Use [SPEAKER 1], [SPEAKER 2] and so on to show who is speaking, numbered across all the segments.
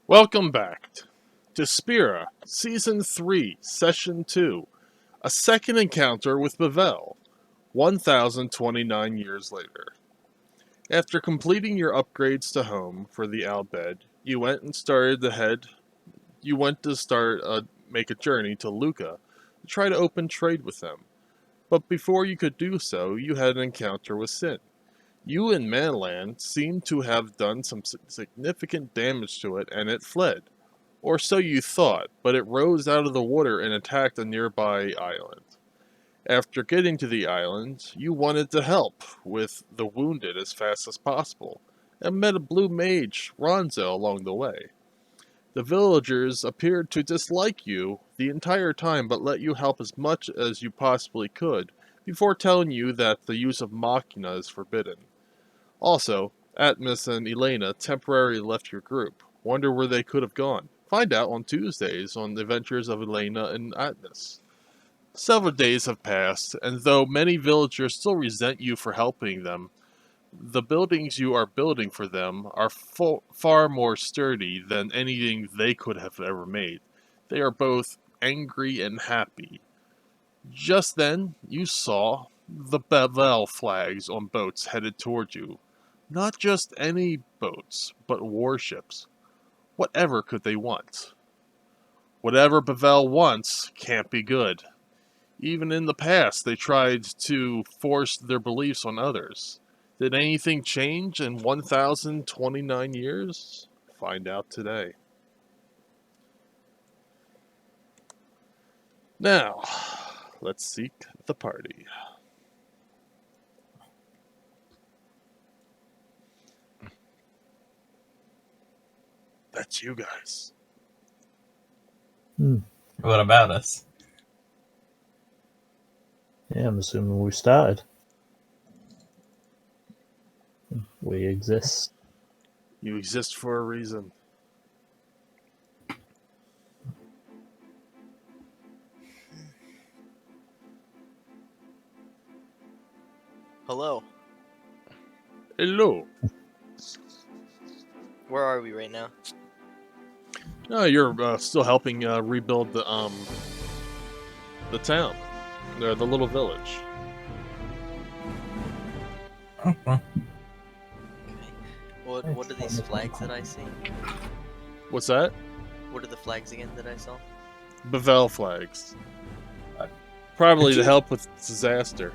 [SPEAKER 1] Welcome back to Spira, Season 3, Session 2, a second encounter with Bevelle, 1029 years later. After completing your upgrades to home for the Bhed, you went and make a journey to Luca to try to open trade with them. But before you could do so, you had an encounter with Sin. You and Manaland seemed to have done some significant damage to it, and it fled. Or so you thought, but it rose out of the water and attacked a nearby island. After getting to the island, you wanted to help with the wounded as fast as possible, and met a blue mage, Ronso, along the way. The villagers appeared to dislike you the entire time, but let you help as much as you possibly could, before telling you that the use of machina is forbidden. Also, Ahtmhas and Elanna temporarily left your group. Wonder where they could have gone. Find out on Tuesdays on the Adventures of Elanna and Ahtmhas. Several days have passed, and though many villagers still resent you for helping them, the buildings you are building for them are far more sturdy than anything they could have ever made. They are both angry and happy. Just then, you saw the Bevelle flags on boats headed toward you. Not just any boats, but warships. Whatever could they want? Whatever Bevelle wants can't be good. Even in the past, they tried to force their beliefs on others. Did anything change in 1029 years? Find out today. Now, let's seek the party. That's you guys.
[SPEAKER 2] What about us?
[SPEAKER 3] Yeah, I'm assuming we started. We exist.
[SPEAKER 1] You exist for a reason.
[SPEAKER 4] Hello.
[SPEAKER 1] Hello.
[SPEAKER 4] Where are we right now?
[SPEAKER 1] You're still helping rebuild the town, the little village.
[SPEAKER 4] Okay. What are these flags that I see?
[SPEAKER 1] What's that?
[SPEAKER 4] What are the flags again that I saw?
[SPEAKER 1] Bevelle flags. Probably
[SPEAKER 2] Could
[SPEAKER 1] to
[SPEAKER 2] you-
[SPEAKER 1] help with disaster.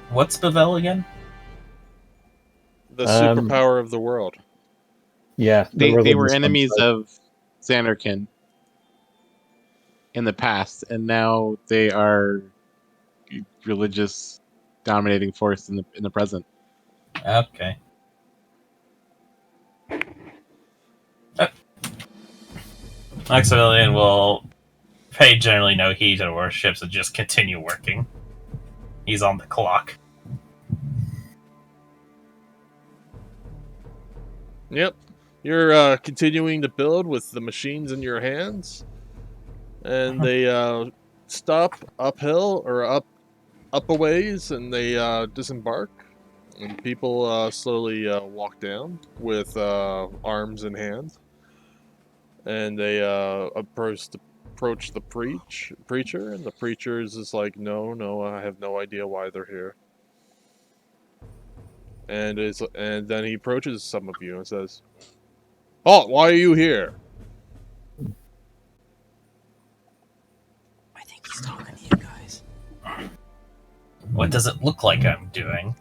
[SPEAKER 2] What's Bevelle again?
[SPEAKER 1] The superpower of the world.
[SPEAKER 3] Yeah,
[SPEAKER 5] They were
[SPEAKER 3] this
[SPEAKER 5] enemies
[SPEAKER 3] country.
[SPEAKER 5] of Xanarkin in the past, and now they are religious dominating force in the present.
[SPEAKER 2] Okay. Maximilian will pay generally no heed to the warships and just continue working. He's on the clock.
[SPEAKER 1] Yep. You're continuing to build with the machines in your hands, and they stop uphill or up a ways, and they disembark, and people slowly walk down with arms in hand, and they approach the preacher, and the preacher is just like, no, I have no idea why they're here. And then he approaches some of you and says, "Oh, why are you here?"
[SPEAKER 4] I think he's talking to you guys.
[SPEAKER 2] What does it look like I'm doing?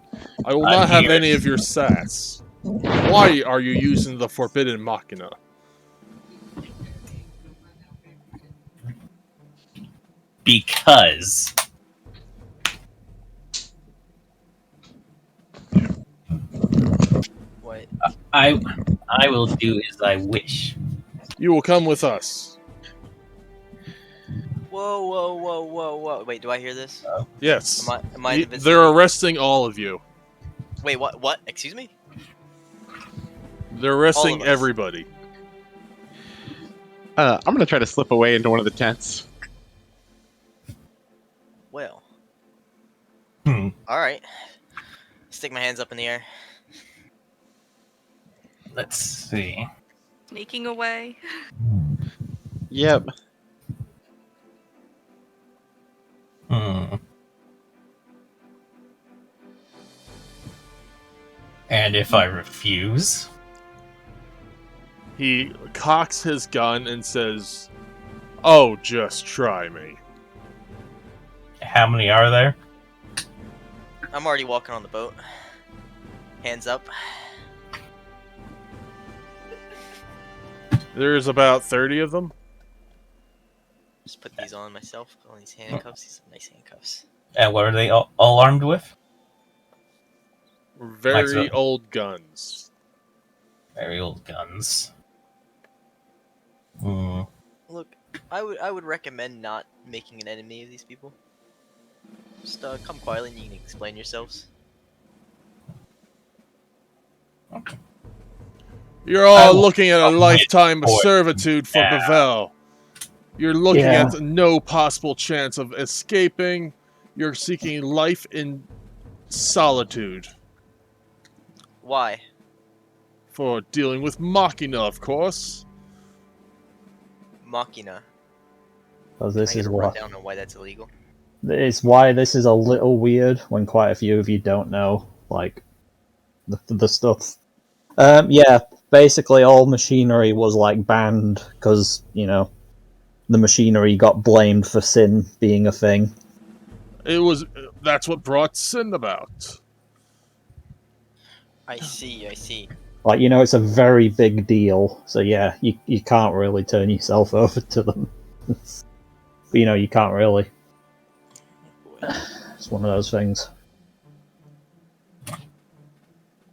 [SPEAKER 1] I will
[SPEAKER 2] I'm
[SPEAKER 1] not have
[SPEAKER 2] here.
[SPEAKER 1] any of your sass. Why are you using the forbidden machina?
[SPEAKER 2] Because
[SPEAKER 4] What?
[SPEAKER 2] I will do as I wish.
[SPEAKER 1] You will come with us.
[SPEAKER 4] Whoa. Wait, do I hear this?
[SPEAKER 1] Yes.
[SPEAKER 4] Am I in the vicinity?
[SPEAKER 1] They're arresting all of you.
[SPEAKER 4] Wait, what? Excuse me?
[SPEAKER 1] They're arresting
[SPEAKER 4] All of us.
[SPEAKER 1] everybody.
[SPEAKER 5] I'm gonna try to slip away into one of the tents.
[SPEAKER 4] Well.
[SPEAKER 2] Hmm.
[SPEAKER 4] Alright. Stick my hands up in the air.
[SPEAKER 2] Let's see.
[SPEAKER 6] Sneaking away.
[SPEAKER 5] Yep.
[SPEAKER 2] Hmm. And if I refuse?
[SPEAKER 1] He cocks his gun and says, "Oh, just try me."
[SPEAKER 2] How many are there?
[SPEAKER 4] I'm already walking on the boat. Hands up.
[SPEAKER 1] There's about 30 of them.
[SPEAKER 4] Just put these on myself. Put on these handcuffs. These are nice handcuffs.
[SPEAKER 2] And what are they all armed with?
[SPEAKER 1] Very
[SPEAKER 2] so.
[SPEAKER 1] old guns.
[SPEAKER 2] Very old guns. Hmm.
[SPEAKER 4] Look, I would recommend not making an enemy of these people. Just come quietly and you can explain yourselves.
[SPEAKER 1] You're all
[SPEAKER 2] will
[SPEAKER 1] looking at a
[SPEAKER 2] come with
[SPEAKER 1] lifetime of
[SPEAKER 2] boy.
[SPEAKER 1] servitude for
[SPEAKER 2] Yeah.
[SPEAKER 1] Bevelle. You're looking
[SPEAKER 3] Yeah.
[SPEAKER 1] at no possible chance of escaping. You're seeking life in solitude.
[SPEAKER 4] Why?
[SPEAKER 1] For dealing with machina, of course.
[SPEAKER 4] Machina.
[SPEAKER 3] Because
[SPEAKER 4] Can
[SPEAKER 3] this
[SPEAKER 4] I get
[SPEAKER 3] is
[SPEAKER 4] a
[SPEAKER 3] what
[SPEAKER 4] rundown on why that's illegal?
[SPEAKER 3] it's why this is a little weird when quite a few of you don't know like the stuff. Yeah, basically all machinery was like banned because the machinery got blamed for sin being a thing.
[SPEAKER 1] That's what brought sin about.
[SPEAKER 4] I see, I see.
[SPEAKER 3] Like it's a very big deal. So yeah, you can't really turn yourself over to them. But, you can't really.
[SPEAKER 4] Boy.
[SPEAKER 3] It's one of those things.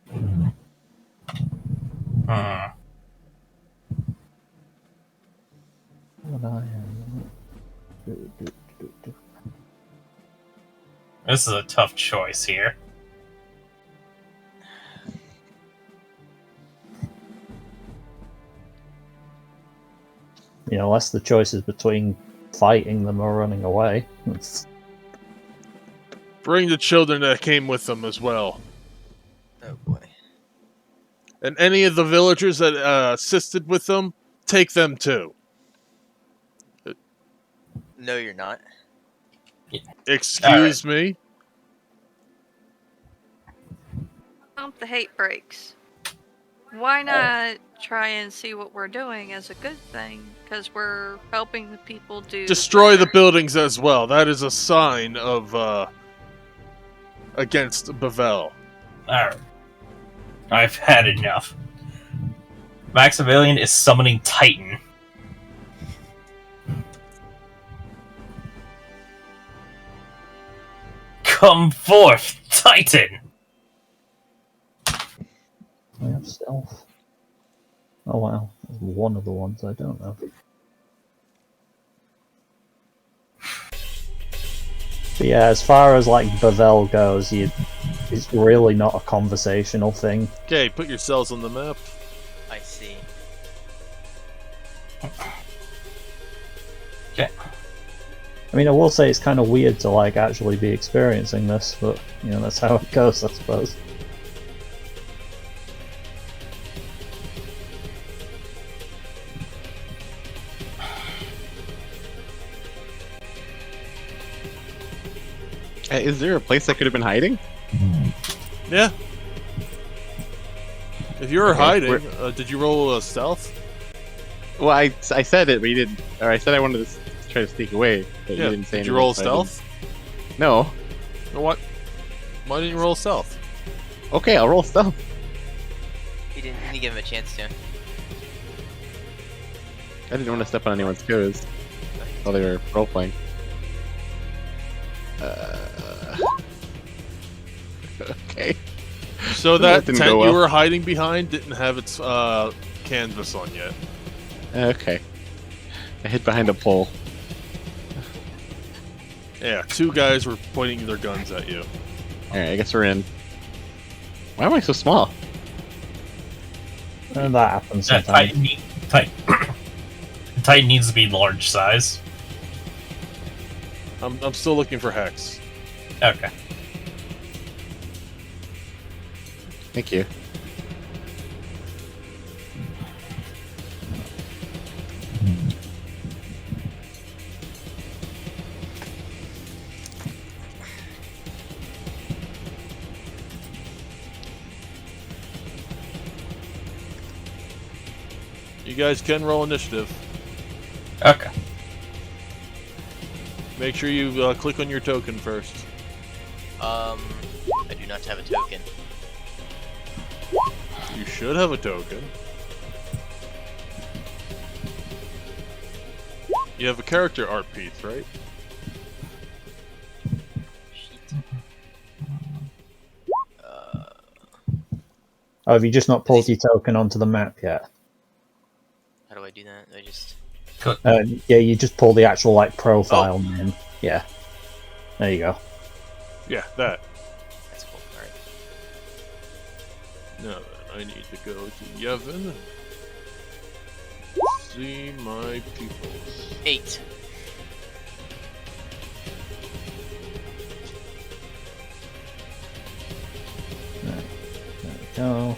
[SPEAKER 2] Hmm. This is a tough choice here.
[SPEAKER 3] Unless the choice is between fighting them or running away.
[SPEAKER 1] Bring the children that came with them as well.
[SPEAKER 4] Oh boy.
[SPEAKER 1] And any of the villagers that assisted with them, take them too.
[SPEAKER 4] No, you're not.
[SPEAKER 1] Excuse me?
[SPEAKER 6] Pump the hate brakes. Why not try and see what we're doing as a good thing? Because we're helping the people do.
[SPEAKER 1] Destroy the
[SPEAKER 6] better.
[SPEAKER 1] buildings as well. That is a sign of, against Bevelle.
[SPEAKER 2] Alright. I've had enough. Maximilian is summoning Titan. Come forth, Titan!
[SPEAKER 3] I have stealth. Oh wow, that's one of the ones I don't know. But yeah, as far as like Bevelle goes, it's really not a conversational thing.
[SPEAKER 1] Okay, put yourselves on the map.
[SPEAKER 4] I see.
[SPEAKER 2] Okay.
[SPEAKER 3] I mean, I will say it's kind of weird to like actually be experiencing this, but that's how it goes, I suppose.
[SPEAKER 5] Is there a place I could have been hiding?
[SPEAKER 1] Yeah. If you were
[SPEAKER 5] Okay,
[SPEAKER 1] hiding, did you roll a stealth?
[SPEAKER 5] Well, I said it, but you didn't. Or I said I wanted to try to sneak away, but you didn't say
[SPEAKER 1] Did you
[SPEAKER 5] anything,
[SPEAKER 1] roll
[SPEAKER 5] so I didn't.
[SPEAKER 1] stealth?
[SPEAKER 5] No.
[SPEAKER 1] You know what? Why didn't you roll stealth?
[SPEAKER 5] Okay, I'll roll stealth.
[SPEAKER 4] He didn't give him a chance to.
[SPEAKER 5] I didn't want to step on anyone's toes while they were role playing. Okay.
[SPEAKER 1] So
[SPEAKER 5] That
[SPEAKER 1] that
[SPEAKER 5] didn't
[SPEAKER 1] tent
[SPEAKER 5] go
[SPEAKER 1] you
[SPEAKER 5] well.
[SPEAKER 1] were hiding behind didn't have its canvas on yet.
[SPEAKER 5] Okay. I hid behind a pole.
[SPEAKER 1] Yeah, two guys were pointing their guns at you.
[SPEAKER 5] Alright, I guess we're in. Why am I so small?
[SPEAKER 3] And that happens
[SPEAKER 2] Titan,
[SPEAKER 3] sometimes.
[SPEAKER 2] Titan needs to be large size.
[SPEAKER 1] I'm still looking for Hex.
[SPEAKER 2] Okay.
[SPEAKER 5] Thank you.
[SPEAKER 1] guys can roll initiative.
[SPEAKER 2] Okay.
[SPEAKER 1] Make sure you click on your token first.
[SPEAKER 4] I do not have a token.
[SPEAKER 1] You should have a token. You have a character art piece, right?
[SPEAKER 3] Oh, have you just not pulled your token onto the map yet?
[SPEAKER 4] How do I do that? I just...
[SPEAKER 3] Yeah, you just pull the actual like profile name. Yeah. There you go.
[SPEAKER 1] Yeah, that.
[SPEAKER 4] That's cool. Alright.
[SPEAKER 1] Now then, I need to go to Yevon. See my pupils.
[SPEAKER 4] 8.
[SPEAKER 3] There we go.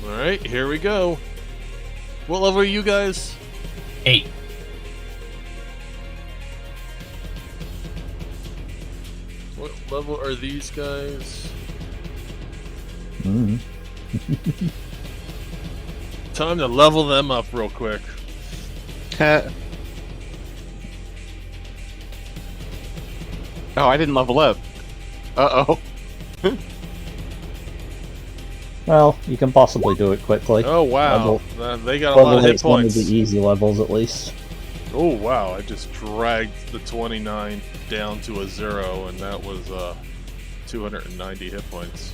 [SPEAKER 1] Alright, here we go. What level are you guys?
[SPEAKER 2] 8.
[SPEAKER 1] What level are these guys?
[SPEAKER 3] Mm.
[SPEAKER 1] Time to level them up real quick.
[SPEAKER 5] Oh, I didn't level up. Uh-oh.
[SPEAKER 3] Well, you can possibly do it quickly.
[SPEAKER 1] Oh wow, they got a lot of hit
[SPEAKER 3] One of
[SPEAKER 1] points.
[SPEAKER 3] the easy levels, at least.
[SPEAKER 1] Oh wow, I just dragged the 29 down to a 0, and that was 290 hit points.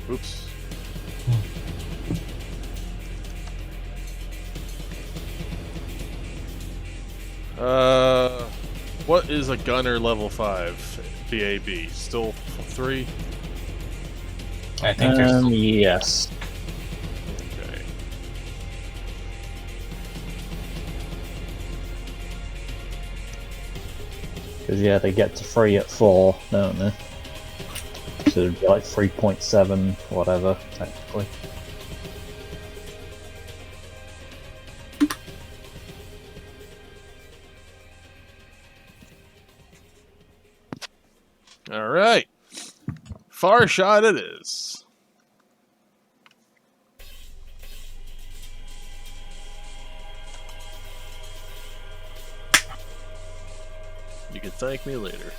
[SPEAKER 1] Oops. What is a gunner level 5? BAB still 3.
[SPEAKER 2] I think there's
[SPEAKER 3] Yes.
[SPEAKER 1] Okay.
[SPEAKER 3] Because, yeah, they get to 3 at 4, don't they? So it'd be like 3.7, whatever, technically.
[SPEAKER 1] Alright. Far shot it is. You can thank me later.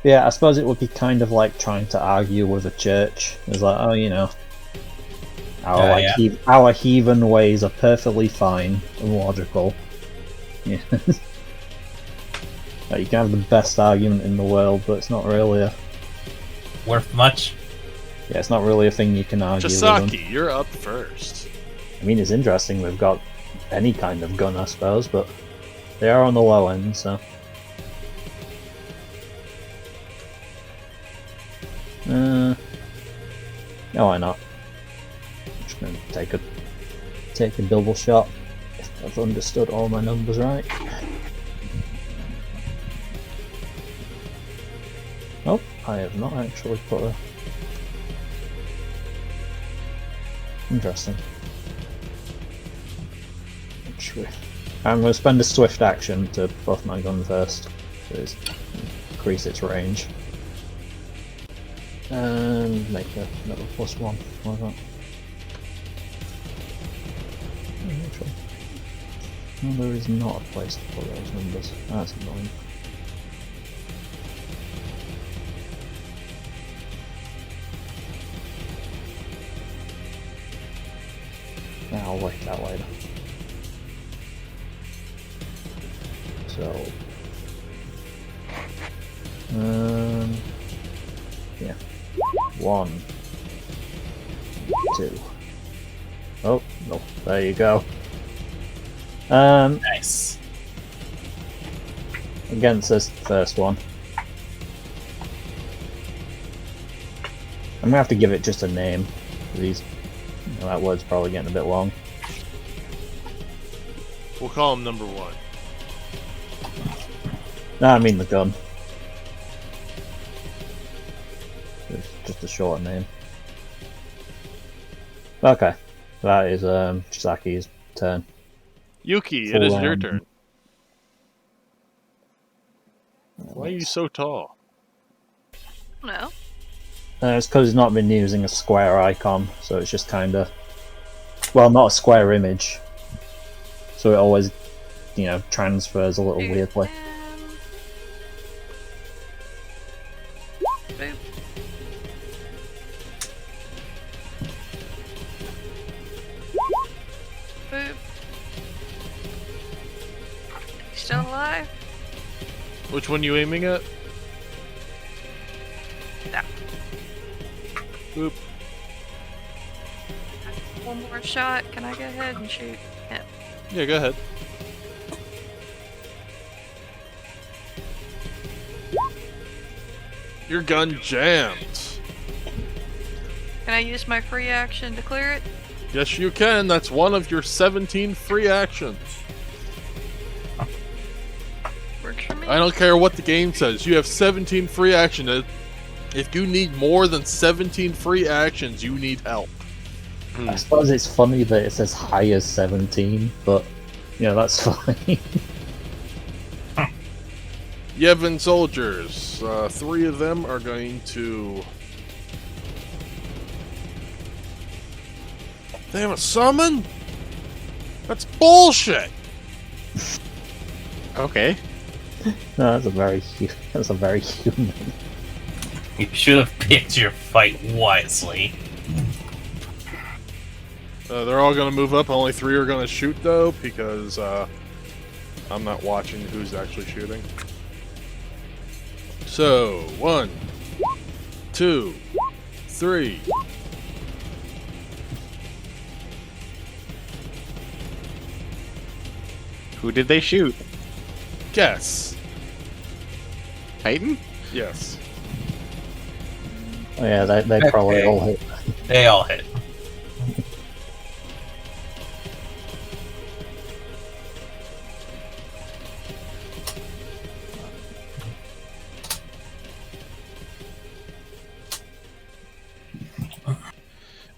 [SPEAKER 3] Yeah, I suppose it would be kind of like trying to argue with a church. It's like, oh, you know, our heathen ways are perfectly fine and logical. Yeah. Like, you can have the best argument in the world, but it's not really a...
[SPEAKER 2] worth much.
[SPEAKER 3] Yeah, it's not really a thing you can argue with them.
[SPEAKER 1] Chisaki, you're up first.
[SPEAKER 3] I mean, it's interesting they've got any kind of gun, I suppose, but they are on the low end, so... No, why not? I'm just gonna take a double shot if I've understood all my numbers right. Oh, I have not actually put a... Interesting. I'm going to spend a swift action to buff my gun first, to increase its range. And make another +1. Why not? No, there is not a place to put those numbers. That's annoying. I'll work that later. So, yeah, 1, 2. Oh no, there you go.
[SPEAKER 2] Nice.
[SPEAKER 3] Against this first one, I'm gonna have to give it just a name. These, that word's probably getting a bit long.
[SPEAKER 1] We'll call him number 1.
[SPEAKER 3] No, I mean the gun. It's just a short name. Okay. That is Chisaki's turn.
[SPEAKER 1] Yuki,
[SPEAKER 3] Full
[SPEAKER 1] it is your
[SPEAKER 3] round.
[SPEAKER 1] turn. Why are you so tall?
[SPEAKER 6] No.
[SPEAKER 3] It's because he's not been using a square icon, so it's just kind of... Well, not a square image. So it always, you know, transfers a little weirdly.
[SPEAKER 6] Boop. Boop. Still alive?
[SPEAKER 1] Which one you aiming at?
[SPEAKER 6] That.
[SPEAKER 1] Boop.
[SPEAKER 6] One more shot. Can I go ahead and shoot? Yeah.
[SPEAKER 1] Yeah, go ahead. Your gun jammed.
[SPEAKER 6] Can I use my free action to clear it?
[SPEAKER 1] Yes, you can. That's one of your 17 free actions.
[SPEAKER 6] Works for me.
[SPEAKER 1] I don't care what the game says. You have 17 free actions. If you need more than 17 free actions, you need help.
[SPEAKER 3] I suppose it's funny that it says high as 17, but, you know, that's fine.
[SPEAKER 1] Yevon soldiers. 3 of them are going to... They have a summon? That's bullshit!
[SPEAKER 5] Okay.
[SPEAKER 3] No, that's a very human.
[SPEAKER 2] You should have picked your fight wisely.
[SPEAKER 1] They're all going to move up. Only 3 are going to shoot, though, because I'm not watching who's actually shooting. So, 1, 2, 3.
[SPEAKER 5] Who did they shoot?
[SPEAKER 1] Guess.
[SPEAKER 5] Titan?
[SPEAKER 1] Yes.
[SPEAKER 3] Oh, yeah, they probably
[SPEAKER 2] Okay.
[SPEAKER 3] all hit.
[SPEAKER 2] They all hit.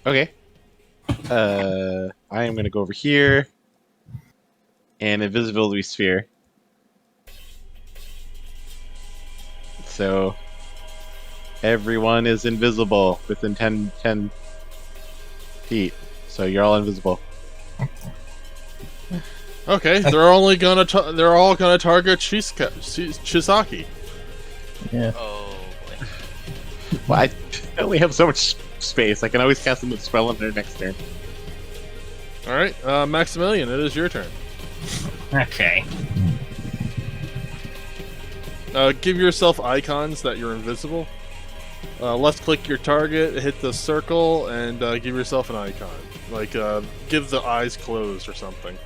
[SPEAKER 5] Okay. I am gonna go over here and invisibility sphere. So everyone is invisible within 10 feet. So you're all invisible.
[SPEAKER 1] Okay, they're only gonna they're all gonna target Chisaki.
[SPEAKER 3] Yeah.
[SPEAKER 4] Oh boy.
[SPEAKER 5] Well, I only have so much space. I can always cast them with spell on their next turn.
[SPEAKER 1] All right, Maximilian, it is your turn.
[SPEAKER 2] Okay.
[SPEAKER 1] Give yourself icons that you're invisible. Left click your target, hit the circle, and give yourself an icon. Like, give the eyes closed or something.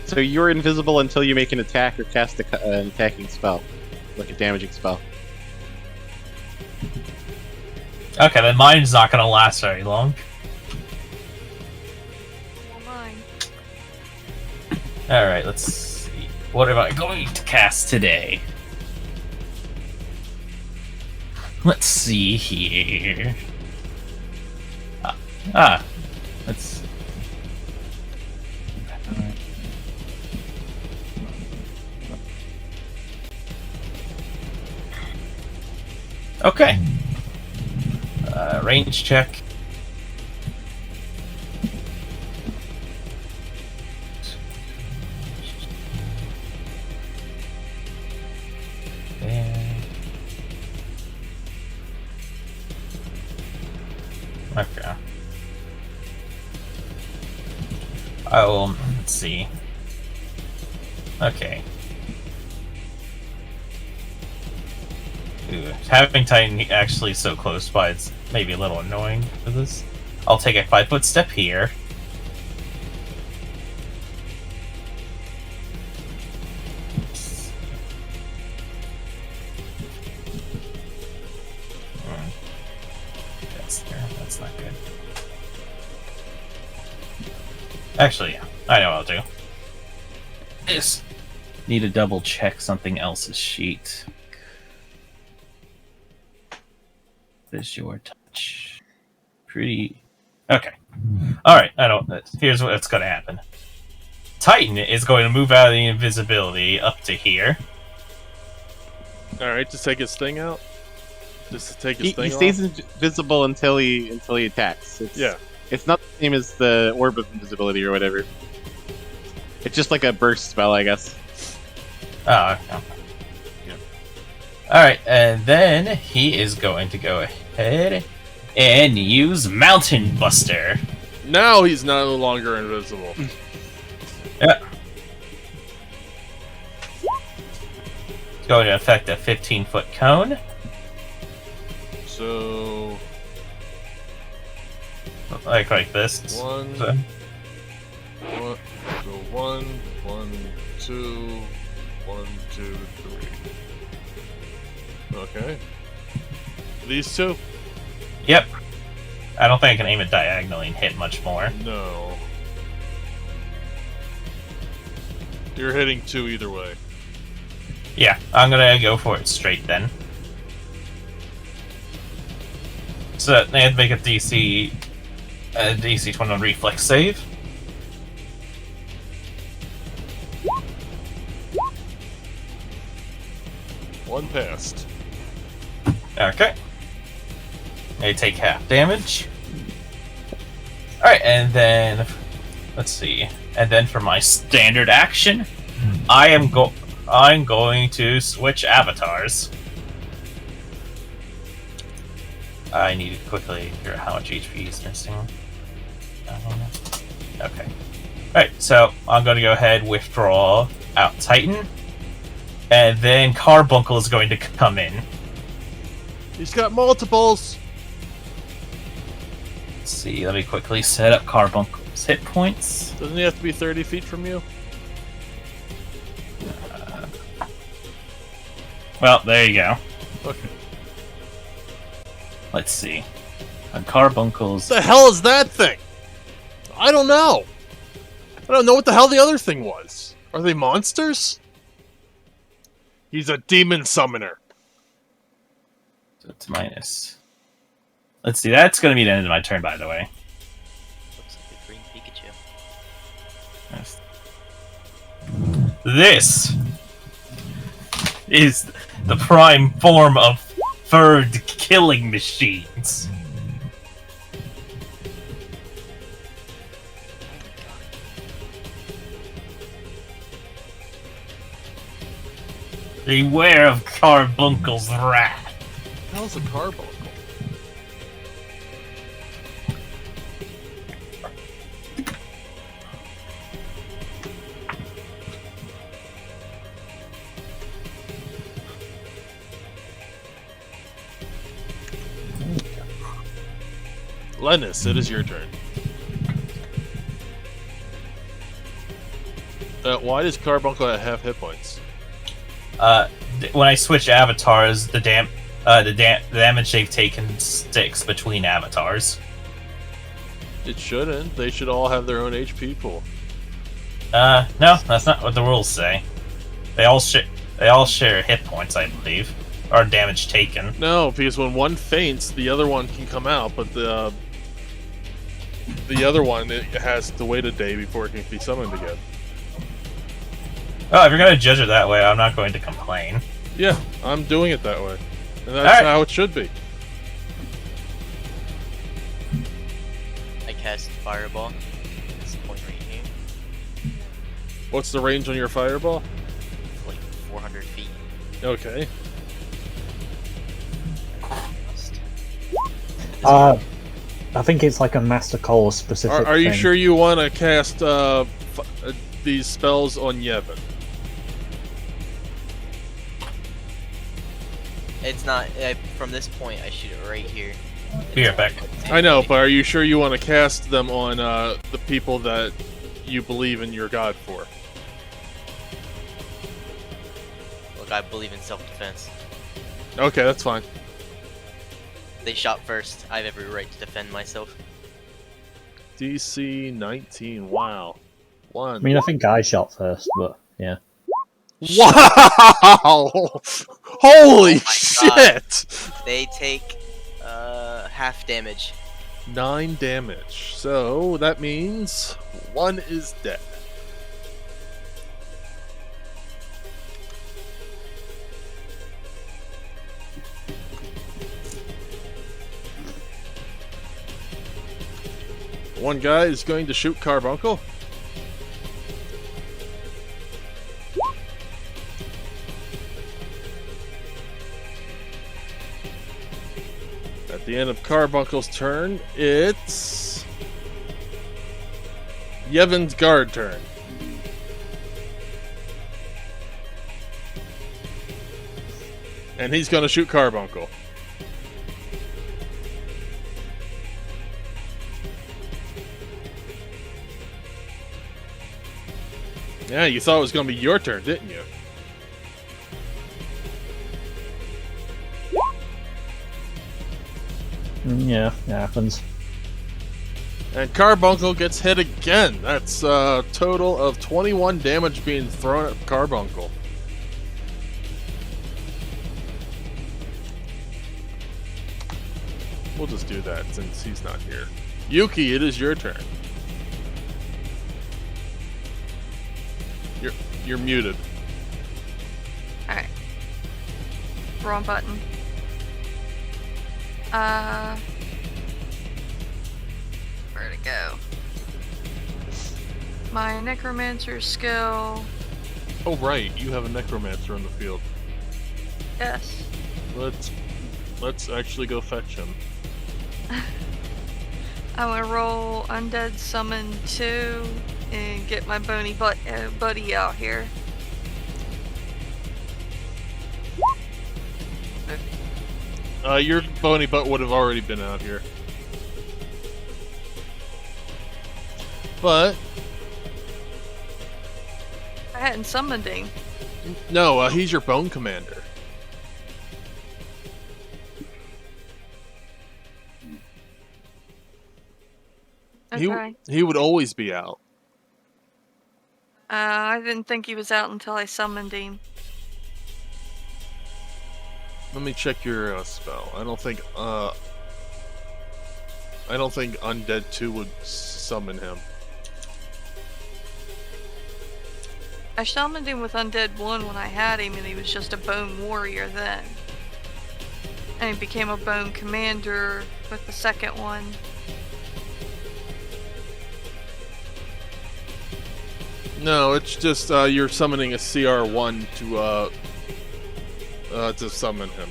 [SPEAKER 5] So you're invisible until you make an attack or cast an attacking spell, like a damaging spell.
[SPEAKER 2] Okay, then mine's not gonna last very long.
[SPEAKER 6] Well, mine.
[SPEAKER 2] Alright, let's see. What am I going to cast today? Let's see here. Let's... Okay. Range check. There. Okay. I will. Let's see. Okay. Ooh, having Titan actually so close by, it's maybe a little annoying for this. I'll take a 5-foot step here. That's there. That's not good. Actually, I know what I'll do. Just need to double check something else's sheet. This your touch. Pretty. Okay. Alright, I don't. Here's what's gonna happen. Titan is going to move out of the invisibility up to here.
[SPEAKER 1] Alright, just take his thing out. Just to take his
[SPEAKER 5] He
[SPEAKER 1] thing
[SPEAKER 5] stays
[SPEAKER 1] off.
[SPEAKER 5] invisible until he attacks.
[SPEAKER 1] Yeah.
[SPEAKER 5] It's not the same as the orb of invisibility or whatever. It's just like a burst spell, I guess.
[SPEAKER 2] Oh, okay.
[SPEAKER 5] Yeah.
[SPEAKER 2] Alright, and then he is going to go ahead and use Mountain Buster.
[SPEAKER 1] Now he's no longer invisible.
[SPEAKER 2] Yeah. It's going to affect a 15-foot cone.
[SPEAKER 1] So
[SPEAKER 2] Like this.
[SPEAKER 1] one,
[SPEAKER 2] So-
[SPEAKER 1] one, 2, 1, 2, 3. Okay. These two?
[SPEAKER 2] Yep. I don't think I can aim it diagonally and hit much more.
[SPEAKER 1] No. You're hitting 2 either way.
[SPEAKER 2] Yeah, I'm gonna go for it straight then. So they had to make a DC 21 reflex save.
[SPEAKER 1] One passed.
[SPEAKER 2] Okay. They take half damage. Alright, and then let's see. And then for my standard action, I'm going to switch avatars. I need to quickly figure out how much HP is missing. Okay. Alright, so I'm going to go ahead and withdraw out Titan. And then Carbuncle is going to come in.
[SPEAKER 1] He's got multiples!
[SPEAKER 2] Let's see, let me quickly set up Carbuncle's hit points.
[SPEAKER 1] Doesn't he have to be 30 feet from you?
[SPEAKER 2] Well, there you go.
[SPEAKER 1] Okay.
[SPEAKER 2] Let's see. On Carbuncle's...
[SPEAKER 1] What the hell is that thing? I don't know. I don't know what the hell the other thing was. Are they monsters? He's a demon summoner.
[SPEAKER 2] So it's minus... Let's see, that's going to be the end of my turn, by the way.
[SPEAKER 4] Looks like a green Pikachu.
[SPEAKER 2] This is the prime form of furred killing machines. Beware of Carbuncle's wrath.
[SPEAKER 1] What the hell's a carbuncle? Lennis, it is your turn. Why does Carbuncle have hit points?
[SPEAKER 2] When I switch avatars, the damage they've taken sticks between avatars.
[SPEAKER 1] It shouldn't. They should all have their own HP pool.
[SPEAKER 2] No, that's not what the rules say. They all share hit points, I believe, or damage taken.
[SPEAKER 1] No, because when one faints, the other one can come out, but the other one it has to wait a day before it can be summoned again.
[SPEAKER 2] Oh, if you're gonna judge it that way, I'm not going to complain.
[SPEAKER 1] Yeah, I'm doing it that way, and that's
[SPEAKER 2] Alright.
[SPEAKER 1] how it should be.
[SPEAKER 4] I cast Fireball. It's point right here.
[SPEAKER 1] What's the range on your fireball?
[SPEAKER 4] Like 400 feet.
[SPEAKER 1] Okay.
[SPEAKER 3] I think it's like a Master Call specific
[SPEAKER 1] Are you
[SPEAKER 3] thing.
[SPEAKER 1] sure you want to cast these spells on Yevon?
[SPEAKER 4] It's not. From this point, I shoot it right here.
[SPEAKER 2] Be right back.
[SPEAKER 1] I know, but are you sure you want to cast them on the people that you believe in your god for?
[SPEAKER 4] Look, I believe in self-defense.
[SPEAKER 1] Okay, that's fine.
[SPEAKER 4] They shot first. I have every right to defend myself.
[SPEAKER 1] DC 19. Wow.
[SPEAKER 3] I
[SPEAKER 1] One.
[SPEAKER 3] mean, I think I shot first, but Yeah.
[SPEAKER 1] Wow! Holy
[SPEAKER 4] Oh my God.
[SPEAKER 1] shit!
[SPEAKER 4] They take half damage.
[SPEAKER 1] 9 damage. So that means 1 is dead. One guy is going to shoot Carbuncle. At the end of Carbuncle's turn, it's Yevon's guard turn. And he's going to shoot Carbuncle. Yeah, you thought it was going to be your turn, didn't you?
[SPEAKER 3] Yeah, it happens.
[SPEAKER 1] And Carbuncle gets hit again. That's a total of 21 damage being thrown at Carbuncle. We'll just do that since he's not here. Yuki, it is your turn. You're muted.
[SPEAKER 6] Alright. Wrong button. Where'd it go? My necromancer skill.
[SPEAKER 1] Oh right, you have a necromancer on the field.
[SPEAKER 6] Yes.
[SPEAKER 1] Let's actually go fetch him.
[SPEAKER 6] I'm gonna roll Undead Summon 2 and get my bony buddy out here.
[SPEAKER 1] Your bony butt would have already been out here. But
[SPEAKER 6] I hadn't summoned him.
[SPEAKER 1] no, he's your bone commander.
[SPEAKER 6] Okay.
[SPEAKER 1] He would always be out.
[SPEAKER 6] I didn't think he was out until I summoned him.
[SPEAKER 1] Let me check your spell. I don't think Undead 2 would summon him.
[SPEAKER 6] I summoned him with Undead 1 when I had him, and he was just a bone warrior then. And he became a bone commander with the second one.
[SPEAKER 1] No, it's just you're summoning a CR1 to summon him.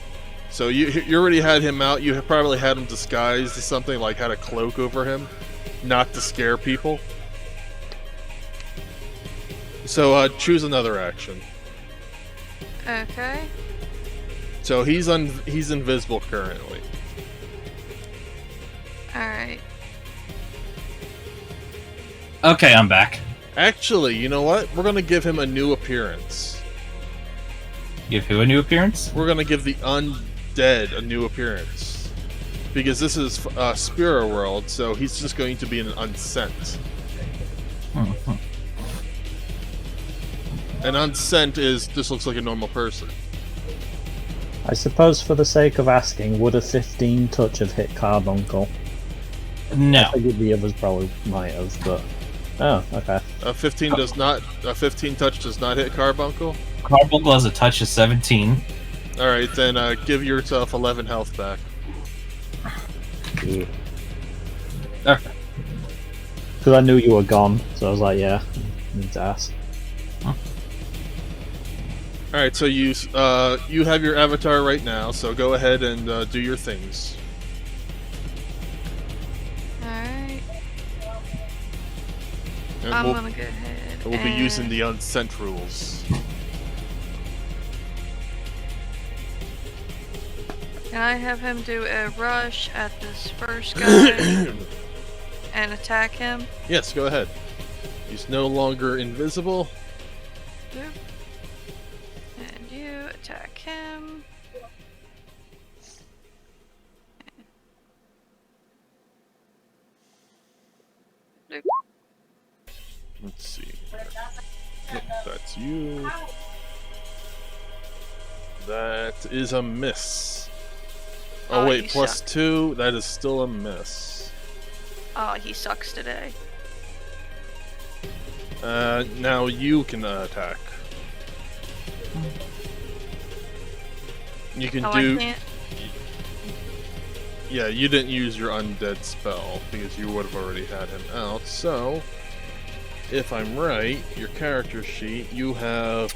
[SPEAKER 1] So you already had him out. You probably had him disguised as something, like had a cloak over him, not to scare people. So choose another action.
[SPEAKER 6] Okay.
[SPEAKER 1] So he's invisible currently.
[SPEAKER 6] Alright.
[SPEAKER 2] Okay, I'm back.
[SPEAKER 1] Actually, you know what? We're gonna give him a new appearance.
[SPEAKER 2] Give who a new appearance?
[SPEAKER 1] We're gonna give the undead a new appearance. Because this is Spira world, so he's just going to be an unsent.
[SPEAKER 2] Mhm.
[SPEAKER 1] An unsent just looks like a normal person.
[SPEAKER 3] I suppose for the sake of asking, would a 15 touch have hit Carbuncle?
[SPEAKER 2] No.
[SPEAKER 3] I think the others probably might have, but... Oh, okay.
[SPEAKER 1] A 15 touch does not hit Carbuncle?
[SPEAKER 2] Carbuncle has a touch of 17.
[SPEAKER 1] Alright, then give yourself 11 health back.
[SPEAKER 3] Yeah.
[SPEAKER 2] Okay.
[SPEAKER 3] Because I knew you were gone, so I was like, yeah, need to ask.
[SPEAKER 1] Alright, so you have your avatar right now, so go ahead and do your things.
[SPEAKER 6] Alright.
[SPEAKER 1] And
[SPEAKER 6] I'm gonna go ahead.
[SPEAKER 1] we'll be using the unsent rules.
[SPEAKER 6] Can I have him do a rush at this first guy and attack him?
[SPEAKER 1] Yes, go ahead. He's no longer invisible.
[SPEAKER 6] Boop. And you attack him. Boop.
[SPEAKER 1] Let's see. Nope, that's you. That is a miss. Oh,
[SPEAKER 6] Oh,
[SPEAKER 1] wait,
[SPEAKER 6] you
[SPEAKER 1] plus
[SPEAKER 6] suck.
[SPEAKER 1] 2, that is still a miss.
[SPEAKER 6] Oh, he sucks today.
[SPEAKER 1] Now you can attack. You can
[SPEAKER 6] Oh,
[SPEAKER 1] do.
[SPEAKER 6] I can't.
[SPEAKER 1] Yeah, you didn't use your undead spell because you would have already had him out. So, if I'm right, your character sheet, you have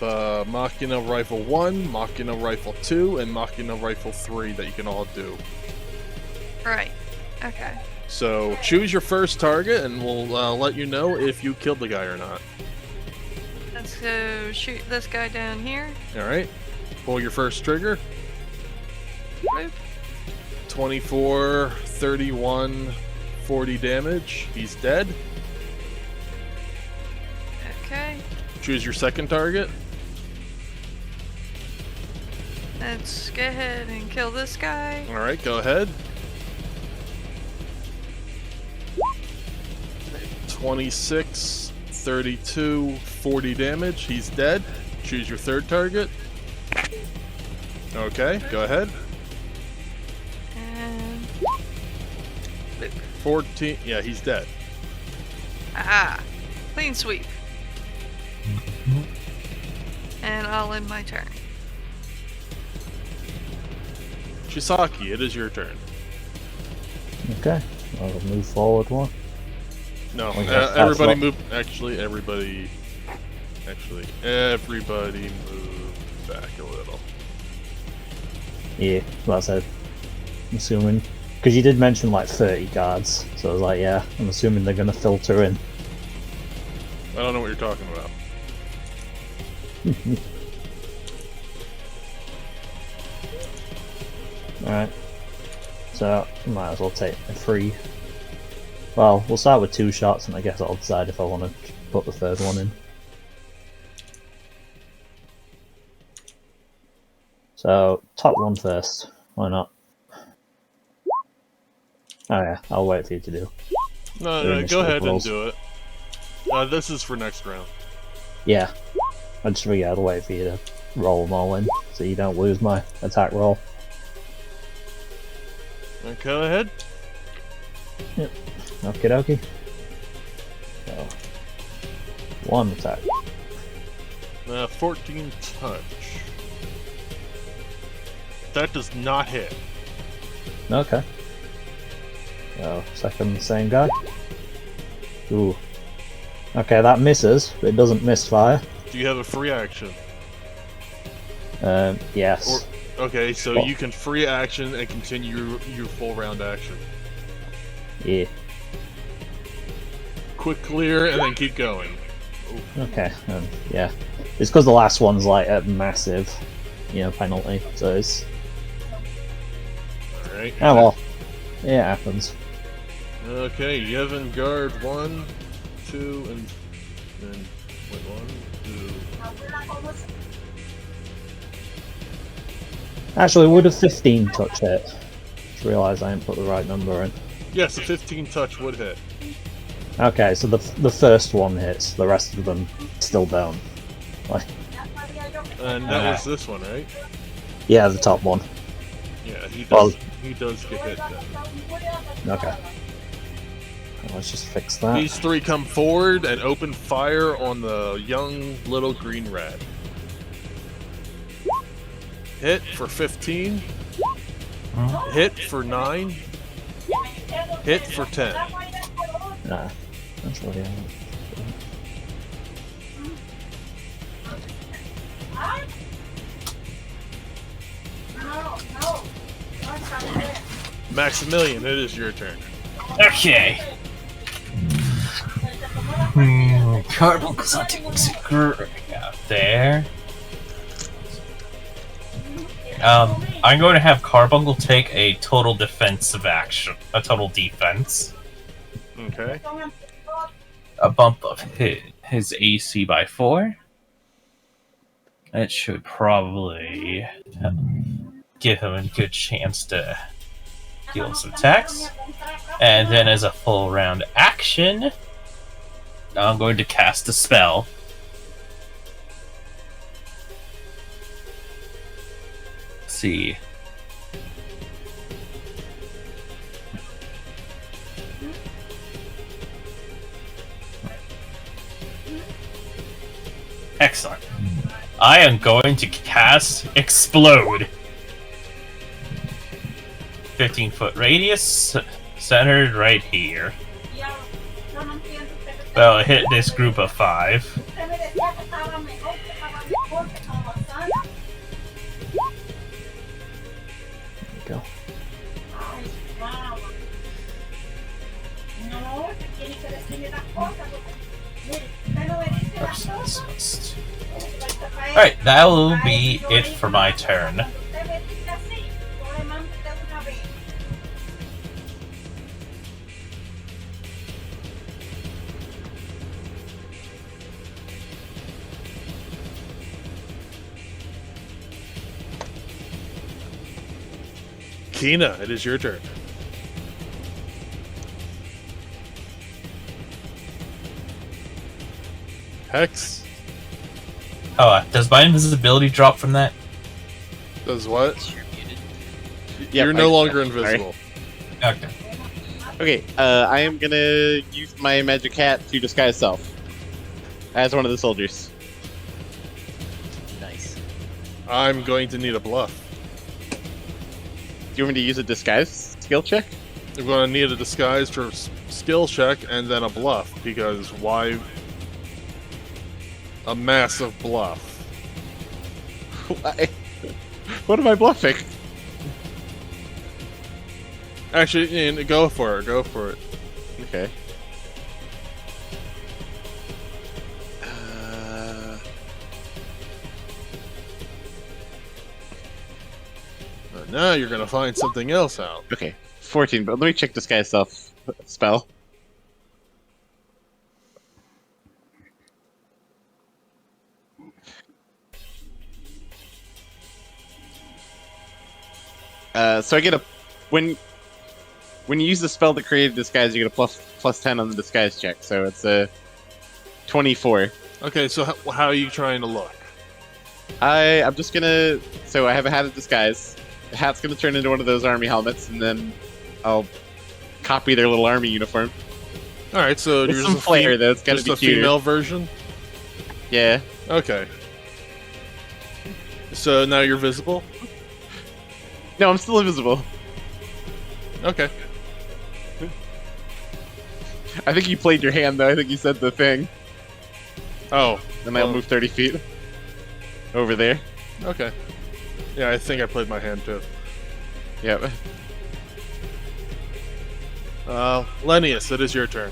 [SPEAKER 1] Machina Rifle 1, Machina Rifle 2, and Machina Rifle 3 that you can all do.
[SPEAKER 6] Right. Okay.
[SPEAKER 1] So, choose your first target and we'll let you know if you killed the guy or not.
[SPEAKER 6] Let's go shoot this guy down here.
[SPEAKER 1] Alright? Pull your first trigger.
[SPEAKER 6] Boop.
[SPEAKER 1] 24, 31, 40 damage. He's dead.
[SPEAKER 6] Okay.
[SPEAKER 1] Choose your second target.
[SPEAKER 6] Let's go ahead and kill this guy.
[SPEAKER 1] Alright, go ahead. 26, 32, 40 damage. He's dead. Choose your third target. Okay, go ahead.
[SPEAKER 6] And
[SPEAKER 1] 14, yeah, he's dead.
[SPEAKER 6] aha, clean sweep. And I'll end my turn.
[SPEAKER 1] Chisaki, it is your turn.
[SPEAKER 3] Okay, I'll move forward one.
[SPEAKER 1] No,
[SPEAKER 3] Okay, that's
[SPEAKER 1] everybody
[SPEAKER 3] not-
[SPEAKER 1] move. Everybody move back a little.
[SPEAKER 3] Yeah, well, I said, I'm assuming. Because you did mention like 30 guards, so I was like, yeah, I'm assuming they're gonna filter in.
[SPEAKER 1] I don't know what you're talking about.
[SPEAKER 3] Alright. So, might as well take a free. Well, we'll start with 2 shots, and I guess I'll decide if I want to put the third one in. So, top one first. Why not? Oh yeah, I'll wait for you to do.
[SPEAKER 1] No,
[SPEAKER 3] Your
[SPEAKER 1] go
[SPEAKER 3] initiative
[SPEAKER 1] ahead and
[SPEAKER 3] rolls.
[SPEAKER 1] do it. This is for next round.
[SPEAKER 3] Yeah. I'll wait for you to roll them all in, so you don't lose my attack roll.
[SPEAKER 1] Go ahead.
[SPEAKER 3] Okie dokie. So, 1 attack.
[SPEAKER 1] 14 touch. That does not hit.
[SPEAKER 3] Okay. So, second, same guy. Ooh. Okay, that misses, but it doesn't misfire.
[SPEAKER 1] Do you have a free action?
[SPEAKER 3] Yes.
[SPEAKER 1] Okay, so
[SPEAKER 3] Well-
[SPEAKER 1] you can free action and continue your full round action.
[SPEAKER 3] Yeah.
[SPEAKER 1] Quick clear and then keep going.
[SPEAKER 3] Okay. Yeah. It's because the last one's like a massive, penalty. So it's
[SPEAKER 1] Alright.
[SPEAKER 3] oh well. Yeah, it happens.
[SPEAKER 1] Okay, Yevon guard 1, 2, and then wait, 1, 2.
[SPEAKER 3] Actually, would a 15 touch hit? Just realised I didn't put the right number in.
[SPEAKER 1] Yes, a 15 touch would hit.
[SPEAKER 3] Okay, so the first one hits. The rest of them still don't. Like,
[SPEAKER 1] And that was this one, right?
[SPEAKER 3] yeah, the top one.
[SPEAKER 1] Yeah, he does.
[SPEAKER 3] Well-
[SPEAKER 1] He does get hit then.
[SPEAKER 3] Okay. Let's just fix that.
[SPEAKER 1] These 3 come forward and open fire on the young little green rat. Hit for 15. Hit for 9. Hit for 10.
[SPEAKER 3] Nah, that's really
[SPEAKER 1] Maximilian, it is your turn.
[SPEAKER 2] Okay. Carbuncle's hunting out there. I'm going to have Carbuncle take a total defensive action. A total defense.
[SPEAKER 1] Okay.
[SPEAKER 2] A bump of his AC by 4. That should probably give him a good chance to deal some attacks. And then as a full round action, I'm going to cast a spell. see. Excellent. I am going to cast Explode. 15-foot radius, centered right here. Well, hit this group of 5.
[SPEAKER 3] Go.
[SPEAKER 2] Alright, that will be it for my turn.
[SPEAKER 1] Kina, it is your turn. Hex
[SPEAKER 2] Oh, does my invisibility drop from that?
[SPEAKER 1] does what?
[SPEAKER 4] You're muted.
[SPEAKER 1] You're no longer invisible.
[SPEAKER 2] Okay.
[SPEAKER 5] Okay, I am gonna use my magic hat to disguise self as one of the soldiers.
[SPEAKER 4] Nice.
[SPEAKER 1] I'm going to need a bluff.
[SPEAKER 5] Do you want me to use a disguise skill check?
[SPEAKER 1] I'm going to need a disguise for skill check and then a bluff, because why? A massive bluff.
[SPEAKER 5] What am I bluffing?
[SPEAKER 1] Actually, go for it. Go for it.
[SPEAKER 5] Okay.
[SPEAKER 1] Now you're going to find something else out.
[SPEAKER 5] Okay, 14, but let me check disguise self spell. So I get a when you use the spell that created disguise, you get a plus 10 on the disguise check. So it's a 24.
[SPEAKER 1] Okay, so how are you trying to look?
[SPEAKER 5] I'm just gonna. So I have a hat of disguise. The hat's gonna turn into one of those army helmets, and then I'll copy their little army uniform.
[SPEAKER 1] All right, so
[SPEAKER 5] With
[SPEAKER 1] you're
[SPEAKER 5] some
[SPEAKER 1] just
[SPEAKER 5] flair, though. It's gotta
[SPEAKER 1] just
[SPEAKER 5] be
[SPEAKER 1] a
[SPEAKER 5] cuter.
[SPEAKER 1] female version.
[SPEAKER 5] Yeah.
[SPEAKER 1] Okay. So now you're visible.
[SPEAKER 5] No, I'm still invisible.
[SPEAKER 1] Okay.
[SPEAKER 5] I think you played your hand, though. I think you said the thing.
[SPEAKER 1] Oh.
[SPEAKER 5] Then I'll move 30 feet over there.
[SPEAKER 1] Okay. Yeah, I think I played my hand too.
[SPEAKER 5] Yep.
[SPEAKER 1] Lennius, it is your turn.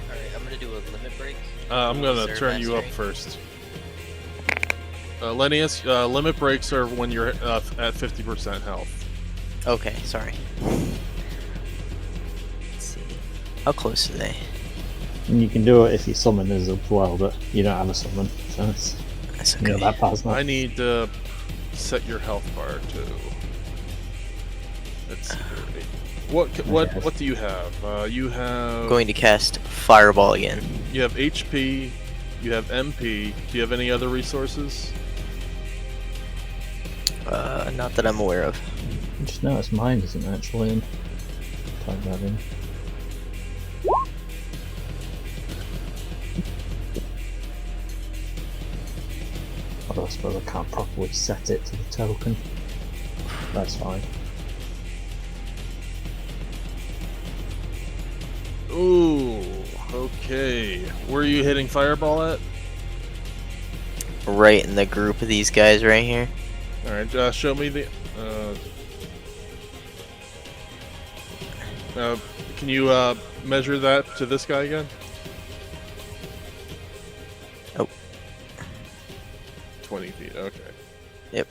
[SPEAKER 4] Alright, I'm gonna do a limit break.
[SPEAKER 1] I'm gonna
[SPEAKER 4] Reserve
[SPEAKER 1] turn you up
[SPEAKER 4] mastery.
[SPEAKER 1] first. Lennius, limit breaks are when you're at 50% health.
[SPEAKER 4] Okay, sorry. Let's see. How close are they?
[SPEAKER 3] And you can do it if you summon as well, but you don't have a summon, so it's,
[SPEAKER 4] That's
[SPEAKER 3] you know,
[SPEAKER 4] okay.
[SPEAKER 3] that part's not.
[SPEAKER 1] I need to set your health bar to. Let's see. What do you have? You have.
[SPEAKER 4] Going to cast Fireball again.
[SPEAKER 1] You have HP. You have MP. Do you have any other resources?
[SPEAKER 4] Not that I'm aware of.
[SPEAKER 3] I just noticed mine isn't actually in. Type that in. Although I suppose I can't properly set it to the token. That's fine.
[SPEAKER 1] Ooh. Okay. Where are you hitting fireball at?
[SPEAKER 4] Right in the group of these guys right here.
[SPEAKER 1] All right. Show me the. Can you measure that to this guy again?
[SPEAKER 4] Oh.
[SPEAKER 1] 20 feet. Okay.
[SPEAKER 4] Yep.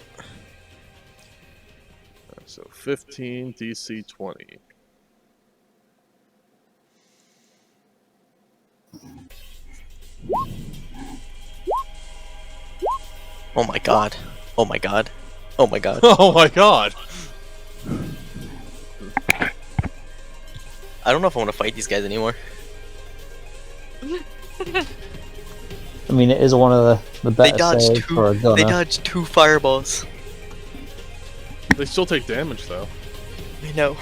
[SPEAKER 1] So 15 DC 20.
[SPEAKER 4] Oh my god. Oh my god. Oh my god.
[SPEAKER 1] Oh my god!
[SPEAKER 4] I don't know if I want to fight these guys anymore.
[SPEAKER 3] I mean, it is one of the
[SPEAKER 4] They
[SPEAKER 3] better
[SPEAKER 4] dodged
[SPEAKER 3] saves for a gunner.
[SPEAKER 4] They dodged 2 fireballs.
[SPEAKER 1] They still take damage though.
[SPEAKER 4] I know.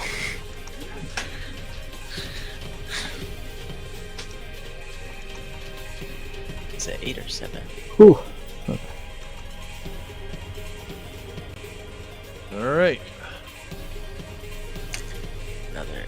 [SPEAKER 4] Is it 8 or 7?
[SPEAKER 3] Whew.
[SPEAKER 1] Alright.
[SPEAKER 4] Another.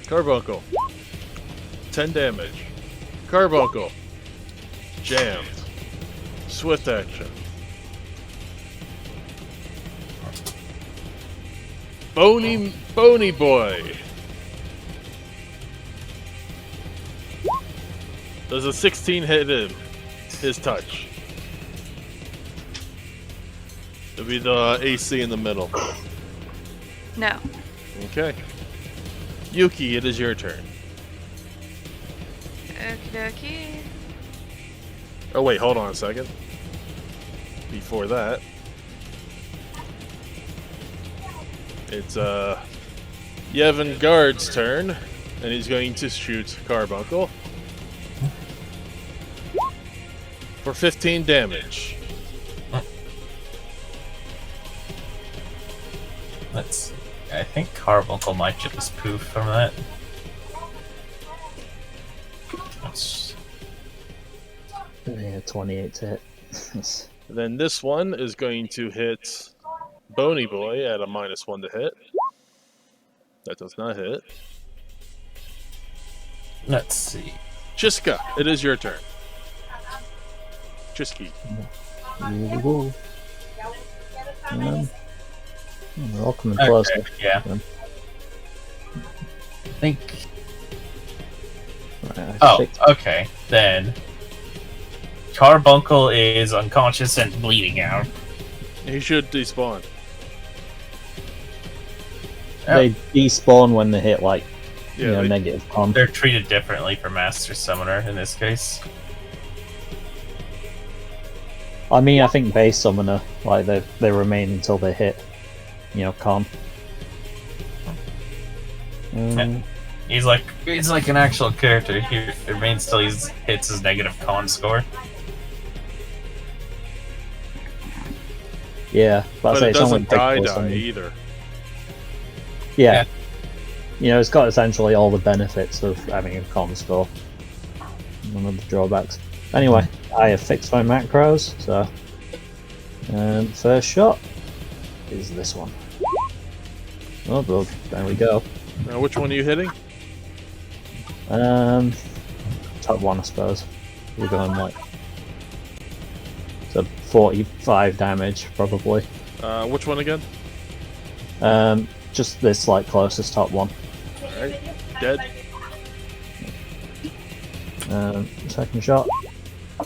[SPEAKER 1] Carbuncle. 10 damage. Carbuncle. Jammed. Swift action. Bony boy. Does a 16 hit him? His touch. It'll be the AC in the middle.
[SPEAKER 6] No.
[SPEAKER 1] Okay. Yuki, it is your turn.
[SPEAKER 6] Okie dokie.
[SPEAKER 1] Oh wait, hold on a second. Before that, it's Yevon Guard's turn, and he's going to shoot Carbuncle for 15 damage.
[SPEAKER 2] Let's see. I think Carbuncle might just poof from that. That's...
[SPEAKER 3] Yeah, 28 to hit.
[SPEAKER 1] And then this one is going to hit Bony Boy at a -1 to hit. That does not hit.
[SPEAKER 2] Let's see.
[SPEAKER 1] Chiska, it is your turn. Chisky.
[SPEAKER 3] Here we go. We're all coming closer.
[SPEAKER 2] Okay, yeah. I think.
[SPEAKER 3] Right,
[SPEAKER 2] Oh, okay. Then Carbuncle is unconscious and bleeding out.
[SPEAKER 1] He should despawn.
[SPEAKER 3] They despawn when they hit like
[SPEAKER 1] Yeah, they-
[SPEAKER 3] negative con.
[SPEAKER 2] They're treated differently for Master Summoner in this case.
[SPEAKER 3] I mean, I think base summoner, like they remain until they hit, con.
[SPEAKER 2] He's like an actual character. He remains till he hits his negative con score.
[SPEAKER 3] Yeah,
[SPEAKER 1] But
[SPEAKER 3] say
[SPEAKER 1] it
[SPEAKER 3] it's only
[SPEAKER 1] doesn't die
[SPEAKER 3] breakable summon.
[SPEAKER 1] either.
[SPEAKER 3] Yeah. It's got essentially all the benefits of having a con score. None of the drawbacks. Anyway, I have fixed my macros, so first shot is this one. Oh, well, there we go.
[SPEAKER 1] Now, which one are you hitting?
[SPEAKER 3] Top one, I suppose. We're going like so 45 damage, probably.
[SPEAKER 1] Which one again?
[SPEAKER 3] Just this like closest top one.
[SPEAKER 1] Alright. Dead.
[SPEAKER 3] Second shot.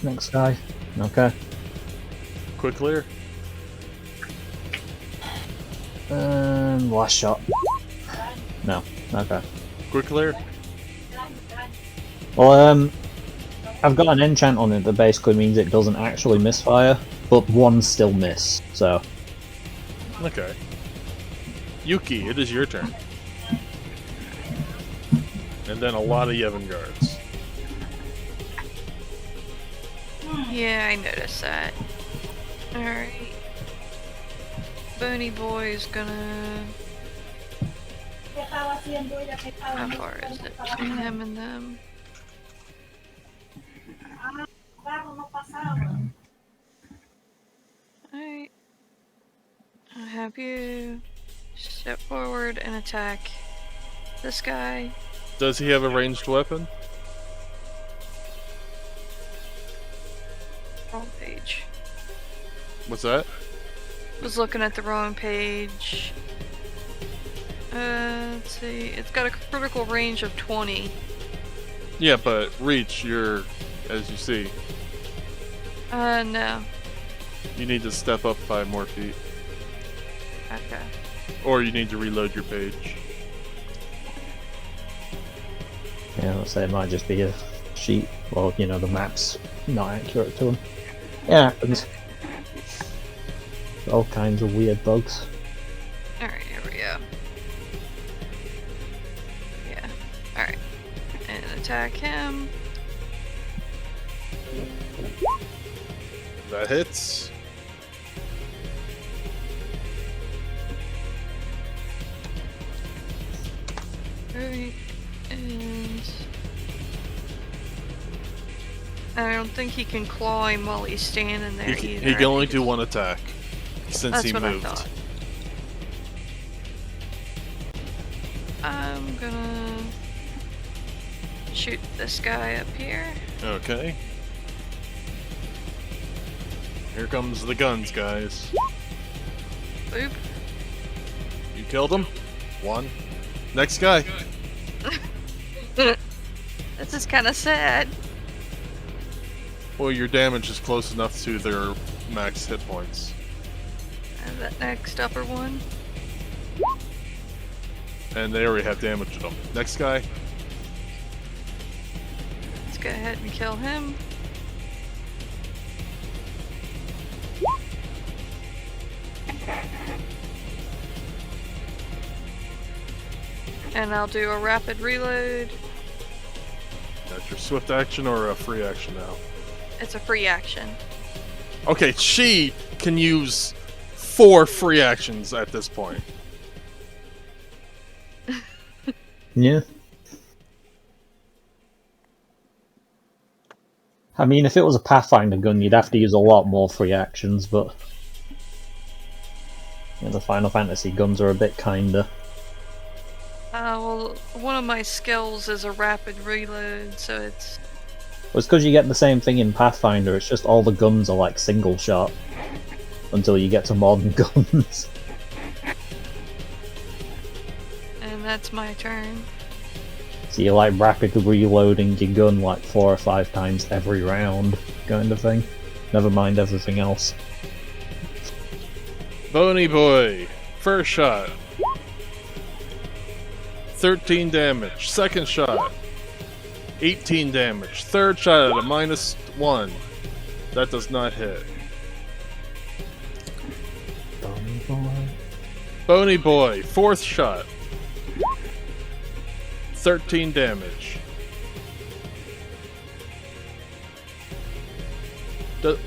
[SPEAKER 3] Next guy. Okay.
[SPEAKER 1] Quick clear.
[SPEAKER 3] Last shot. No. Okay.
[SPEAKER 1] Quick clear.
[SPEAKER 3] Well, I've got an enchant on it that basically means it doesn't actually misfire, but one still miss. So.
[SPEAKER 1] Okay. Yuki, it is your turn. And then a lot of Yevon Guards.
[SPEAKER 6] Yeah, I noticed that. Alright. Bony Boy's gonna... How far is it between him and them? Alright. I'll have you step forward and attack this guy.
[SPEAKER 1] Does he have a ranged weapon?
[SPEAKER 6] Wrong page.
[SPEAKER 1] What's that?
[SPEAKER 6] Was looking at the wrong page. Let's see. It's got a critical range of 20.
[SPEAKER 1] Yeah, but reach, you're, as you see,
[SPEAKER 6] No.
[SPEAKER 1] you need to step up 5 more feet.
[SPEAKER 6] Okay.
[SPEAKER 1] Or you need to reload your page.
[SPEAKER 3] Yeah, let's say it might just be a sheet, or you know, the map's not accurate to them. Yeah, it happens. All kinds of weird bugs.
[SPEAKER 6] Alright, here we go. Yeah. Alright. And attack him.
[SPEAKER 1] That hits.
[SPEAKER 6] Alright. And I don't think he can claw him while he's standing there either.
[SPEAKER 1] He can only do one attack since
[SPEAKER 6] That's
[SPEAKER 1] he
[SPEAKER 6] what
[SPEAKER 1] moved.
[SPEAKER 6] I thought. I'm gonna shoot this guy up here.
[SPEAKER 1] Okay. Here comes the guns, guys.
[SPEAKER 6] Boop.
[SPEAKER 1] You killed him. One. Next guy.
[SPEAKER 6] This is kind of sad.
[SPEAKER 1] Well, your damage is close enough to their max hit points.
[SPEAKER 6] And that next upper one.
[SPEAKER 1] And they already have damage to them. Next guy.
[SPEAKER 6] Let's go ahead and kill him. And I'll do a rapid reload.
[SPEAKER 1] That's your swift action or a free action now?
[SPEAKER 6] It's a free action.
[SPEAKER 1] Okay, she can use 4 free actions at this point.
[SPEAKER 3] Yeah. I mean, if it was a Pathfinder gun, you'd have to use a lot more free actions, but yeah, the Final Fantasy guns are a bit kinder.
[SPEAKER 6] Well, one of my skills is a rapid reload, so it's...
[SPEAKER 3] Well, it's because you get the same thing in Pathfinder, it's just all the guns are like single shot until you get to modern guns.
[SPEAKER 6] And that's my turn.
[SPEAKER 3] So you're like rapid reloading your gun like 4 or 5 times every round, kind of thing. Never mind everything else.
[SPEAKER 1] Bony boy. First shot. 13 damage. Second shot. 18 damage. Third shot at a -1. That does not hit. Bony boy. Fourth shot. 13 damage.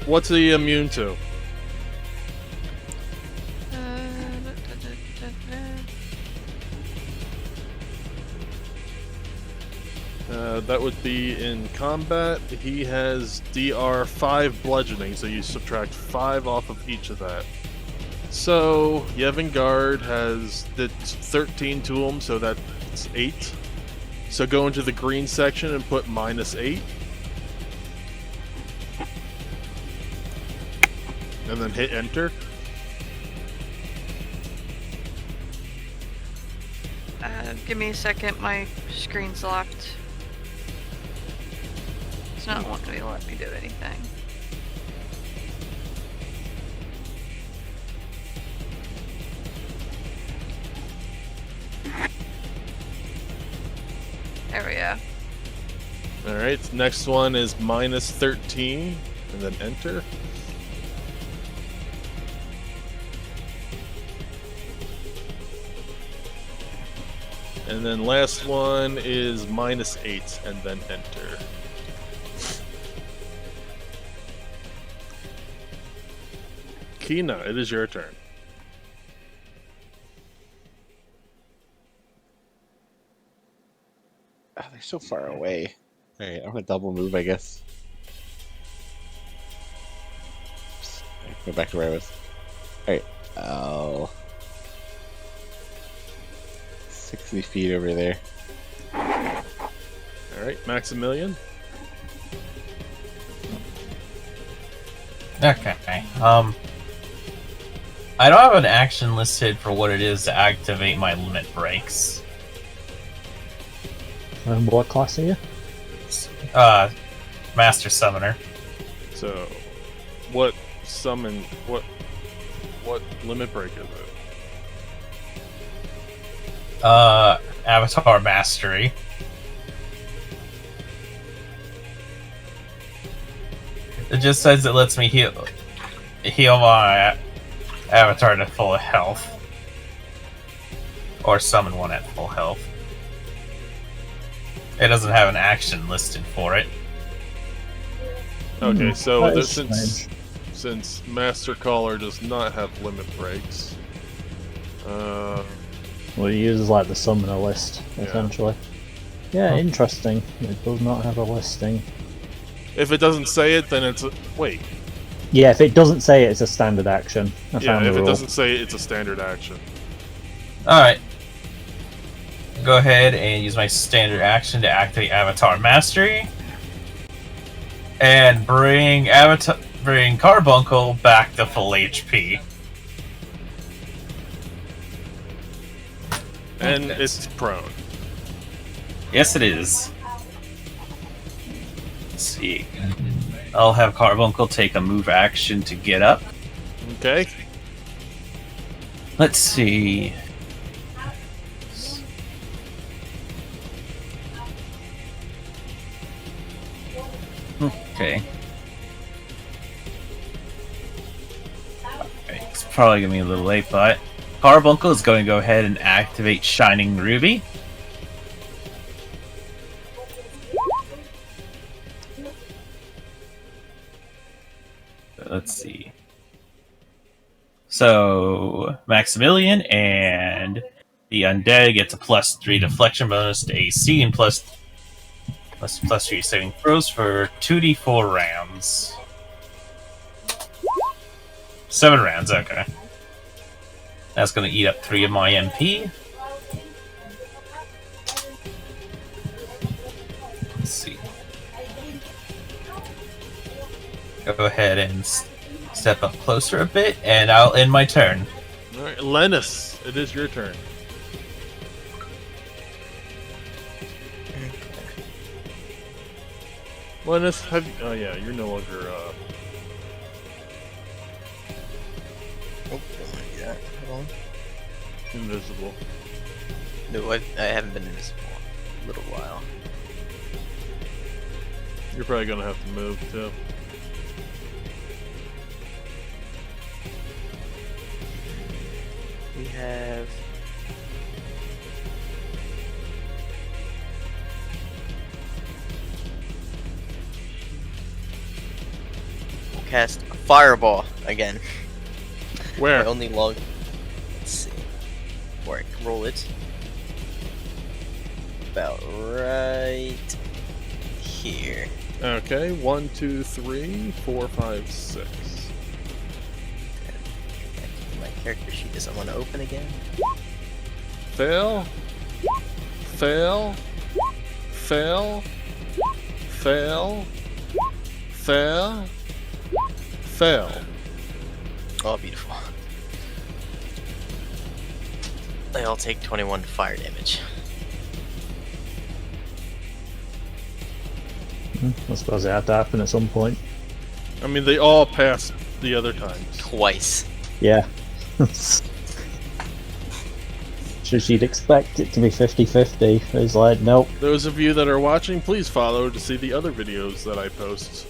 [SPEAKER 1] What's he immune to? That would be in combat. He has DR 5 bludgeoning, so you subtract 5 off of each of that. So, Yevon Guard did 13 to him, so that's 8. So go into the green section and put -8. And then hit enter.
[SPEAKER 6] Give me a second, my screen's locked. It's not wanting me to let me do anything. There we go.
[SPEAKER 1] Alright, next one is -13, and then enter. And then last one is -8, and then enter. Kina, it is your turn.
[SPEAKER 5] Oh, they're so far away. Alright, I'm gonna double move, I guess. Go back to where I was. Alright. Oh. 60 feet over there.
[SPEAKER 1] Alright, Maximilian.
[SPEAKER 2] Okay. I don't have an action listed for what it is to activate my limit breaks.
[SPEAKER 3] What class are you?
[SPEAKER 2] Master Summoner.
[SPEAKER 1] So, what limit break is it?
[SPEAKER 2] Avatar Mastery. It just says it lets me heal my avatar to full health. Or summon one at full health. It doesn't have an action listed for it.
[SPEAKER 1] Okay, so
[SPEAKER 3] that
[SPEAKER 1] this,
[SPEAKER 3] is
[SPEAKER 1] since Master Caller does not have limit breaks,
[SPEAKER 3] Well, it uses like the summoner list, essentially. Yeah, interesting. It does not have a listing.
[SPEAKER 1] if it doesn't say it, then it's wait.
[SPEAKER 3] Yeah, if it doesn't say it, it's a standard action. I
[SPEAKER 1] Yeah,
[SPEAKER 3] found the
[SPEAKER 1] if it
[SPEAKER 3] rule.
[SPEAKER 1] doesn't say it, it's a standard action.
[SPEAKER 2] Alright. Go ahead and use my standard action to activate Avatar Mastery. And bring Carbuncle back to full HP.
[SPEAKER 1] And it's prone.
[SPEAKER 2] Yes, it is. Let's see. I'll have Carbuncle take a move action to get up.
[SPEAKER 1] Okay.
[SPEAKER 2] Let's see. Okay. It's probably gonna be a little late, but Carbuncle is going to go ahead and activate Shining Ruby. Let's see. So Maximilian and the Undead gets a +3 deflection bonus to AC and +3 saving throws for 2d4 rounds. 7 rounds, okay. That's going to eat up 3 of my MP. Let's see. Go ahead and step up closer a bit, and I'll end my turn.
[SPEAKER 1] Alright, Lennis, it is your turn. Lennis, have you, oh yeah, you're no longer
[SPEAKER 4] Oh, yeah. Hold on.
[SPEAKER 1] invisible.
[SPEAKER 4] No, I haven't been invisible in a little while.
[SPEAKER 1] You're probably gonna have to move too.
[SPEAKER 4] We have. We'll cast a fireball again.
[SPEAKER 1] Where?
[SPEAKER 4] My only log. Let's see. Before I can roll it. About right here.
[SPEAKER 1] Okay, 1, 2, 3, 4, 5, 6.
[SPEAKER 4] My character sheet doesn't want to open again.
[SPEAKER 1] Fail. Fail. Fail. Fail. Fail. Fail.
[SPEAKER 4] Oh, beautiful. They all take 21 fire damage.
[SPEAKER 3] I suppose it had to happen at some point.
[SPEAKER 1] I mean, they all passed the other times.
[SPEAKER 4] Twice.
[SPEAKER 3] Yeah. Should you'd expect it to be 50-50. It's like, nope.
[SPEAKER 1] Those of you that are watching, please follow to see the other videos that I post.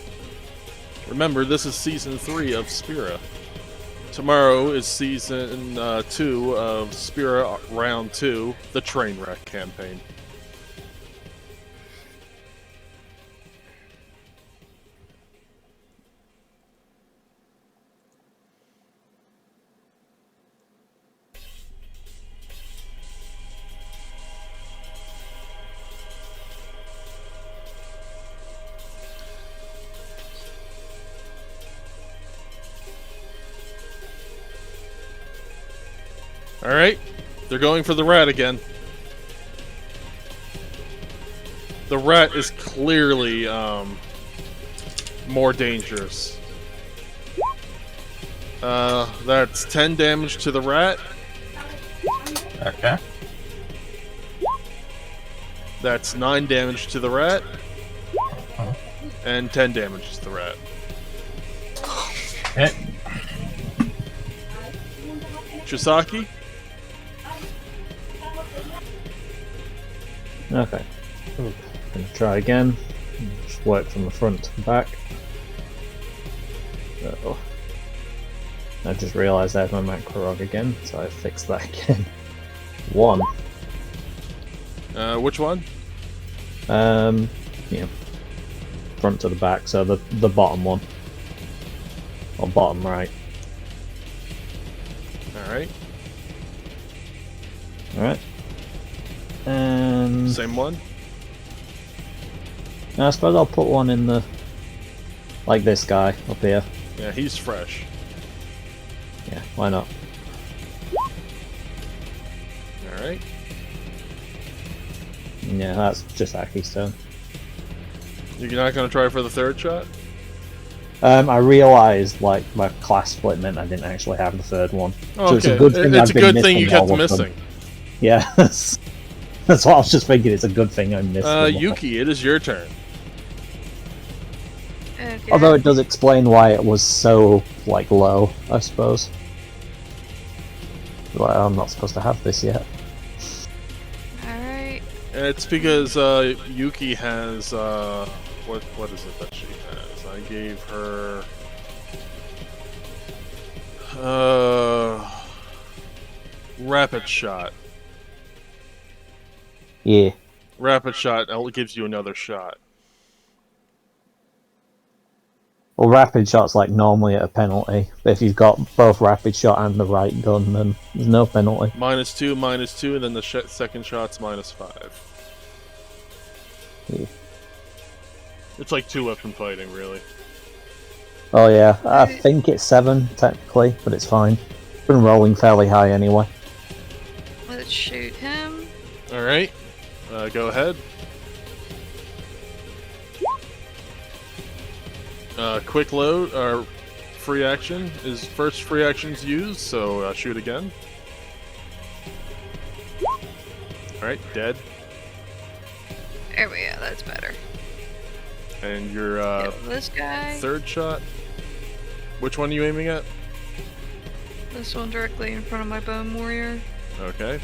[SPEAKER 1] Remember, this is Season 3 of Spira. Tomorrow is Season 2 of Spira Round 2, the Trainwreck campaign. Alright, they're going for the rat again. The rat is clearly more dangerous. That's 10 damage to the rat.
[SPEAKER 2] Okay.
[SPEAKER 1] That's 9 damage to the rat. And 10 damage to the rat.
[SPEAKER 2] Okay.
[SPEAKER 1] Chisaki?
[SPEAKER 3] Okay. Gonna try again. Just work from the front to the back. Oh. I just realised I have my macro again, so I fixed that again. 1.
[SPEAKER 1] Which one?
[SPEAKER 3] Yeah. Front to the back, so the bottom one. Or bottom right.
[SPEAKER 1] Alright.
[SPEAKER 3] Alright. And
[SPEAKER 1] Same one?
[SPEAKER 3] I suppose I'll put one in the... like this guy up here.
[SPEAKER 1] Yeah, he's fresh.
[SPEAKER 3] Yeah, why not?
[SPEAKER 1] Alright.
[SPEAKER 3] Yeah, that's just Aki's turn.
[SPEAKER 1] You're not going to try for the third shot?
[SPEAKER 3] I realised, like, my class split meant I didn't actually have the third one.
[SPEAKER 1] Okay,
[SPEAKER 3] So it's a good thing,
[SPEAKER 1] it's a good thing you kept missing.
[SPEAKER 3] Yeah, that's what I was just thinking. It's a good thing I missed them all.
[SPEAKER 1] Yuki, it is your turn.
[SPEAKER 6] Okay.
[SPEAKER 3] Although it does explain why it was so, like, low, I suppose. Well, I'm not supposed to have this yet.
[SPEAKER 6] Alright.
[SPEAKER 1] It's because Yuki has what is it that she has? I gave her rapid shot.
[SPEAKER 3] Yeah.
[SPEAKER 1] Rapid shot gives you another shot.
[SPEAKER 3] Well, rapid shot's like normally at a penalty, but if you've got both rapid shot and the right gun, then there's no penalty.
[SPEAKER 1] -2, and then the second shot's -5.
[SPEAKER 3] Yeah.
[SPEAKER 1] It's like 2-weapon fighting, really.
[SPEAKER 3] Oh yeah, I think it's 7 technically, but it's fine. Been rolling fairly high anyway.
[SPEAKER 6] Let's shoot him.
[SPEAKER 1] Alright, go ahead. Quick load, or free action, is first free action's used, so shoot again. Alright, dead.
[SPEAKER 6] There we go, that's better.
[SPEAKER 1] And your
[SPEAKER 6] Hit this guy.
[SPEAKER 1] third shot? Which one are you aiming at?
[SPEAKER 6] This one directly in front of my bone warrior.
[SPEAKER 1] Okay.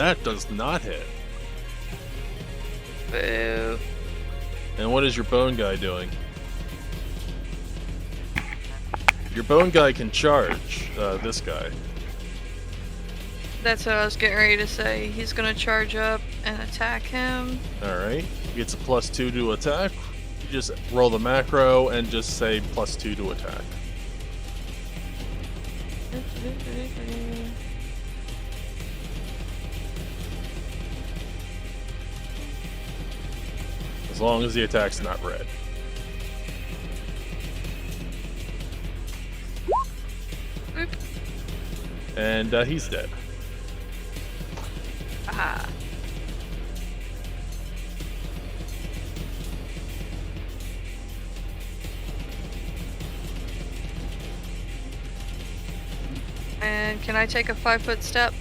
[SPEAKER 1] that does not hit.
[SPEAKER 6] Boo.
[SPEAKER 1] And what is your bone guy doing? Your bone guy can charge this guy.
[SPEAKER 6] That's what I was getting ready to say. He's gonna charge up and attack him.
[SPEAKER 1] Alright. He gets a +2 to attack. You just roll the macro and just say +2 to attack. As long as the attack's not red.
[SPEAKER 6] Oop.
[SPEAKER 1] And he's dead.
[SPEAKER 6] Aha. And can I take a 5-foot step?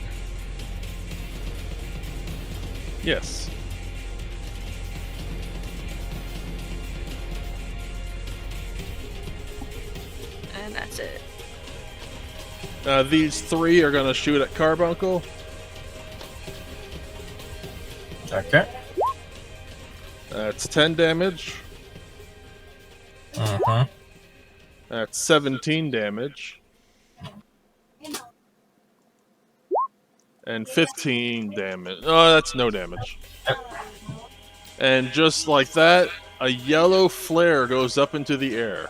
[SPEAKER 1] Yes.
[SPEAKER 6] And that's it.
[SPEAKER 1] These three are gonna shoot at Carbuncle.
[SPEAKER 2] Okay.
[SPEAKER 1] That's 10 damage.
[SPEAKER 2] Uh-huh.
[SPEAKER 1] That's 17 damage. And 15 damage. Oh, that's no damage. And just like that, a yellow flare goes up into the air.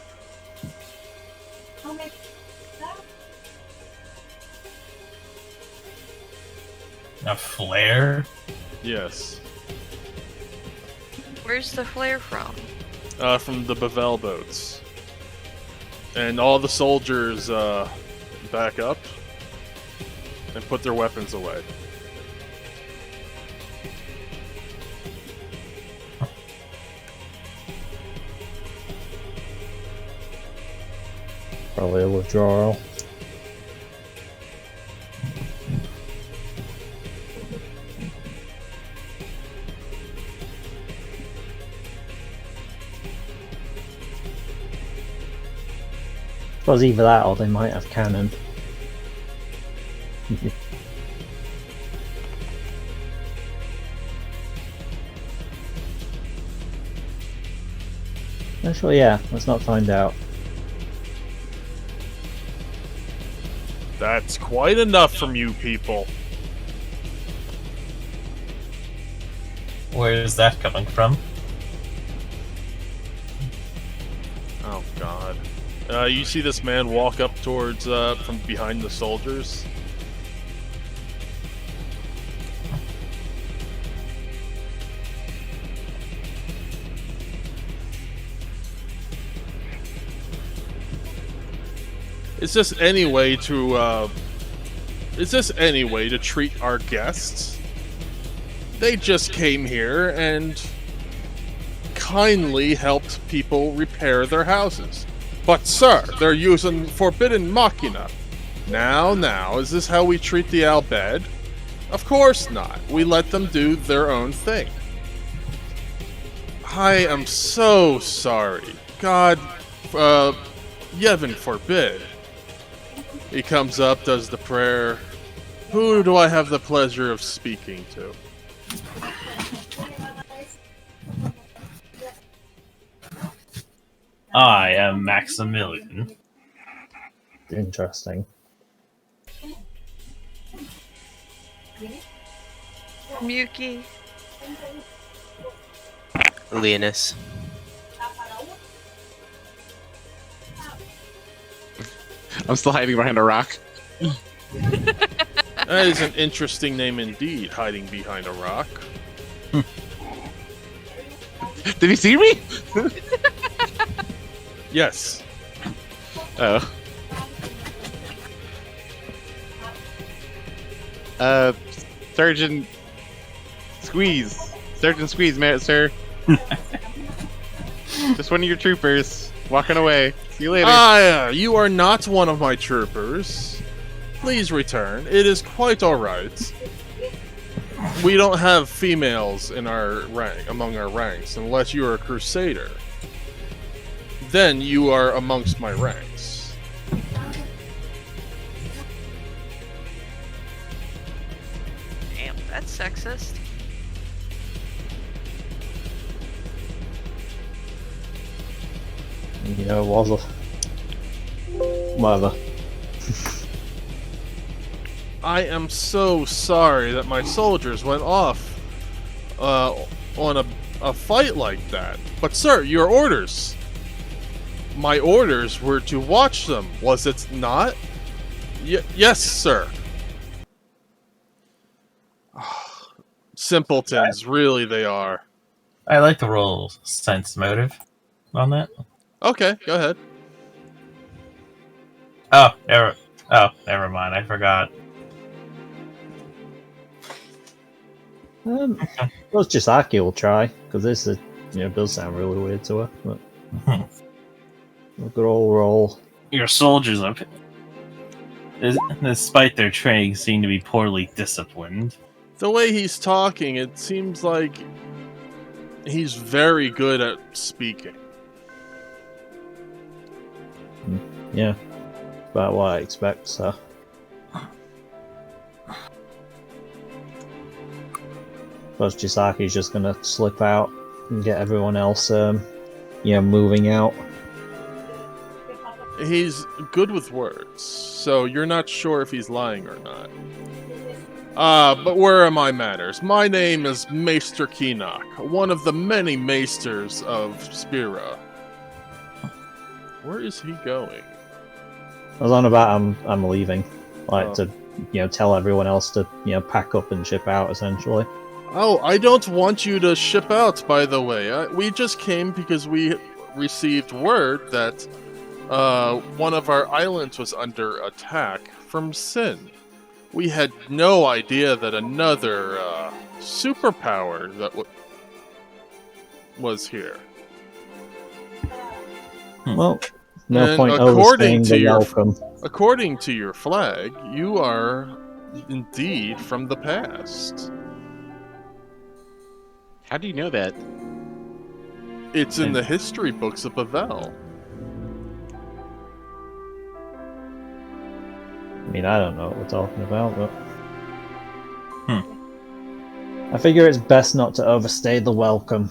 [SPEAKER 2] A flare?
[SPEAKER 1] Yes.
[SPEAKER 6] Where's the flare from?
[SPEAKER 1] From the Bevelle boats. And all the soldiers back up and put their weapons away.
[SPEAKER 3] Probably a withdrawal. Suppose either that or they might have cannon. Actually, yeah, let's not find out.
[SPEAKER 1] That's quite enough from you people.
[SPEAKER 2] Where is that coming from?
[SPEAKER 1] Oh god. You see this man walk up towards, from behind the soldiers? Is this any way to treat our guests? They just came here and kindly helped people repair their houses. But sir, they're using forbidden machina. Now, is this how we treat the Bhed? Of course not. We let them do their own thing. I am so sorry. God, Yevon forbid. He comes up, does the prayer. Who do I have the pleasure of speaking to?
[SPEAKER 2] I am Maximilian.
[SPEAKER 3] Interesting.
[SPEAKER 6] Muki.
[SPEAKER 4] Leonis.
[SPEAKER 5] I'm still hiding behind a rock.
[SPEAKER 1] That is an interesting name indeed, hiding behind a rock.
[SPEAKER 5] Did he see me?
[SPEAKER 1] Yes.
[SPEAKER 5] Oh. Sergeant Squeeze, sir. Just one of your troopers walking away. See you later.
[SPEAKER 1] You are not one of my troopers. Please return. It is quite alright. We don't have females in our rank, among our ranks, unless you are a crusader. Then you are amongst my ranks.
[SPEAKER 6] Damn, that's sexist.
[SPEAKER 3] You know, it was a... Whatever.
[SPEAKER 1] I am so sorry that my soldiers went off on a fight like that. But sir, your orders. My orders were to watch them, was it not? Yes, sir. Simpletons, really they are.
[SPEAKER 2] I like to roll sense motive on that.
[SPEAKER 1] Okay, go ahead.
[SPEAKER 2] Oh, never mind. I forgot.
[SPEAKER 3] Suppose Chisaki will try, because this is, does sound really weird to her. But a good old roll.
[SPEAKER 2] Your soldiers, despite their training, seem to be poorly disciplined.
[SPEAKER 1] The way he's talking, it seems like he's very good at speaking.
[SPEAKER 3] Yeah, about what I expect, so. Suppose Chisaki's just gonna slip out and get everyone else, moving out.
[SPEAKER 1] He's good with words, so you're not sure if he's lying or not. But where are my manners? My name is Maester Keenock, one of the many maesters of Spira. Where is he going?
[SPEAKER 3] I was on about I'm leaving, to tell everyone else to pack up and ship out essentially.
[SPEAKER 1] Oh, I don't want you to ship out, by the way. We just came because we received word that one of our islands was under attack from Sin. We had no idea that another superpower that was here.
[SPEAKER 3] Well, no
[SPEAKER 1] And
[SPEAKER 3] point overstaying the welcome.
[SPEAKER 1] According to your flag, you are indeed from the past.
[SPEAKER 5] How do you know that?
[SPEAKER 1] It's in the history books of Bevelle.
[SPEAKER 3] I mean, I don't know what we're talking about, but... I figure it's best not to overstay the welcome.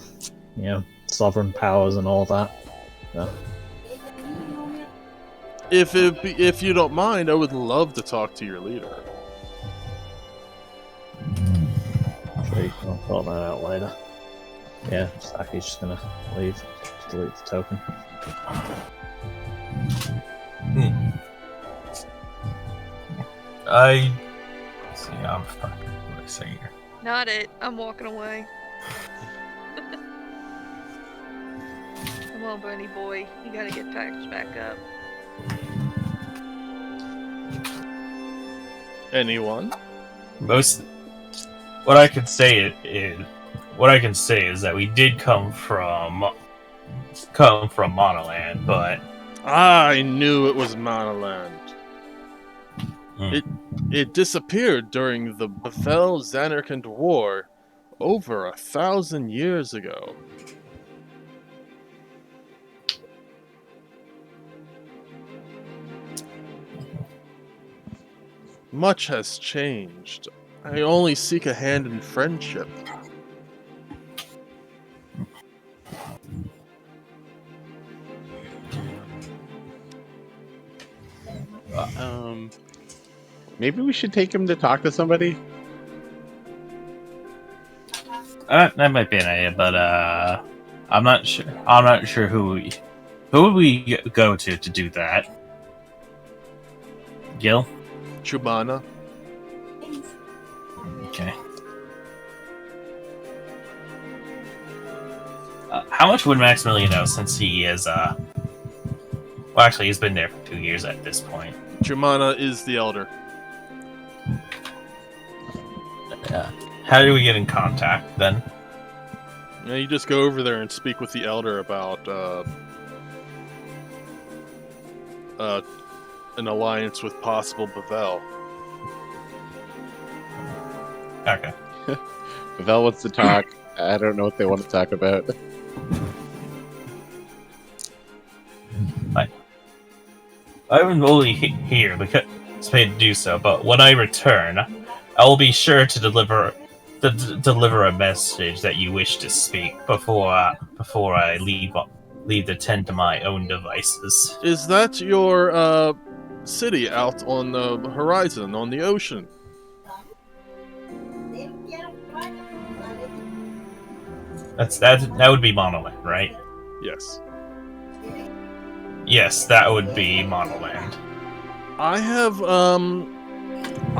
[SPEAKER 3] Sovereign powers and all that. So.
[SPEAKER 1] If you don't mind, I would love to talk to your leader.
[SPEAKER 3] Sweet, I'll sort that out later. Yeah, Saki's just gonna leave. Just delete the token.
[SPEAKER 2] See, I'm fucking. What do I say here?
[SPEAKER 6] Not it. I'm walking away. Come on, bunny boy. You gotta get packaged back up.
[SPEAKER 1] Anyone?
[SPEAKER 2] What I can say is that we did come from Manaland, but
[SPEAKER 1] I knew it was Manaland. It disappeared during the Bevelle Zanarkand War over 1,000 years ago. Much has changed. I only seek a hand in friendship.
[SPEAKER 5] Maybe we should take him to talk to somebody.
[SPEAKER 2] that might be an idea, but I'm not sure. I'm not sure who would we go to do that. Gil?
[SPEAKER 1] Chumana.
[SPEAKER 2] Okay. How much would Maximilian know since he is, well, actually, he's been there for 2 years at this point.
[SPEAKER 1] Chumana is the elder.
[SPEAKER 2] How do we get in contact, then?
[SPEAKER 1] Yeah, you just go over there and speak with the elder about an alliance with possible Bevelle.
[SPEAKER 2] Okay.
[SPEAKER 5] Bevelle wants to talk. I don't know what they want to talk about.
[SPEAKER 2] I am only here because it's paid to do so, but when I return, I will be sure to deliver deliver a message that you wish to speak before I leave to tend to my own devices.
[SPEAKER 1] Is that your city out on the horizon, on the ocean?
[SPEAKER 2] That would be Manaland, right?
[SPEAKER 1] Yes.
[SPEAKER 2] Yes, that would be Manaland.
[SPEAKER 1] I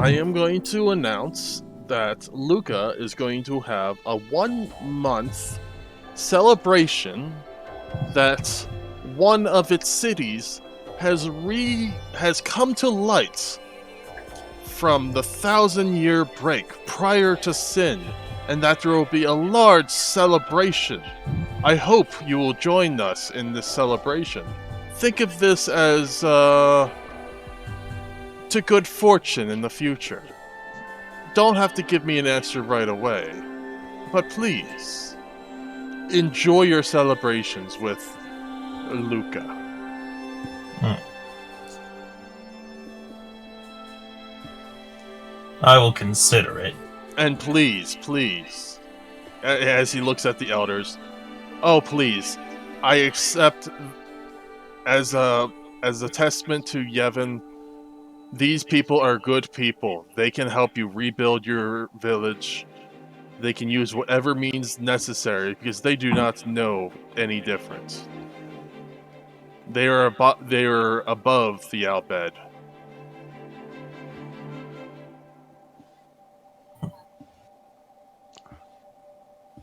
[SPEAKER 1] am going to announce that Luca is going to have a 1-month celebration that one of its cities has come to light from the 1,000-year break prior to sin, and that there will be a large celebration. I hope you will join us in this celebration. Think of this as to good fortune in the future. Don't have to give me an answer right away, but please enjoy your celebrations with Luca.
[SPEAKER 2] I will consider it.
[SPEAKER 1] And please, as he looks at the elders, oh please, I accept as a testament to Yevon, these people are good people. They can help you rebuild your village. They can use whatever means necessary because they do not know any different. They are above the Bhed.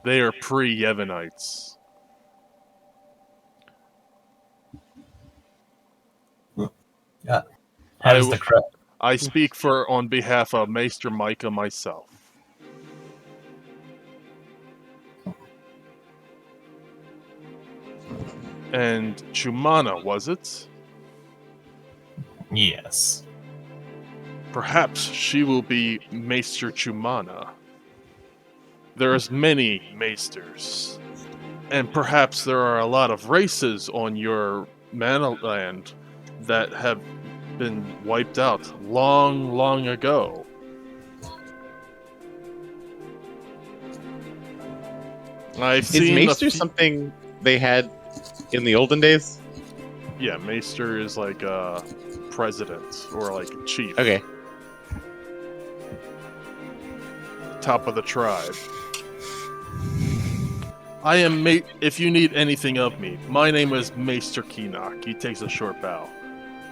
[SPEAKER 1] They are pre-Yevonites.
[SPEAKER 2] Yeah. How does the crowd?
[SPEAKER 1] I speak on behalf of Maester Micah myself. And Chumana, was it?
[SPEAKER 2] Yes.
[SPEAKER 1] Perhaps she will be Maester Chumana. There's many maesters. And perhaps there are a lot of races on your Manaland that have been wiped out long, long ago. I've seen
[SPEAKER 5] Maester something they had in the olden days?
[SPEAKER 1] Yeah, Maester is like a president or like a chief.
[SPEAKER 5] Okay.
[SPEAKER 1] Top of the tribe. I am if you need anything of me, my name is Maester Keenock. He takes a short bow.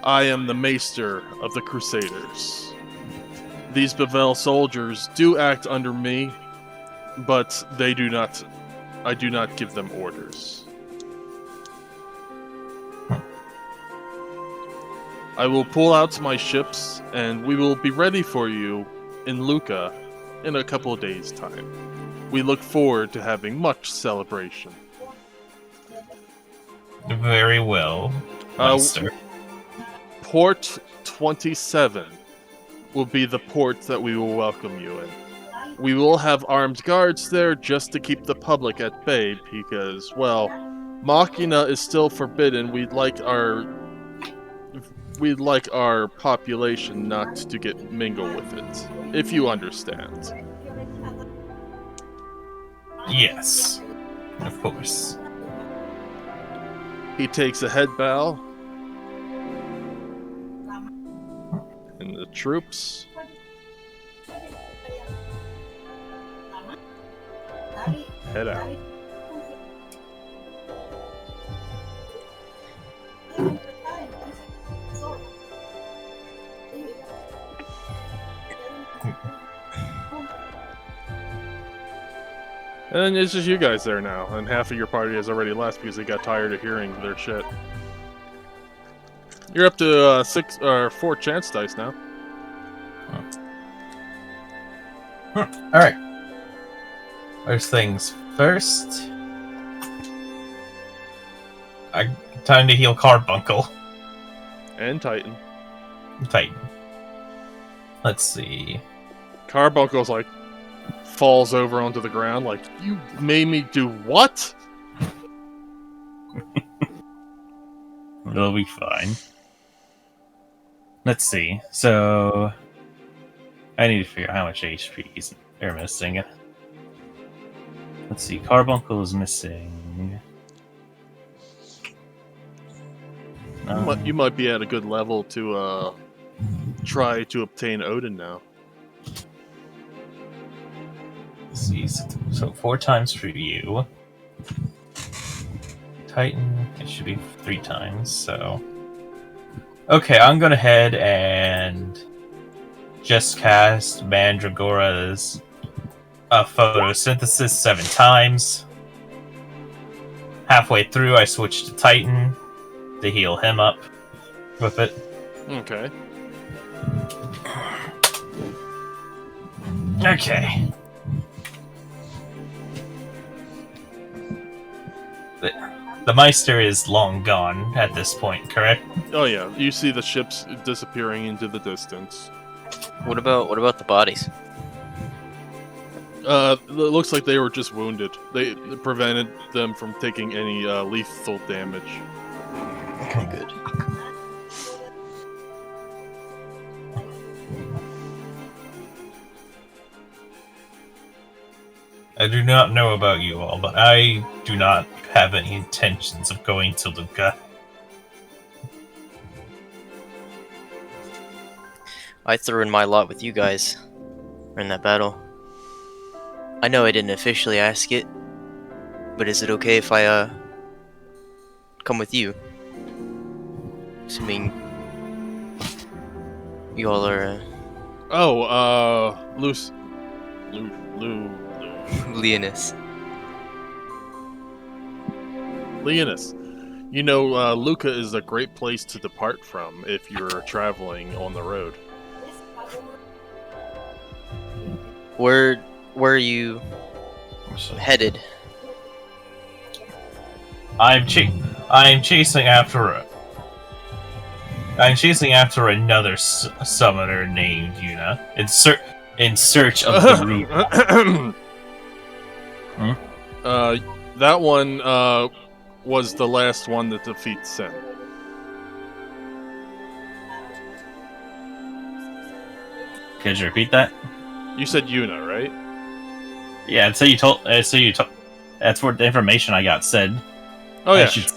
[SPEAKER 1] I am the Maester of the Crusaders. These Bevelle soldiers do act under me, but I do not give them orders. I will pull out my ships, and we will be ready for you in Luca in a couple of days' time. We look forward to having much celebration.
[SPEAKER 2] Very well, Master.
[SPEAKER 1] Port 27 will be the port that we will welcome you in. We will have armed guards there just to keep the public at bay because, well, machina is still forbidden. We'd like our population not to get mingled with it, if you understand.
[SPEAKER 2] Yes, of course.
[SPEAKER 1] He takes a head bow. And the troops head out. And then it's just you guys there now, and half of your party has already left because they got tired of hearing their shit. You're up to 4 chance dice now.
[SPEAKER 2] Alright. First things first. Time to heal Carbuncle.
[SPEAKER 1] And Titan.
[SPEAKER 2] Titan. Let's see.
[SPEAKER 1] Carbuncle's like falls over onto the ground like, you made me do what?
[SPEAKER 2] It'll be fine. Let's see. So I need to figure out how much HP they're missing. Let's see. Carbuncle is missing.
[SPEAKER 1] You might be at a good level to try to obtain Odin now.
[SPEAKER 2] Let's see. So 4 times for you. Titan, it should be 3 times, so... Okay, I'm gonna head and just cast Mandragora's photosynthesis 7 times. Halfway through, I switch to Titan to heal him up with it.
[SPEAKER 1] Okay.
[SPEAKER 2] Okay. The Meister is long gone at this point, correct?
[SPEAKER 1] Oh yeah, you see the ships disappearing into the distance.
[SPEAKER 4] What about the bodies?
[SPEAKER 1] It looks like they were just wounded. They prevented them from taking any lethal damage.
[SPEAKER 4] Okay, good.
[SPEAKER 2] I do not know about you all, but I do not have any intentions of going to Luca.
[SPEAKER 4] I threw in my lot with you guys in that battle. I know I didn't officially ask it, but is it okay if I come with you? Assuming you all are Leonis.
[SPEAKER 1] Leonis. You know, Luca is a great place to depart from if you're traveling on the road.
[SPEAKER 4] Where are you headed?
[SPEAKER 2] I'm chasing after another summoner named Yuna in search of the root.
[SPEAKER 1] That one was the last one that defeats Sin.
[SPEAKER 2] Could you repeat that?
[SPEAKER 1] You said Yuna, right?
[SPEAKER 2] Yeah, so you told. That's what the information I got said.
[SPEAKER 1] Oh yeah,
[SPEAKER 2] should...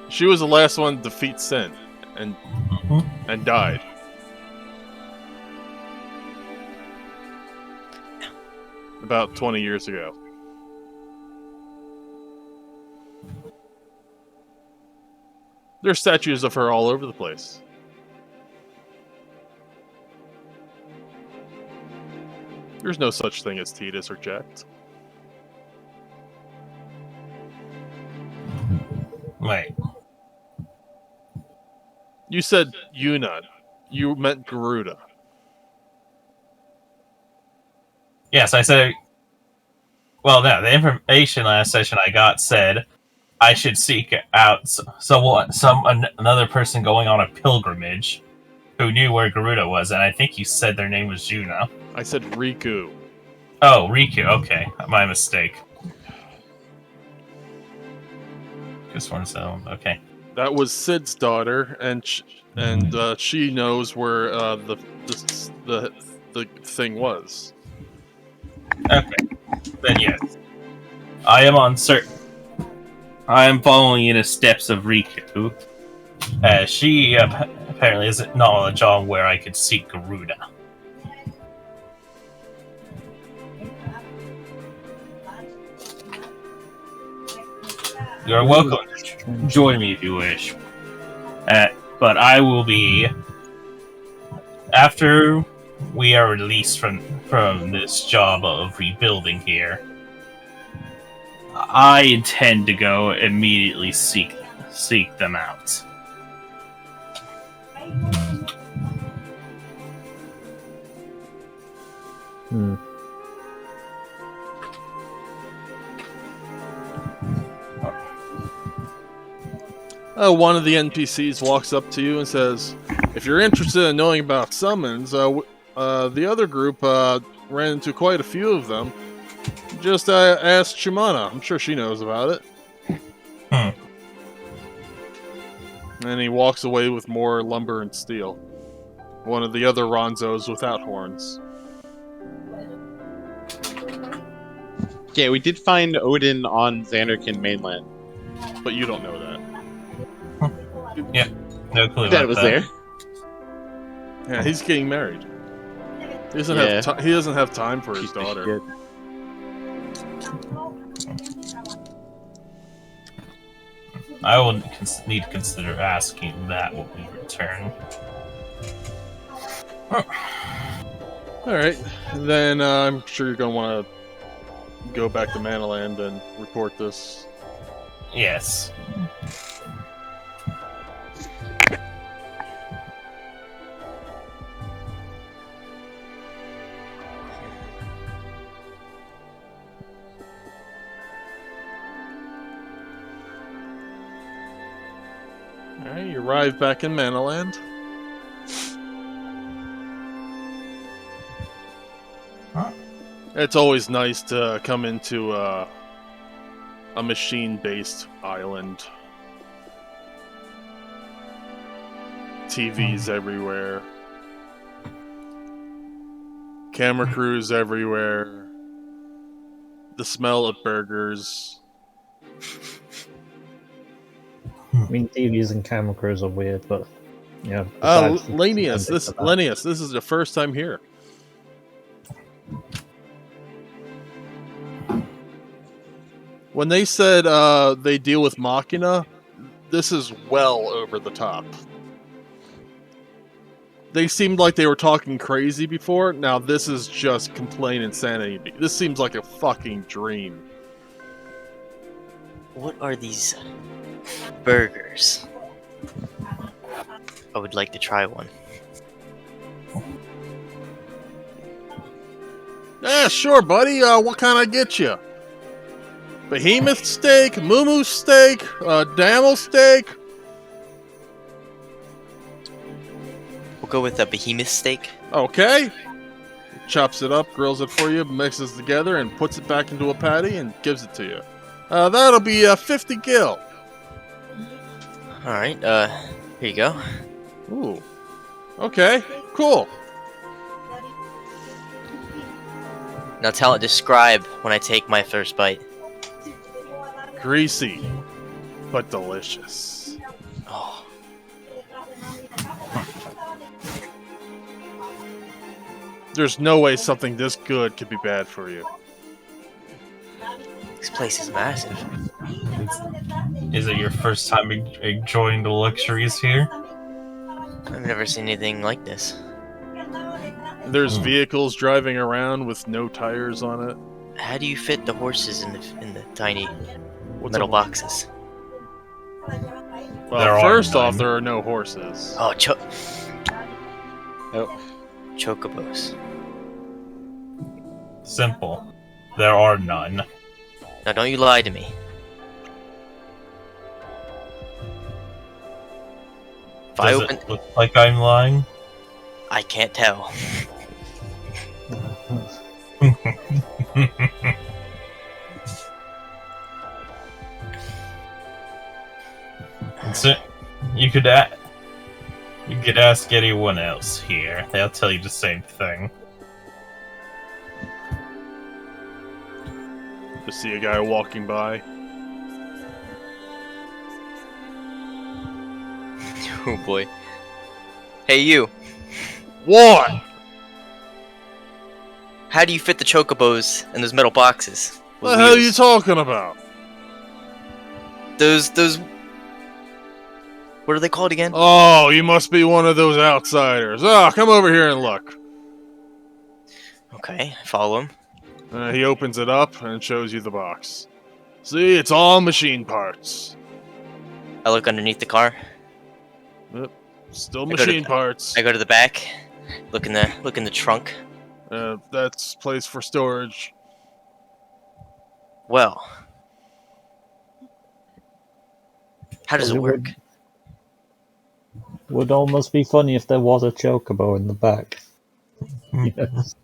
[SPEAKER 1] she was the last one to defeat Sin, and died. About 20 years ago. There's statues of her all over the place. There's no such thing as Titus or Jacked.
[SPEAKER 2] Wait.
[SPEAKER 1] You said Yuna. You meant Garuda.
[SPEAKER 2] Yes, I said. Well, no, the information last session I got said I should seek out another person going on a pilgrimage who knew where Garuda was, and I think you said their name was Yuna.
[SPEAKER 1] I said Riku.
[SPEAKER 2] Oh, Riku. Okay, my mistake. Just one sound. Okay.
[SPEAKER 1] That was Sid's daughter, and she knows where the thing was.
[SPEAKER 2] Okay. Then yes, I am following in the steps of Riku, as she apparently has knowledge on where I could seek Garuda. You're welcome to join me if you wish. But I will be... After we are released from this job of rebuilding here, I intend to go immediately seek them out.
[SPEAKER 3] Hmm.
[SPEAKER 1] One of the NPCs walks up to you and says, "If you're interested in knowing about summons, the other group ran into quite a few of them. Just ask Shimana. I'm sure she knows about it." And he walks away with more lumber and steel. One of the other Ronzos without horns.
[SPEAKER 5] Yeah, we did find Odin on Xanderkin mainland.
[SPEAKER 1] But you don't know that.
[SPEAKER 2] Yeah, no clue
[SPEAKER 5] That
[SPEAKER 2] about
[SPEAKER 5] was
[SPEAKER 2] that.
[SPEAKER 5] there.
[SPEAKER 1] Yeah, he's getting married. He doesn't
[SPEAKER 5] Yeah.
[SPEAKER 1] he doesn't have time for his
[SPEAKER 5] Piece of
[SPEAKER 1] daughter.
[SPEAKER 5] shit.
[SPEAKER 2] I will need to consider asking that when we return.
[SPEAKER 1] Alright, then I'm sure you're going to want to go back to Manaland and report this.
[SPEAKER 2] Yes.
[SPEAKER 1] Alright, you arrive back in Manaland.
[SPEAKER 2] Huh?
[SPEAKER 1] It's always nice to come into a machine-based island. TVs everywhere. Camera crews everywhere. The smell of burgers.
[SPEAKER 3] I mean, TVs and camera crews are weird, but yeah. besides the
[SPEAKER 1] Lenius,
[SPEAKER 3] semantics of that.
[SPEAKER 1] Lenius, this is the first time here. When they said they deal with machina, this is well over the top. They seemed like they were talking crazy before. Now this is just complete insanity. This seems like a fucking dream.
[SPEAKER 4] What are these burgers? I would like to try one.
[SPEAKER 1] Yeah, sure, buddy. What can I get you? Behemoth steak, moo steak, damel steak.
[SPEAKER 4] We'll go with a behemoth steak.
[SPEAKER 1] Okay. Chops it up, grills it for you, mixes together, and puts it back into a patty and gives it to you. That'll be 50 gil.
[SPEAKER 4] Alright, here you go.
[SPEAKER 1] Ooh. Okay, cool.
[SPEAKER 4] Now talent describe when I take my first bite.
[SPEAKER 1] Greasy, but delicious.
[SPEAKER 4] Oh,
[SPEAKER 1] There's no way something this good could be bad for you.
[SPEAKER 4] this place is massive.
[SPEAKER 2] Is it your first time enjoying the luxuries here?
[SPEAKER 4] I've never seen anything like this.
[SPEAKER 1] There's vehicles driving around with no tires on it.
[SPEAKER 4] How do you fit the horses in the tiny
[SPEAKER 1] What's
[SPEAKER 4] metal
[SPEAKER 1] a-
[SPEAKER 4] boxes?
[SPEAKER 1] Well,
[SPEAKER 2] There are
[SPEAKER 1] first off,
[SPEAKER 2] none.
[SPEAKER 1] there are no horses.
[SPEAKER 4] Oh,
[SPEAKER 5] Oh,
[SPEAKER 4] chocobos.
[SPEAKER 2] Simple. There are none.
[SPEAKER 4] Now don't you lie to me. If I
[SPEAKER 2] Does
[SPEAKER 4] open,
[SPEAKER 2] it look like I'm lying?
[SPEAKER 4] I can't tell.
[SPEAKER 2] So, you could ask anyone else here. They'll tell you the same thing.
[SPEAKER 1] Just see a guy walking by.
[SPEAKER 4] Oh boy. Hey you,
[SPEAKER 1] What?
[SPEAKER 4] how do you fit the chocobos in those metal boxes? with
[SPEAKER 1] What the hell are you
[SPEAKER 4] wheels?
[SPEAKER 1] talking about?
[SPEAKER 4] Those. What are they called again?
[SPEAKER 1] Oh, you must be one of those outsiders. Ah, come over here and look.
[SPEAKER 4] Okay, I follow him.
[SPEAKER 1] He opens it up and shows you the box. See, it's all machine parts.
[SPEAKER 4] I look underneath the car.
[SPEAKER 1] Still
[SPEAKER 4] I go to-
[SPEAKER 1] machine parts.
[SPEAKER 4] I go to the back. Look in the trunk.
[SPEAKER 1] That's place for storage.
[SPEAKER 4] Well, how does it work?
[SPEAKER 3] Would almost be funny if there was a chocobo in the back. Yes.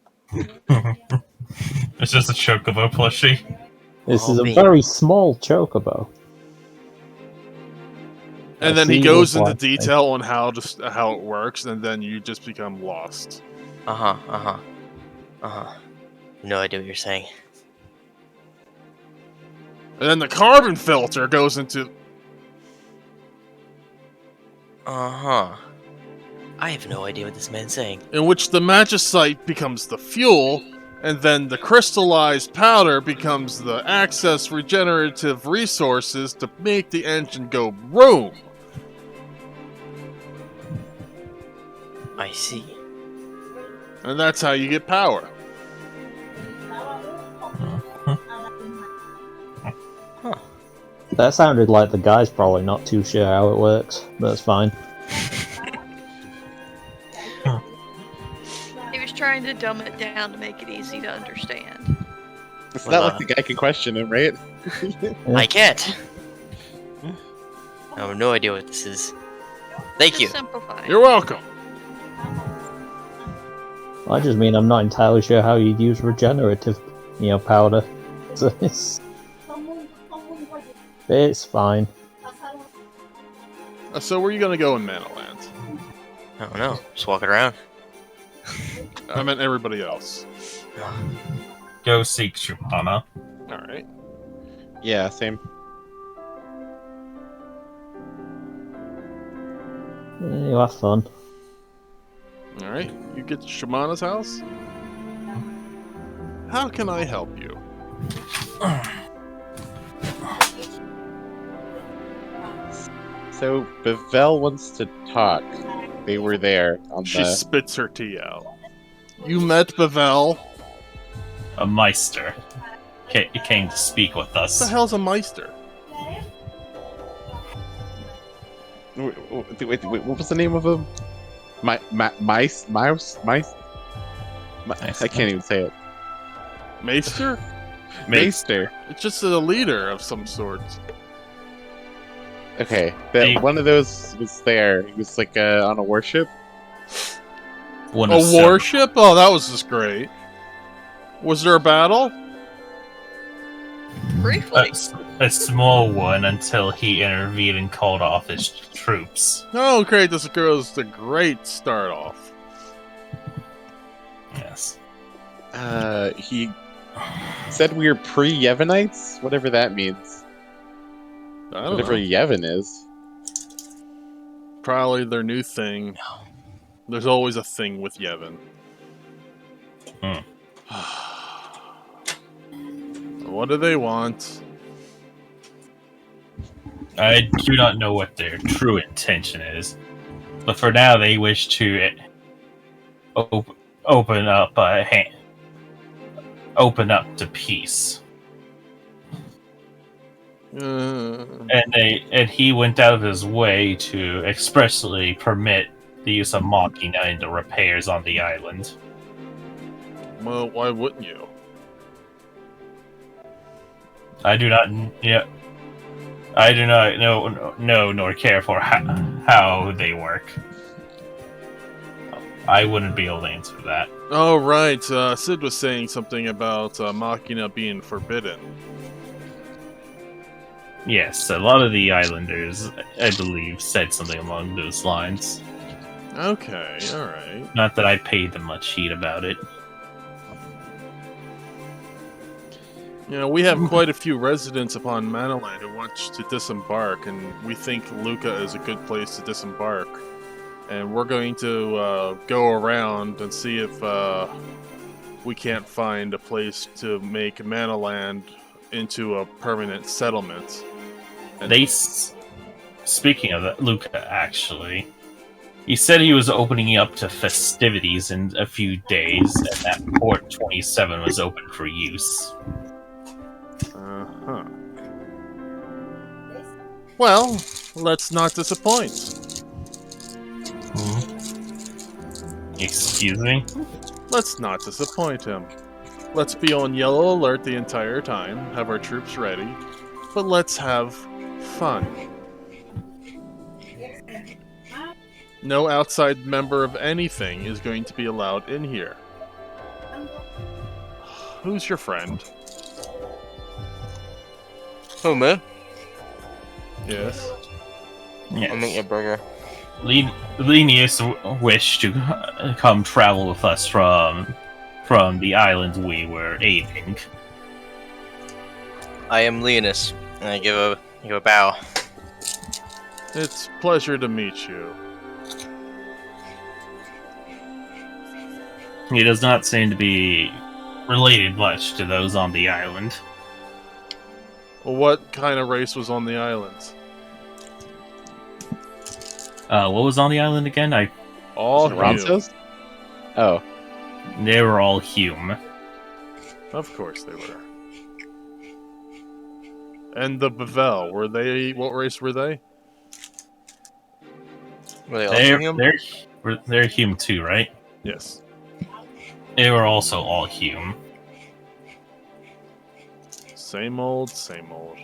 [SPEAKER 2] It's just a chocobo plushie.
[SPEAKER 3] This
[SPEAKER 4] Oh,
[SPEAKER 3] is a
[SPEAKER 4] me.
[SPEAKER 3] very small chocobo.
[SPEAKER 1] And
[SPEAKER 3] I
[SPEAKER 1] then he
[SPEAKER 3] see
[SPEAKER 1] goes
[SPEAKER 3] what's
[SPEAKER 1] into
[SPEAKER 3] like.
[SPEAKER 1] detail on how it works, and then you just become lost.
[SPEAKER 4] Uh huh. No idea what you're saying.
[SPEAKER 1] And then the carbon filter goes into...
[SPEAKER 4] Uh-huh. I have no idea what this man's saying.
[SPEAKER 1] in which the magicite becomes the fuel, and then the crystallized powder becomes the access regenerative resources to make the engine go vroom.
[SPEAKER 4] I see.
[SPEAKER 1] And that's how you get power.
[SPEAKER 3] That sounded like the guy's probably not too sure how it works. That's fine.
[SPEAKER 6] He was trying to dumb it down to make it easy to understand.
[SPEAKER 5] It's
[SPEAKER 4] Well,
[SPEAKER 5] not like the guy can question him, right?
[SPEAKER 4] I can't. I have no idea what this is. Thank
[SPEAKER 6] Just
[SPEAKER 4] you.
[SPEAKER 6] simplify.
[SPEAKER 1] You're welcome.
[SPEAKER 3] I just mean I'm not entirely sure how you'd use regenerative, powder. So it's fine.
[SPEAKER 1] So where are you gonna go in Manaland?
[SPEAKER 4] I don't know. Just walking around.
[SPEAKER 1] I meant everybody else.
[SPEAKER 2] Go seek Shupana.
[SPEAKER 1] Alright.
[SPEAKER 5] Yeah, same.
[SPEAKER 3] You have fun.
[SPEAKER 1] Alright. You get to Shamana's house? How can I help you?
[SPEAKER 5] So Bevelle wants to talk. They were there on
[SPEAKER 1] She
[SPEAKER 5] the.
[SPEAKER 1] spits her tea out. You met Bevelle?
[SPEAKER 2] A Meister came to speak with
[SPEAKER 1] What the
[SPEAKER 2] us.
[SPEAKER 1] hell's a Meister?
[SPEAKER 5] Wait, what was the name of him? Mice? I can't even say it.
[SPEAKER 1] Maester?
[SPEAKER 5] Maester.
[SPEAKER 1] It's just a leader of some sort.
[SPEAKER 5] Okay,
[SPEAKER 2] Hey.
[SPEAKER 5] one of those was there. He was like on a warship.
[SPEAKER 2] One
[SPEAKER 1] A
[SPEAKER 2] of several.
[SPEAKER 1] warship? Oh, that was just great. Was there a battle?
[SPEAKER 6] Briefly.
[SPEAKER 2] A small one until he intervened and called off his troops.
[SPEAKER 1] Oh, great. This was the great start off.
[SPEAKER 2] Yes.
[SPEAKER 5] He said we were pre-Yevonites, whatever that means.
[SPEAKER 1] I don't
[SPEAKER 5] Whatever
[SPEAKER 1] know.
[SPEAKER 5] Yevon is.
[SPEAKER 1] Probably their new thing. There's always a thing with Yevon.
[SPEAKER 2] Hmm.
[SPEAKER 1] What do they want?
[SPEAKER 2] I do not know what their true intention is, but for now they wish to open up to peace. And he went out of his way to expressly permit the use of machina in the repairs on the island.
[SPEAKER 1] Well, why wouldn't you?
[SPEAKER 2] I do not know nor care for how they work. I wouldn't be able to answer that.
[SPEAKER 1] Oh, right. Sid was saying something about machina being forbidden.
[SPEAKER 2] Yes, a lot of the islanders, I believe, said something along those lines.
[SPEAKER 1] Okay, alright.
[SPEAKER 2] Not that I paid them much heed about it.
[SPEAKER 1] We have quite a few residents upon Manaland who want to disembark, and we think Luca is a good place to disembark. And we're going to go around and see if we can't find a place to make Manaland into a permanent settlement. And
[SPEAKER 2] Speaking of that, Luca, actually, he said he was opening up to festivities in a few days, and that Port 27 was open for use.
[SPEAKER 1] Uh-huh. Well, let's not disappoint.
[SPEAKER 2] Excuse me?
[SPEAKER 1] Let's not disappoint him. Let's be on yellow alert the entire time, have our troops ready, but let's have fun. No outside member of anything is going to be allowed in here. Who's your friend?
[SPEAKER 4] Oh, man.
[SPEAKER 1] Yes.
[SPEAKER 2] Yes.
[SPEAKER 4] I'll make you a burger.
[SPEAKER 2] Linus wished to come travel with us from the island we were aiding.
[SPEAKER 4] I am Leonis, and I give a bow.
[SPEAKER 1] It's a pleasure to meet you.
[SPEAKER 2] He does not seem to be related much to those on the island.
[SPEAKER 1] What kind of race was on the islands?
[SPEAKER 2] What was on the island again?
[SPEAKER 1] All
[SPEAKER 5] The
[SPEAKER 1] human.
[SPEAKER 5] Ronsos? Oh,
[SPEAKER 2] They were all Hume.
[SPEAKER 1] Of course they were. And the Bevelle, what race were they?
[SPEAKER 4] Were they also human?
[SPEAKER 2] They're Hume too, right?
[SPEAKER 1] Yes.
[SPEAKER 2] They were also all Hume.
[SPEAKER 1] Same old, same old.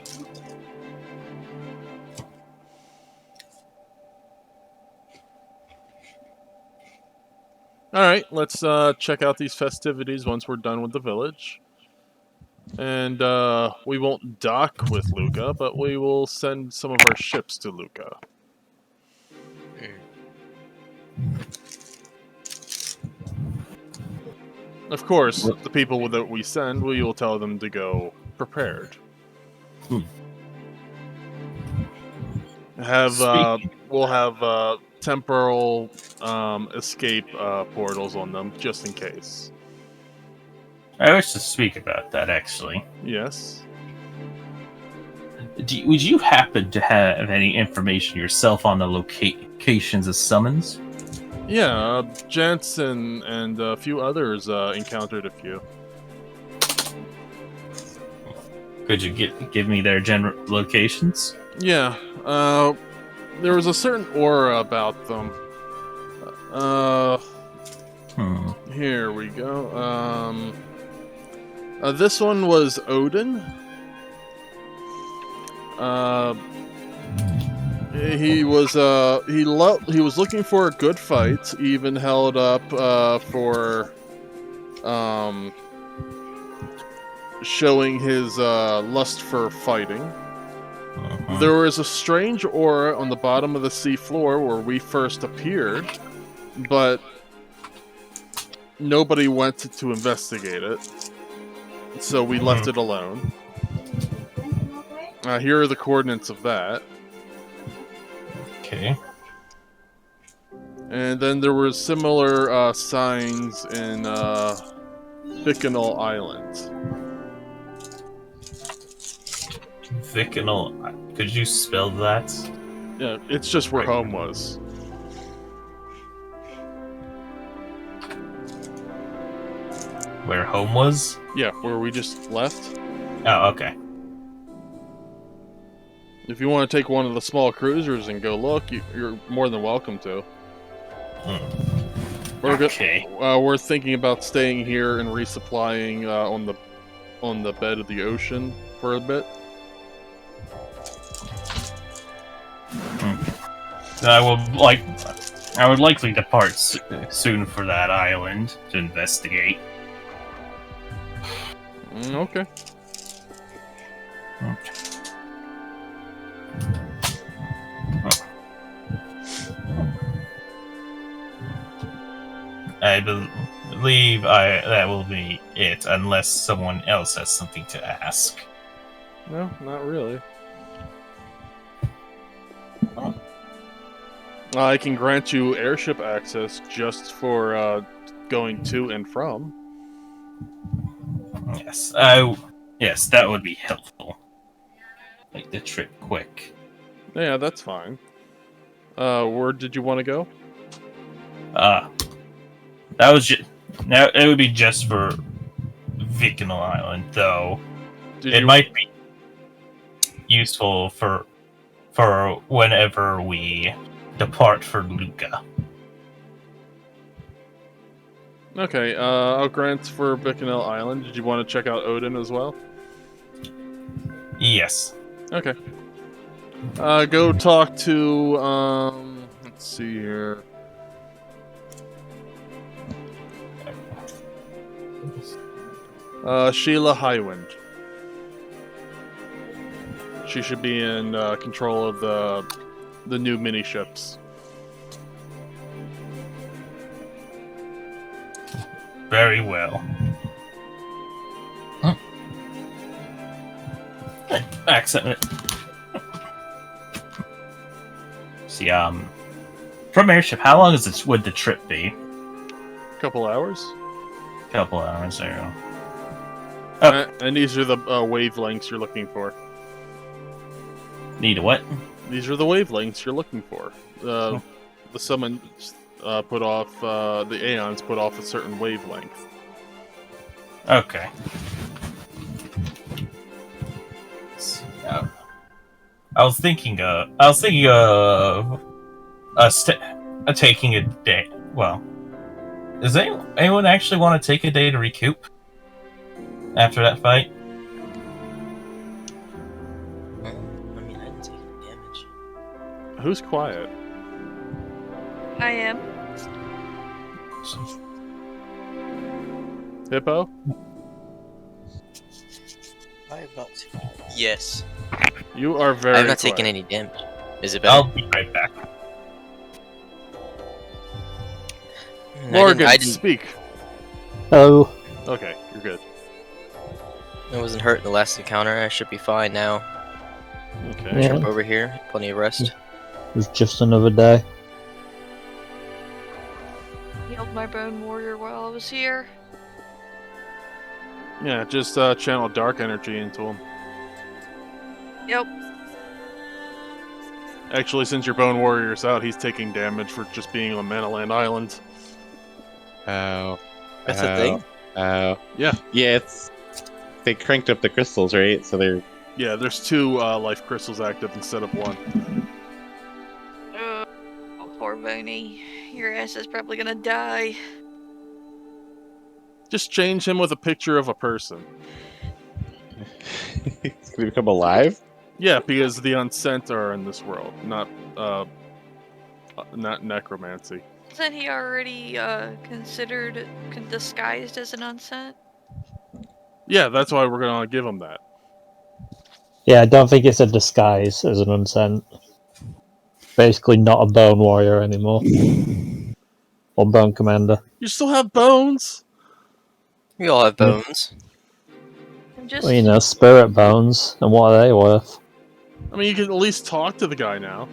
[SPEAKER 1] Alright, let's check out these festivities once we're done with the village. And we won't dock with Luca, but we will send some of our ships to Luca. Of course, the people that we send, we will tell them to go prepared. We'll have temporal escape portals on them, just in case.
[SPEAKER 2] I wish to speak about that, actually.
[SPEAKER 1] Yes.
[SPEAKER 2] Would you happen to have any information yourself on the locations of summons?
[SPEAKER 1] Yeah, Jansen and a few others encountered a few.
[SPEAKER 2] Could you give me their general locations?
[SPEAKER 1] Yeah, there was a certain aura about them. Here we go. This one was Odin. He was looking for a good fight. He even held up for showing his lust for fighting. There was a strange aura on the bottom of the sea floor where we first appeared, but nobody went to investigate it, so we left it alone. Here are the coordinates of that.
[SPEAKER 2] Okay.
[SPEAKER 1] And then there were similar signs in Bikanal Island.
[SPEAKER 2] Vicinal. Could you spell that?
[SPEAKER 1] Yeah, it's just where home was.
[SPEAKER 2] Where home was?
[SPEAKER 1] Yeah, where we just left.
[SPEAKER 2] Oh, okay.
[SPEAKER 1] If you want to take one of the small cruisers and go look, you're more than welcome to.
[SPEAKER 2] Okay.
[SPEAKER 1] We're thinking about staying here and resupplying on the bed of the ocean for a bit.
[SPEAKER 2] I would likely depart soon for that island to investigate.
[SPEAKER 1] Okay.
[SPEAKER 2] I believe that will be it, unless someone else has something to ask.
[SPEAKER 1] No, not really. I can grant you airship access just for going to and from.
[SPEAKER 2] Yes, that would be helpful. Make the trip quick.
[SPEAKER 1] Yeah, that's fine. Where did you want to go?
[SPEAKER 2] That was just. Now it would be just for Vicinal Island, though. It might be useful for whenever we depart for Luca.
[SPEAKER 1] Okay, I'll grant for Bikanal Island. Did you want to check out Odin as well?
[SPEAKER 2] Yes.
[SPEAKER 1] Okay. Go talk to, let's see here. Sheila Highwind. She should be in control of the new mini ships.
[SPEAKER 2] Very well. Accent. See, from airship, how long would the trip be?
[SPEAKER 1] Couple hours.
[SPEAKER 2] Couple hours or.
[SPEAKER 1] And these are the wavelengths you're looking for.
[SPEAKER 2] Need a what?
[SPEAKER 1] These are the wavelengths you're looking for. The summons put off, the aeons put off a certain wavelength.
[SPEAKER 2] Okay. I was thinking of taking a day. Well, does anyone actually want to take a day to recoup after that fight?
[SPEAKER 4] I mean, I didn't take any damage.
[SPEAKER 1] Who's quiet?
[SPEAKER 6] I am.
[SPEAKER 1] Hippo?
[SPEAKER 4] I have not taken. Yes.
[SPEAKER 1] You are very
[SPEAKER 4] I have not
[SPEAKER 1] quiet.
[SPEAKER 4] taken any damage. Is it better?
[SPEAKER 2] I'll be right back.
[SPEAKER 1] Morgan, speak.
[SPEAKER 3] Oh,
[SPEAKER 1] Okay, you're good.
[SPEAKER 4] I wasn't hurt in the last encounter. I should be fine now.
[SPEAKER 1] Okay.
[SPEAKER 3] Yeah.
[SPEAKER 4] Jump over here. Plenty of rest.
[SPEAKER 3] it was just another day.
[SPEAKER 6] Healed my bone warrior while I was here.
[SPEAKER 1] Yeah, just channel dark energy into him.
[SPEAKER 6] Yep.
[SPEAKER 1] Actually, since your bone warrior's out, he's taking damage for just being on Manaland Island.
[SPEAKER 5] Oh.
[SPEAKER 4] That's a thing?
[SPEAKER 5] Oh.
[SPEAKER 1] Yeah.
[SPEAKER 5] Yeah, they cranked up the crystals, right? So they're...
[SPEAKER 1] Yeah, there's 2 life crystals active instead of 1.
[SPEAKER 6] Oh, poor Boney. Your ass is probably gonna die.
[SPEAKER 1] Just change him with a picture of a person.
[SPEAKER 5] He's gonna become alive?
[SPEAKER 1] Yeah, because the unsent are in this world, not necromancy.
[SPEAKER 6] Isn't he already considered disguised as an unsent?
[SPEAKER 1] Yeah, that's why we're gonna give him that.
[SPEAKER 3] Yeah, I don't think it's a disguise as an unsent. Basically, not a bone warrior anymore, or bone commander.
[SPEAKER 1] You still have bones.
[SPEAKER 4] We all have bones.
[SPEAKER 6] I'm just.
[SPEAKER 3] Well, you know, spirit bones, and what are they worth?
[SPEAKER 1] I mean, you can at least talk to the guy now.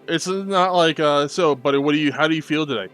[SPEAKER 1] It's not like so, buddy. How do you feel today?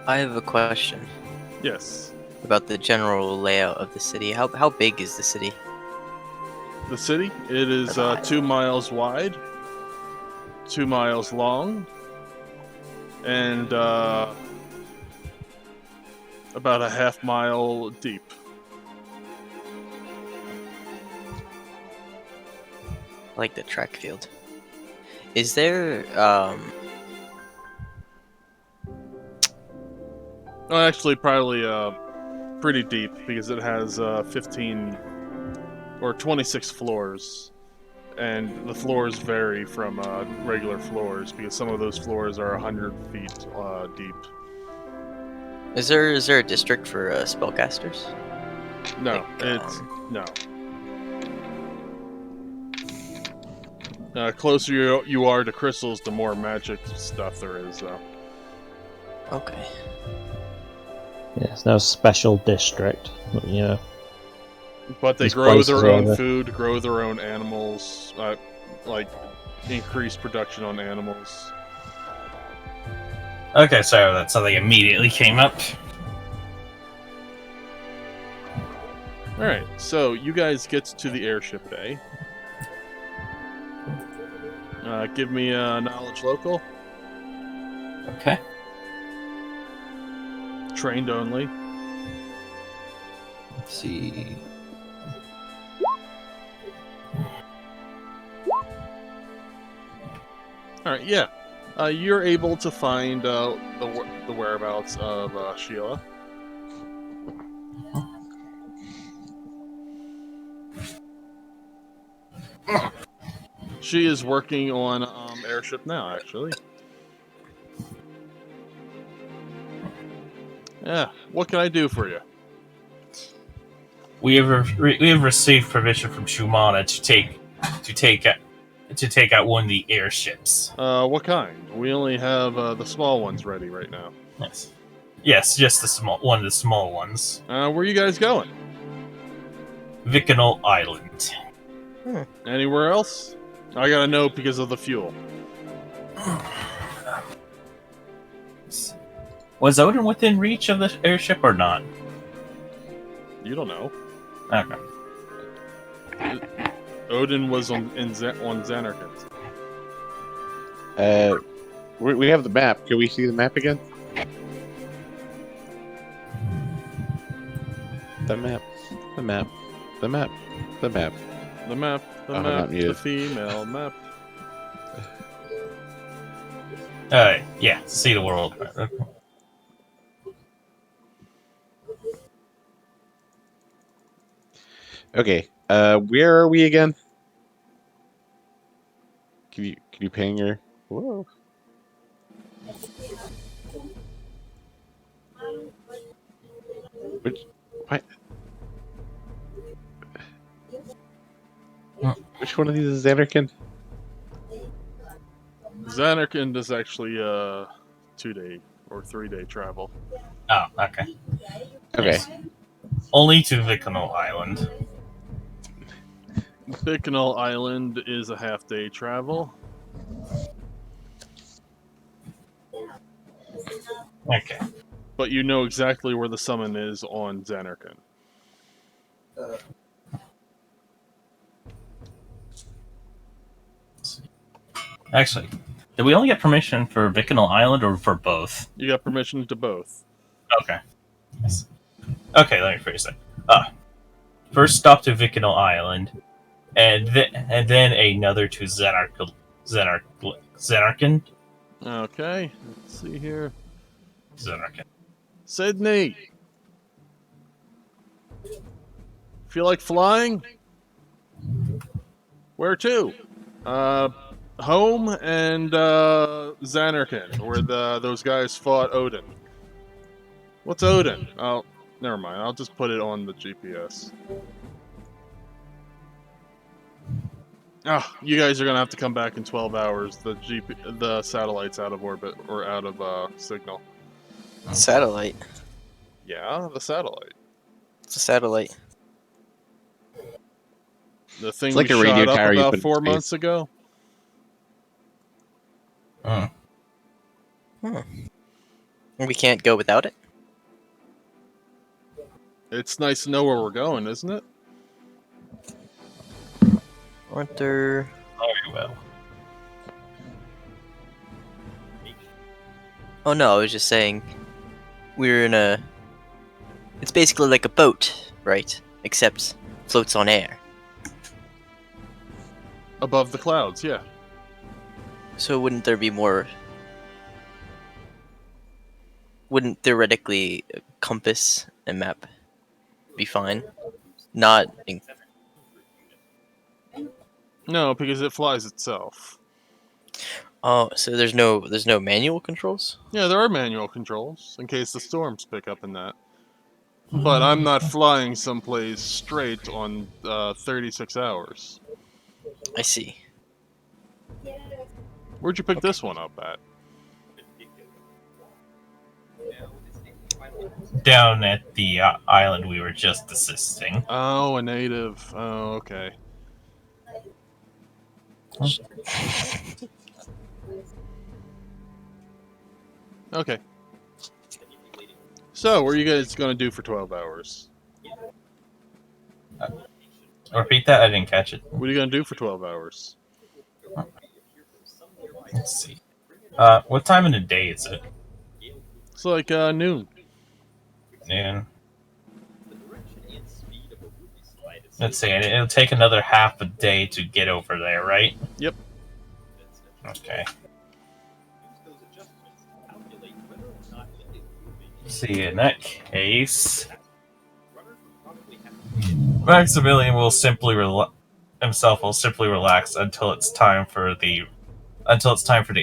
[SPEAKER 4] I have a question
[SPEAKER 1] Yes.
[SPEAKER 4] about the general layout of the city. How big is the city?
[SPEAKER 1] The city? It is 2 miles wide, 2 miles long, and about a half mile deep.
[SPEAKER 4] Like the track field. Is there
[SPEAKER 1] Well, actually, probably pretty deep because it has 15 or 26 floors, and the floors vary from regular floors because some of those floors are 100 feet deep.
[SPEAKER 4] is there a district for spellcasters?
[SPEAKER 1] No,
[SPEAKER 4] Like,
[SPEAKER 1] it's no. Closer you are to crystals, the more magic stuff there is, though.
[SPEAKER 4] Okay.
[SPEAKER 3] Yeah, it's no special district, but, you know.
[SPEAKER 1] But they
[SPEAKER 3] These
[SPEAKER 1] grow
[SPEAKER 3] places
[SPEAKER 1] their own
[SPEAKER 3] are-
[SPEAKER 1] food, grow their own animals, like increase production on animals.
[SPEAKER 2] Okay, so that's something immediately came up.
[SPEAKER 1] Alright, so you guys get to the airship bay. Give me a knowledge local.
[SPEAKER 2] Okay.
[SPEAKER 1] Trained only.
[SPEAKER 2] Let's see.
[SPEAKER 1] All right, yeah. You're able to find the whereabouts of Sheila. She is working on airship now, actually. Yeah. What can I do for you?
[SPEAKER 2] We have received permission from Shumana to take out one of the airships.
[SPEAKER 1] What kind? We only have the small ones ready right now.
[SPEAKER 2] Yes, just one of the small ones.
[SPEAKER 1] Where are you guys going?
[SPEAKER 2] Vicinal Island.
[SPEAKER 1] Anywhere else? I gotta know because of the fuel.
[SPEAKER 2] Was Odin within reach of the airship or not?
[SPEAKER 1] You don't know.
[SPEAKER 2] Okay.
[SPEAKER 1] Odin was on Xanarkand.
[SPEAKER 5] We have the map. Can we see the map again? The map. The map. The map. The map.
[SPEAKER 1] The map. The
[SPEAKER 5] Oh,
[SPEAKER 1] map.
[SPEAKER 5] not
[SPEAKER 1] The
[SPEAKER 5] muted.
[SPEAKER 1] female map.
[SPEAKER 2] Yeah, see the world.
[SPEAKER 5] Okay. Where are we again? Can you ping her? Whoa. Which one of these is Xanarkand?
[SPEAKER 1] Xanarkand is actually 2-day or 3-day travel.
[SPEAKER 2] Oh, okay.
[SPEAKER 5] Okay.
[SPEAKER 2] Only to Vicinal Island.
[SPEAKER 1] Bikanal Island is a half-day travel.
[SPEAKER 2] Okay.
[SPEAKER 1] But you know exactly where the summon is on Xanarkand.
[SPEAKER 2] Actually, did we only get permission for Vicinal Island or for both?
[SPEAKER 1] You got permission to both.
[SPEAKER 2] Okay. Yes. Okay, let me phrase that. First stop to Vicinal Island, and then another to Xanarkand.
[SPEAKER 1] Okay, let's see here.
[SPEAKER 2] Xanarkand.
[SPEAKER 1] Sydney! Feel like flying? Where to? Home and Xanarkand, where those guys fought Odin. What's Odin? Oh, never mind. I'll just put it on the GPS. Ah, you guys are gonna have to come back in 12 hours. The satellite's out of orbit or out of signal.
[SPEAKER 4] Satellite.
[SPEAKER 1] Yeah, the satellite.
[SPEAKER 4] It's a satellite.
[SPEAKER 1] The thing
[SPEAKER 5] It's like
[SPEAKER 1] we
[SPEAKER 5] a radio
[SPEAKER 1] shot up
[SPEAKER 5] tower you
[SPEAKER 1] about
[SPEAKER 5] put in
[SPEAKER 1] 4
[SPEAKER 5] space.
[SPEAKER 1] months ago.
[SPEAKER 4] We can't go without it?
[SPEAKER 1] It's nice to know where we're going, isn't it?
[SPEAKER 4] Aren't there...
[SPEAKER 2] Very well.
[SPEAKER 4] Oh no, I was just saying... We're in a... It's basically like a boat, right? Except floats on air.
[SPEAKER 1] Above the clouds, yeah.
[SPEAKER 4] So wouldn't there be more... Wouldn't theoretically a compass and map be fine? Not...
[SPEAKER 1] No, because it flies itself.
[SPEAKER 4] Oh, so there's no manual controls?
[SPEAKER 1] Yeah, there are manual controls in case the storms pick up in that. But I'm not flying someplace straight on 36 hours.
[SPEAKER 4] I see.
[SPEAKER 1] Where'd you pick this one up at?
[SPEAKER 2] Down at the island we were just assisting.
[SPEAKER 1] Oh, a native. Oh, okay. Okay. So, what are you guys going to do for 12 hours?
[SPEAKER 2] Repeat that, I didn't catch it.
[SPEAKER 1] What are you going to do for 12 hours?
[SPEAKER 2] Let's see. What time of the day is it?
[SPEAKER 1] It's like noon.
[SPEAKER 2] noon. Let's see, it'll take another half a day to get over there, right?
[SPEAKER 1] Yep.
[SPEAKER 2] Okay. See, in that case, Maximilian will simply himself will simply relax until it's time for the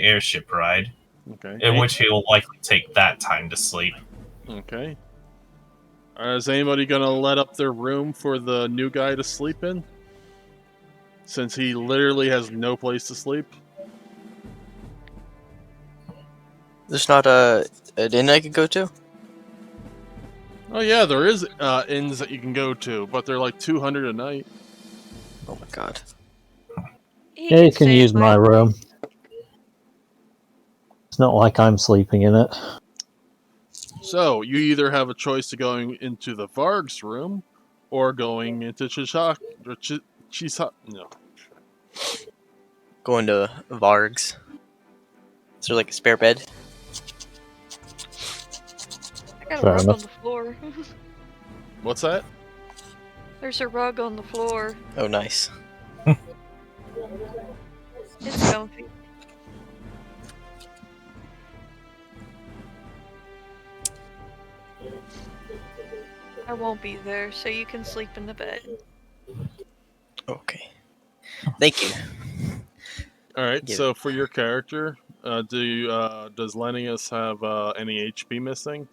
[SPEAKER 2] airship ride,
[SPEAKER 1] Okay.
[SPEAKER 2] in which he will likely take that time to sleep.
[SPEAKER 1] Okay. Is anybody gonna let up their room for the new guy to sleep in? Since he literally has no place to sleep?
[SPEAKER 4] There's not an inn I could go to?
[SPEAKER 1] Oh yeah, there is inns that you can go to, but they're like 200 a night.
[SPEAKER 4] Oh my god.
[SPEAKER 3] Yeah, you can
[SPEAKER 6] stay
[SPEAKER 3] use
[SPEAKER 6] at
[SPEAKER 3] my room. It's not like I'm sleeping in it.
[SPEAKER 1] So, you either have a choice of going into the Varg's room, or going into Chishak... or no.
[SPEAKER 4] Going to Varg's. Is there like a spare bed?
[SPEAKER 6] I got a
[SPEAKER 3] Fair
[SPEAKER 6] rug
[SPEAKER 3] enough.
[SPEAKER 6] on the floor.
[SPEAKER 1] What's that?
[SPEAKER 6] There's a rug on the floor.
[SPEAKER 4] Oh, nice.
[SPEAKER 6] It's comfy. I won't be there, so you can sleep in the bed.
[SPEAKER 4] Okay. Thank you.
[SPEAKER 1] Alright,
[SPEAKER 4] Yeah.
[SPEAKER 1] so for your character, does Lennius have any HP missing?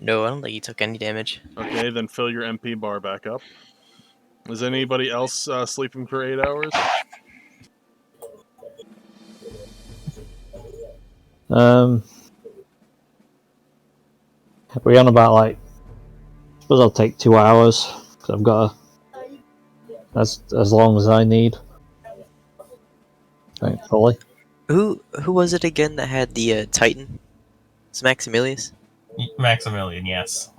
[SPEAKER 4] No, I don't think he took any damage.
[SPEAKER 1] Okay, then fill your MP bar back up. Is anybody else sleeping for 8 hours?
[SPEAKER 3] We're on about like. I suppose I'll take 2 hours because I've got as long as I need. Thankfully.
[SPEAKER 4] Who was it again that had the Titan? It's Maximilius?
[SPEAKER 2] Maximilian, yes.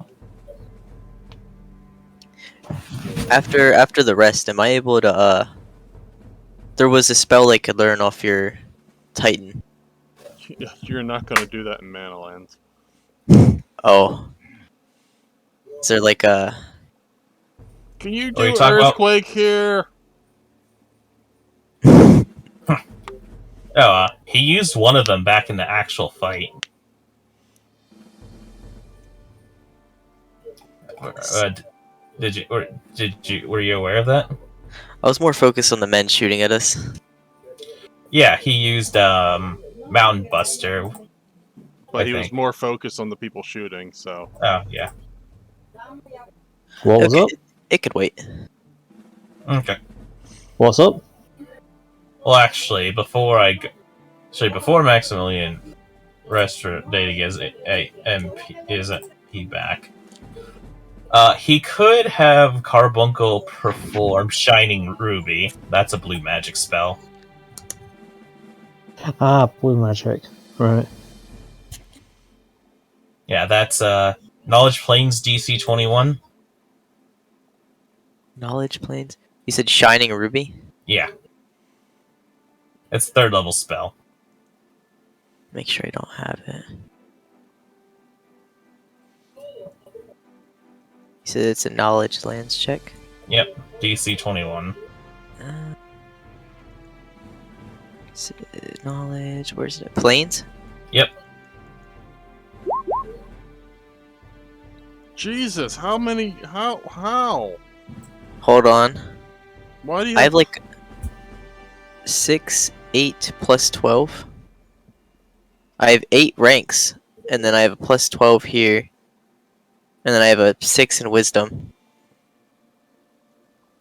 [SPEAKER 4] After the rest, am I able to there was a spell I could learn off your Titan.
[SPEAKER 1] You're not going to do that in Manaland.
[SPEAKER 4] Oh. Is there like a...
[SPEAKER 1] Can you
[SPEAKER 2] Are you
[SPEAKER 1] do
[SPEAKER 2] talking about-
[SPEAKER 1] Earthquake here?
[SPEAKER 2] Oh, he used one of them back in the actual fight. Were you aware of that?
[SPEAKER 4] I was more focused on the men shooting at us.
[SPEAKER 2] Yeah, he used Mountain Buster.
[SPEAKER 1] But
[SPEAKER 2] I
[SPEAKER 1] he was
[SPEAKER 2] think.
[SPEAKER 1] more focused on the people shooting, so...
[SPEAKER 2] Oh, yeah.
[SPEAKER 3] What was up?
[SPEAKER 4] It could wait.
[SPEAKER 2] Okay.
[SPEAKER 3] What's up?
[SPEAKER 2] Well, actually, before Maximilian dating his MP back, he could have Carbuncle perform Shining Ruby. That's a blue magic spell.
[SPEAKER 3] Ah, blue magic. Right.
[SPEAKER 2] Yeah, that's Knowledge Planes DC 21.
[SPEAKER 4] Knowledge planes? You said Shining Ruby?
[SPEAKER 2] Yeah. It's 3rd level spell.
[SPEAKER 4] Make sure I don't have it. You said it's a knowledge lands check?
[SPEAKER 2] Yep, DC 21.
[SPEAKER 4] Knowledge, where's it? Planes?
[SPEAKER 2] Yep.
[SPEAKER 1] Jesus, how many... How?
[SPEAKER 4] Hold on.
[SPEAKER 1] Why do you
[SPEAKER 4] I have like 6, 8 plus 12. I have 8 ranks, and then I have a plus 12 here, and then I have a 6 in wisdom.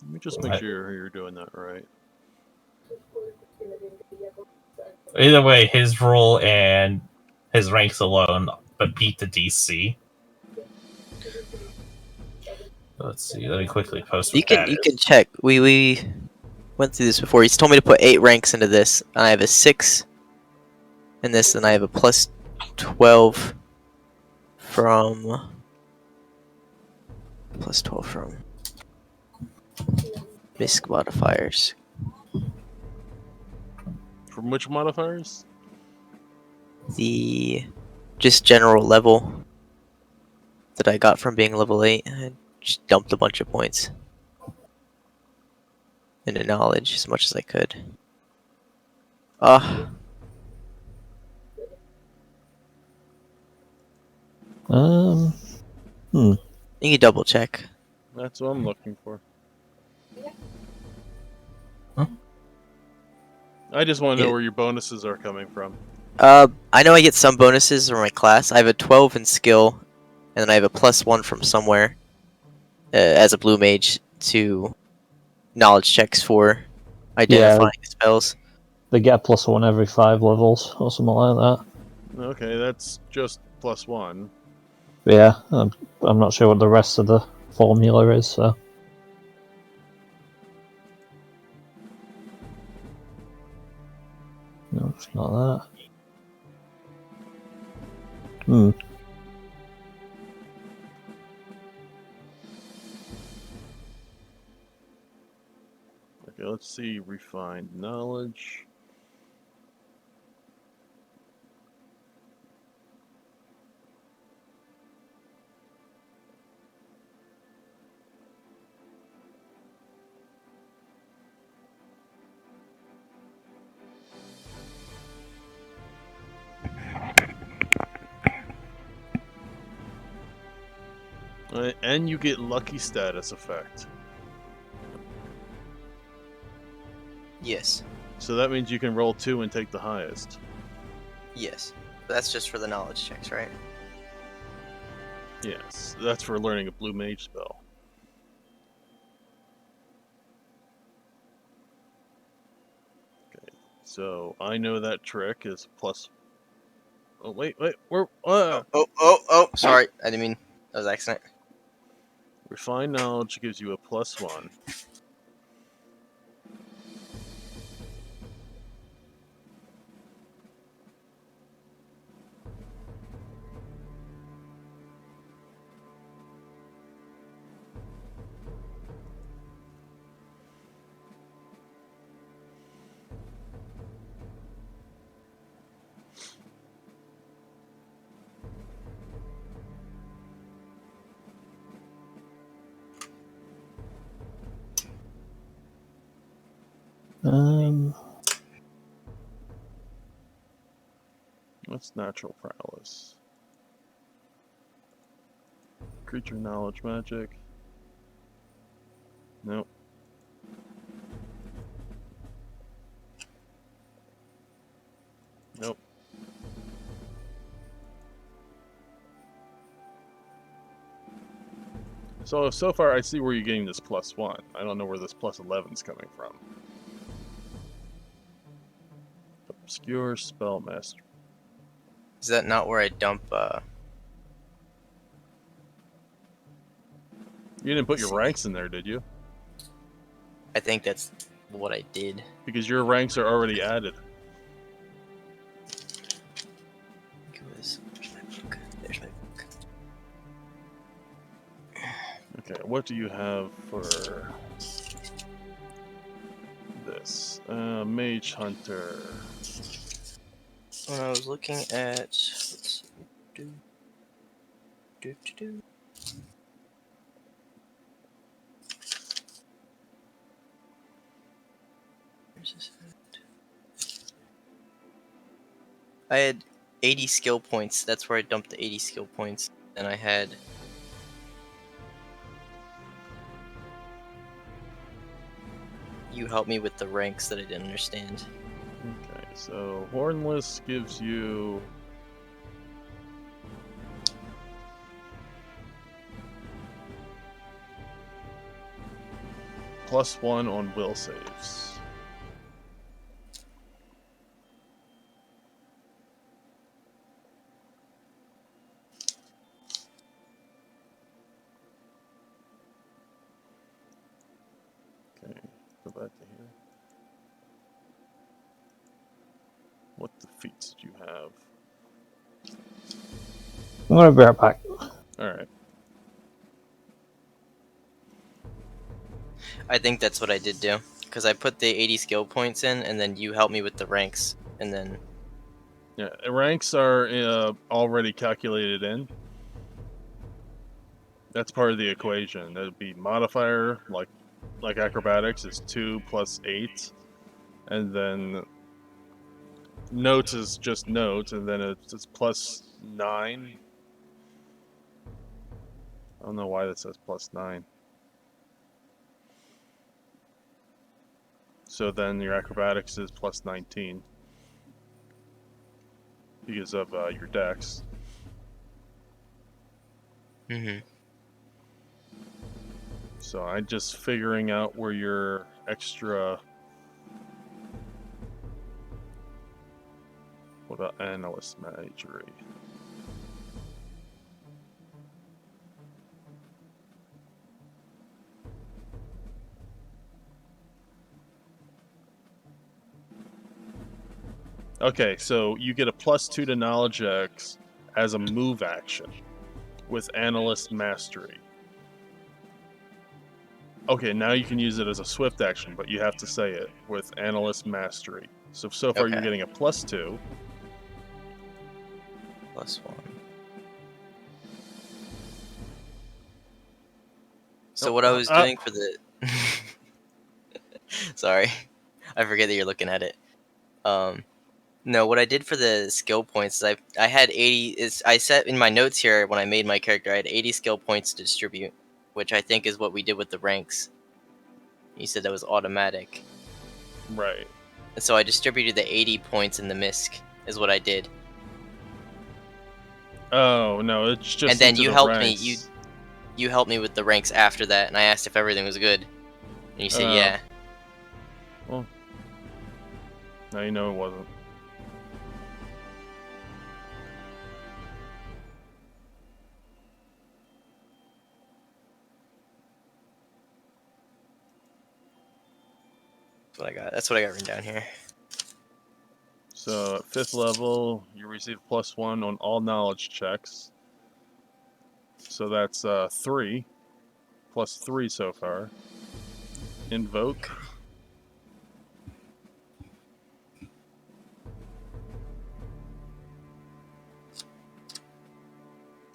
[SPEAKER 1] Let me just make sure you're doing that right.
[SPEAKER 2] Either way, his roll and his ranks alone but beat the DC. Let's see. Let me quickly post.
[SPEAKER 4] You can check. We went through this before. He's told me to put 8 ranks into this. I have a 6 in this, and I have a plus 12 from risk modifiers.
[SPEAKER 1] From which modifiers?
[SPEAKER 4] The just general level. that I got from being level 8. I just dumped a bunch of points into knowledge as much as I could. Uh,
[SPEAKER 3] Um.
[SPEAKER 4] you can double check.
[SPEAKER 1] That's what I'm looking for.
[SPEAKER 2] Huh?
[SPEAKER 1] I just want to know
[SPEAKER 4] Yeah.
[SPEAKER 1] where your bonuses are coming from.
[SPEAKER 4] I know I get some bonuses from my class. I have a 12 in skill, and then I have a +1 from somewhere as a blue mage to knowledge checks for identifying spells.
[SPEAKER 3] They get a +1 every 5 levels or something like that.
[SPEAKER 1] Okay, that's just +1.
[SPEAKER 3] But yeah, I'm not sure what the rest of the formula is. So no, it's not that.
[SPEAKER 1] Okay, let's see. Refined knowledge. And you get lucky status effect.
[SPEAKER 4] Yes.
[SPEAKER 1] So that means you can roll 2 and take the highest.
[SPEAKER 4] Yes. That's just for the knowledge checks, right?
[SPEAKER 1] Yes, that's for learning a blue mage spell. Okay, so I know that trick is plus. Oh wait, where?
[SPEAKER 4] Sorry, I didn't mean that was accident.
[SPEAKER 1] Refined knowledge gives you a +1. What's natural prowess? Creature knowledge magic. Nope. Nope. So far I see where you're getting this +1. I don't know where this +11 is coming from. Obscure spell master.
[SPEAKER 4] Is that not where I dump?
[SPEAKER 1] You didn't put your ranks in there, did you?
[SPEAKER 4] I think that's what I did.
[SPEAKER 1] Because your ranks are already added.
[SPEAKER 4] There's my book. There's my book.
[SPEAKER 1] Okay, what do you have for this? Mage Hunter.
[SPEAKER 4] When I was looking at, let's see, do. Where's this at? I had 80 skill points. That's where I dumped the 80 skill points. And I had you help me with the ranks that I didn't understand.
[SPEAKER 1] Okay, so Hornless gives you +1 on will saves. Okay, go back to here. What defeats did you have?
[SPEAKER 3] I'm gonna be right back.
[SPEAKER 1] Alright.
[SPEAKER 4] I think that's what I did do. Because I put the 80 skill points in, and then you helped me with the ranks. And then
[SPEAKER 1] Yeah, ranks are already calculated in. That's part of the equation. That'd be modifier, like acrobatics, is 2 plus 8. And then notes is just notes, and then it's plus 9. I don't know why that says plus 9. So then your acrobatics is plus 19. Because of your dex.
[SPEAKER 4] Mm-hmm.
[SPEAKER 1] So I'm just figuring out where your extra... What about analyst magery? Okay, so you get a +2 to knowledge X as a move action with analyst mastery. Okay, now you can use it as a swift action, but you have to say it with analyst mastery. So far you're
[SPEAKER 4] Okay.
[SPEAKER 1] getting a +2.
[SPEAKER 4] +1. So what I was doing for the... Sorry. I forget that you're looking at it. No, what I did for the skill points is I had 80... I set in my notes here when I made my character, I had 80 skill points to distribute, which I think is what we did with the ranks. You said that was automatic.
[SPEAKER 1] Right.
[SPEAKER 4] And so I distributed the 80 points in the MISC, is what I did.
[SPEAKER 1] Oh, no, it's just
[SPEAKER 4] And then
[SPEAKER 1] into
[SPEAKER 4] you
[SPEAKER 1] the
[SPEAKER 4] helped
[SPEAKER 1] ranks.
[SPEAKER 4] me, you helped me with the ranks after that, and I asked if everything was good. And you said, yeah.
[SPEAKER 1] Well, now you know it wasn't.
[SPEAKER 4] That's what I got written down here.
[SPEAKER 1] So at 5th level, you receive +1 on all knowledge checks. So that's 3. +3 so far. Invoke.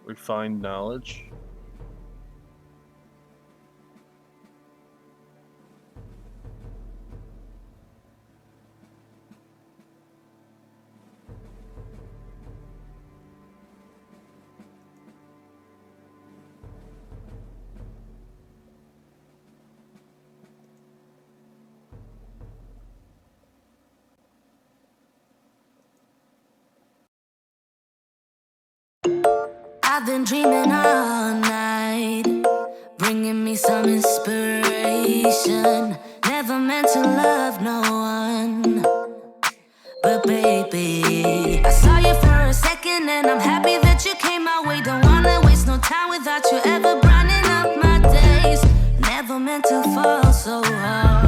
[SPEAKER 1] Refined knowledge.
[SPEAKER 7] I've been dreaming all night, bringing me some inspiration. Never meant to love no one, but baby, I saw you for a second and I'm happy that you came my way. Don't wanna waste no time without you ever brightening up my days. Never meant to fall so hard.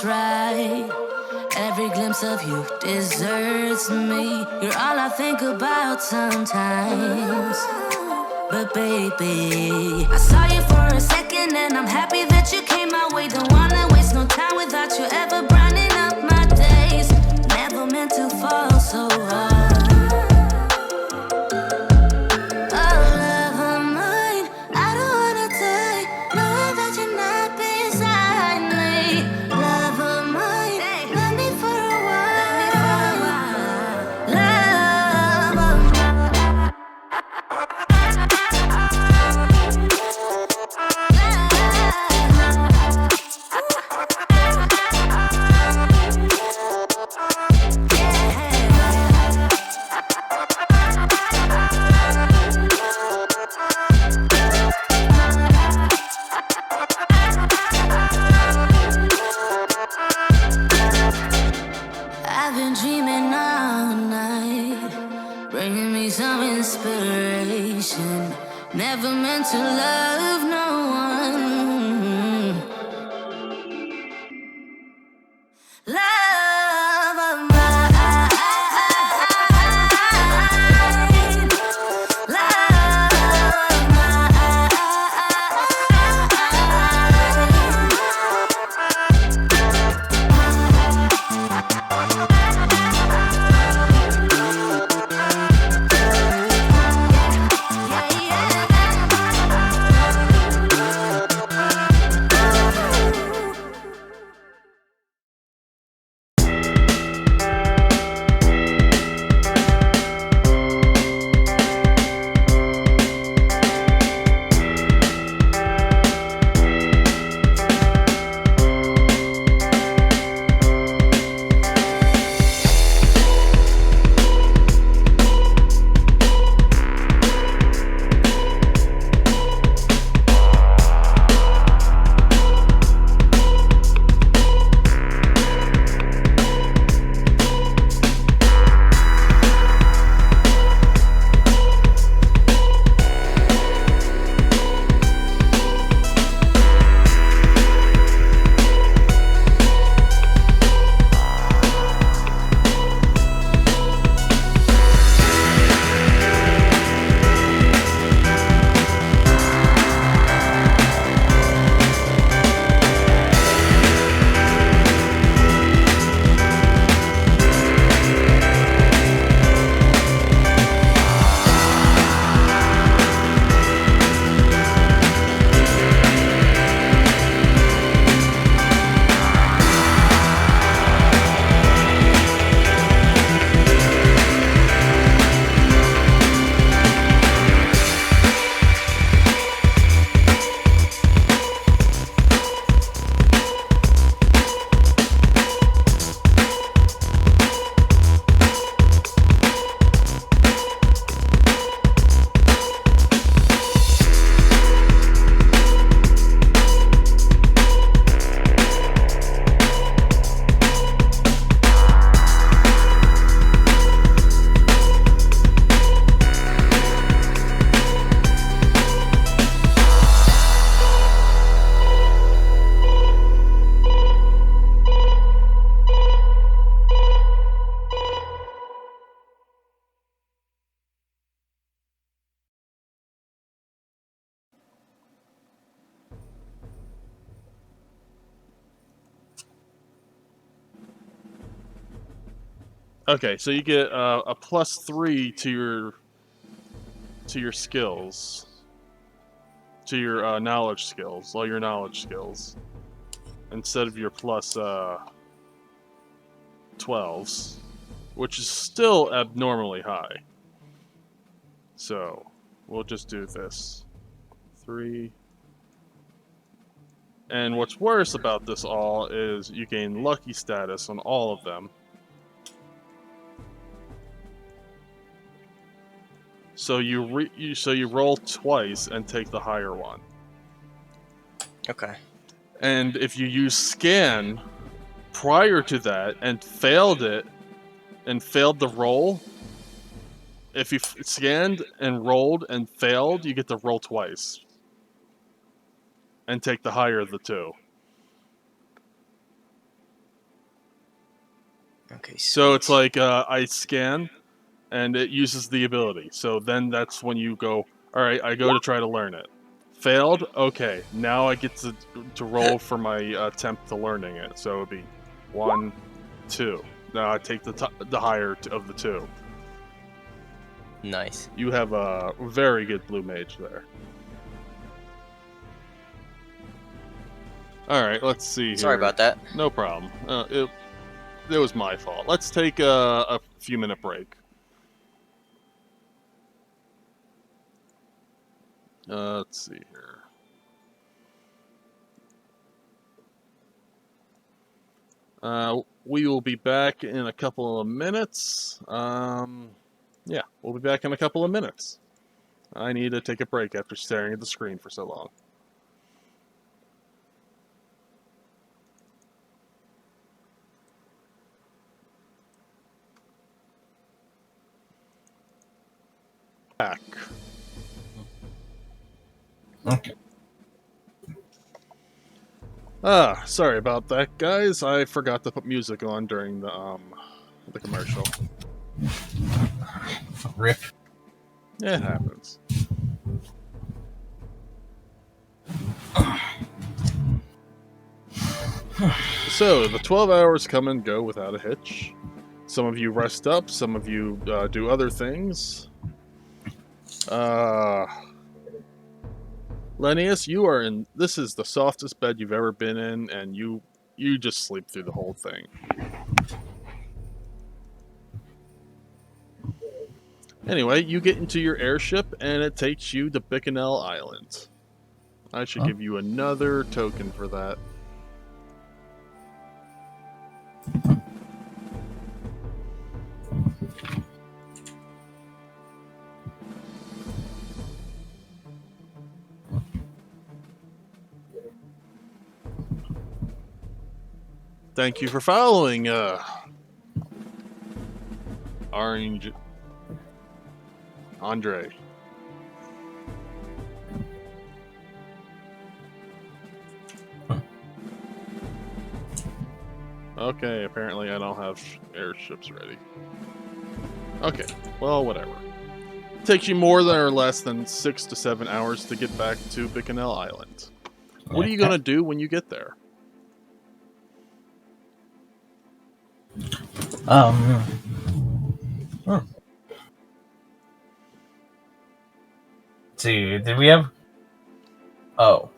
[SPEAKER 7] Right. Every glimpse of you deserts me. You're all I think about sometimes. But baby, I saw you for a second and I'm happy that you came my way. Don't wanna waste no time without you ever brightening up my days. Never meant to fall so hard. learn to love no one. Love of mine. Love of mine.
[SPEAKER 1] Okay, so you get a +3 to your skills, to your knowledge skills, all your knowledge skills, instead of your plus 12s, which is still abnormally high. So we'll just do this 3. And what's worse about this all is you gain lucky status on all of them. So you roll twice and take the higher one.
[SPEAKER 4] Okay.
[SPEAKER 1] And if you use scan prior to that and failed it and failed the roll, if you scanned and rolled and failed, you get to roll twice and take the higher of the two.
[SPEAKER 4] Okay.
[SPEAKER 1] So it's
[SPEAKER 4] sweet.
[SPEAKER 1] like I scan and it uses the ability. So then that's when you go, all right, I go to try to learn it. Failed? Okay, now I get to roll for my attempt to learning it. So it would be 1, 2. Now I take the higher of the two.
[SPEAKER 4] Nice.
[SPEAKER 1] You have a very good blue mage there. All right, let's see.
[SPEAKER 4] Sorry
[SPEAKER 1] here.
[SPEAKER 4] about that.
[SPEAKER 1] No problem. It was my fault. Let's take a few minute break. Let's see here. We will be back in a couple of minutes. Yeah, we'll be back in a couple of minutes. I need to take a break after staring at the screen for so long. Back.
[SPEAKER 2] Okay.
[SPEAKER 1] Sorry about that, guys. I forgot to put music on during the commercial.
[SPEAKER 2] Rip.
[SPEAKER 1] It happens. So, the 12 hours come and go without a hitch. Some of you rest up, some of you do other things. Lennius, you are in... This is the softest bed you've ever been in, and you just sleep through the whole thing. Anyway, you get into your airship, and it takes you to Bevelle Island. I should give you another token for that. Thank you for following, Orange... Andre. Okay, apparently I don't have airships ready. Okay, well, whatever. Takes you more than or less than 6 to 7 hours to get back to Bevelle Island. What are you gonna do when you get there?
[SPEAKER 2] See, did we have... Oh.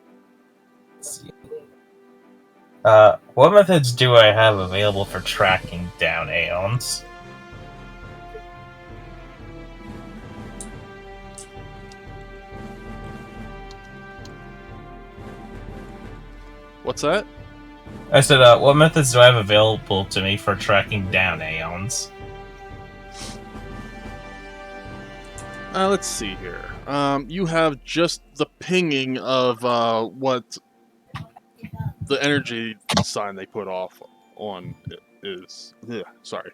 [SPEAKER 2] Let's see. What methods do I have available for tracking down aeons?
[SPEAKER 1] What's that?
[SPEAKER 2] I said, what methods do I have available to me for tracking down aeons?
[SPEAKER 1] Let's see here. You have just the pinging of what the energy sign they put off on is. Sorry.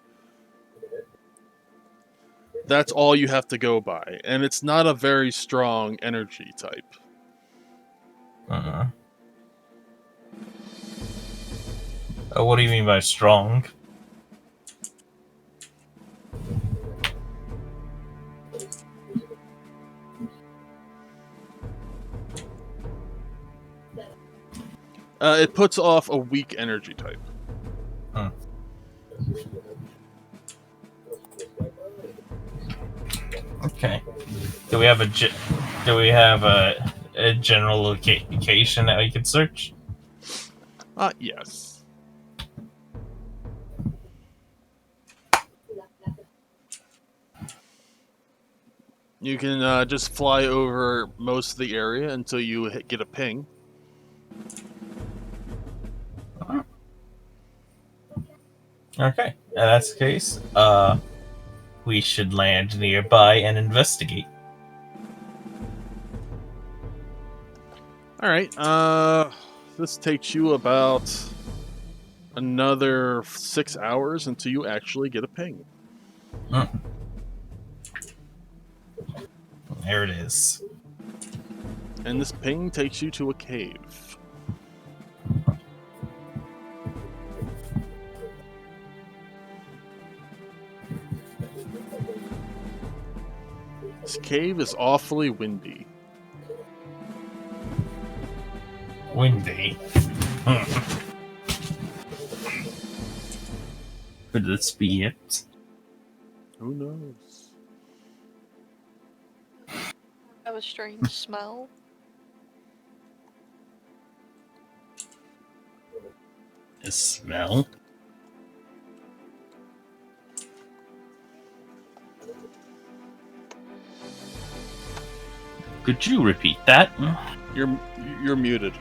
[SPEAKER 1] That's all you have to go by, and it's not a very strong energy type.
[SPEAKER 2] What do you mean by strong?
[SPEAKER 1] It puts off a weak energy type.
[SPEAKER 2] Okay. Do we have a general location that we could search?
[SPEAKER 1] Yes. You can just fly over most of the area until you get a ping.
[SPEAKER 2] Okay, if that's the case, we should land nearby and investigate.
[SPEAKER 1] Alright, this takes you about another 6 hours until you actually get a ping.
[SPEAKER 2] There it is.
[SPEAKER 1] And this ping takes you to a cave. This cave is awfully windy.
[SPEAKER 2] Windy. Could this be it?
[SPEAKER 1] Who knows?
[SPEAKER 6] I have a strange smell.
[SPEAKER 2] A smell? Could you repeat that?
[SPEAKER 1] You're muted.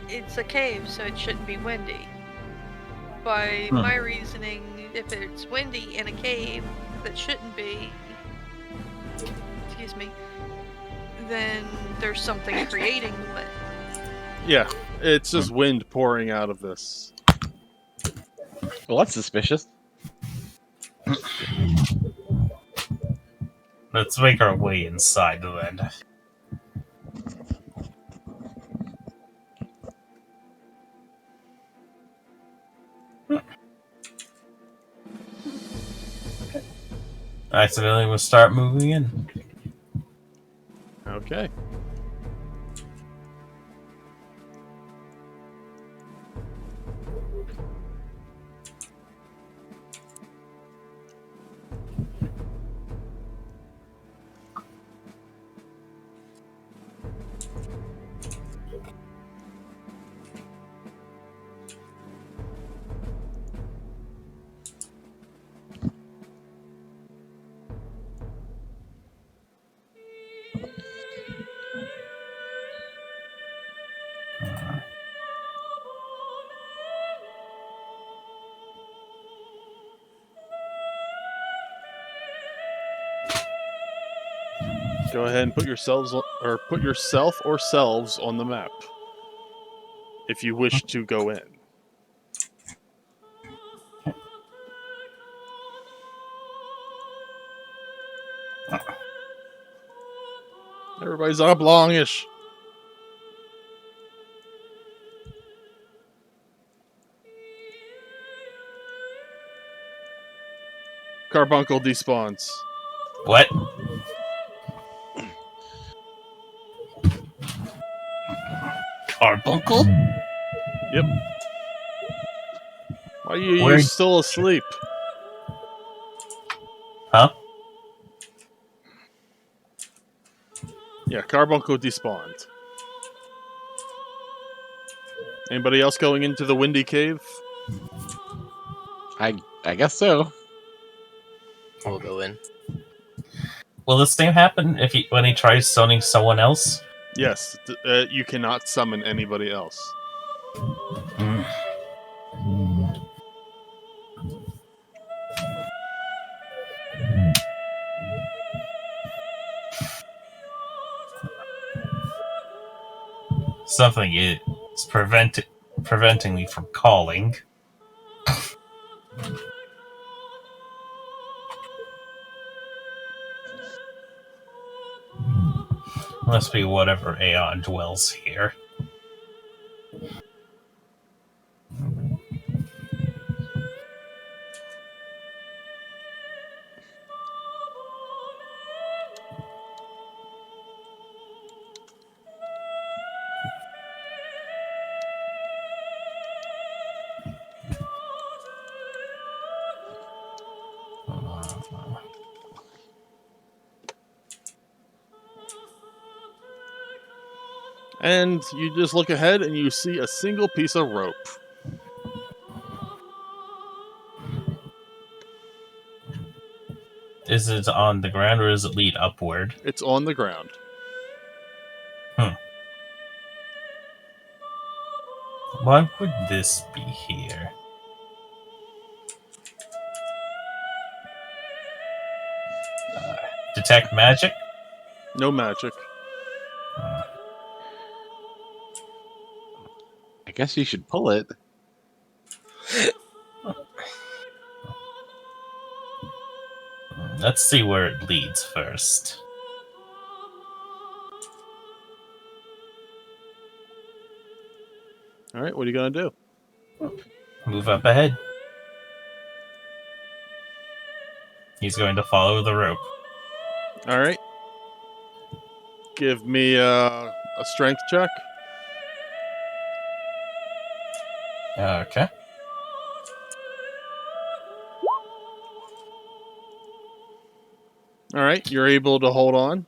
[SPEAKER 6] It's a cave, so it shouldn't be windy. By my reasoning, if it's windy in a cave that shouldn't be, excuse me, then there's something creating the wind.
[SPEAKER 1] Yeah, it's just wind pouring out of this.
[SPEAKER 5] Well, that's suspicious.
[SPEAKER 2] Let's make our way inside then. accidentally will start moving in.
[SPEAKER 1] Okay. Go ahead and put yourself or selves on the map if you wish to go in. Everybody's oblongish. Carbuncle despawns.
[SPEAKER 2] What? Carbuncle?
[SPEAKER 1] Yep. Why are you
[SPEAKER 2] Where-
[SPEAKER 1] still asleep?
[SPEAKER 2] Huh?
[SPEAKER 1] Yeah, Carbuncle despawned. Anybody else going into the windy cave?
[SPEAKER 5] I guess so.
[SPEAKER 4] We'll go in.
[SPEAKER 2] Will the same happen if when he tries summoning someone else?
[SPEAKER 1] Yes, you cannot summon anybody else.
[SPEAKER 2] Something is preventing me from calling. Must be whatever Aeon dwells here.
[SPEAKER 1] And you just look ahead and you see a single piece of rope.
[SPEAKER 2] Is it on the ground or does it lead upward?
[SPEAKER 1] It's on the ground.
[SPEAKER 2] Why would this be here? Detect magic?
[SPEAKER 1] No magic.
[SPEAKER 5] I guess you should pull it.
[SPEAKER 2] Let's see where it leads first.
[SPEAKER 1] Alright, what are you going to do?
[SPEAKER 2] Move up ahead. He's going to follow the rope.
[SPEAKER 1] Alright. Give me a strength check.
[SPEAKER 2] Okay.
[SPEAKER 1] Alright, you're able to hold on.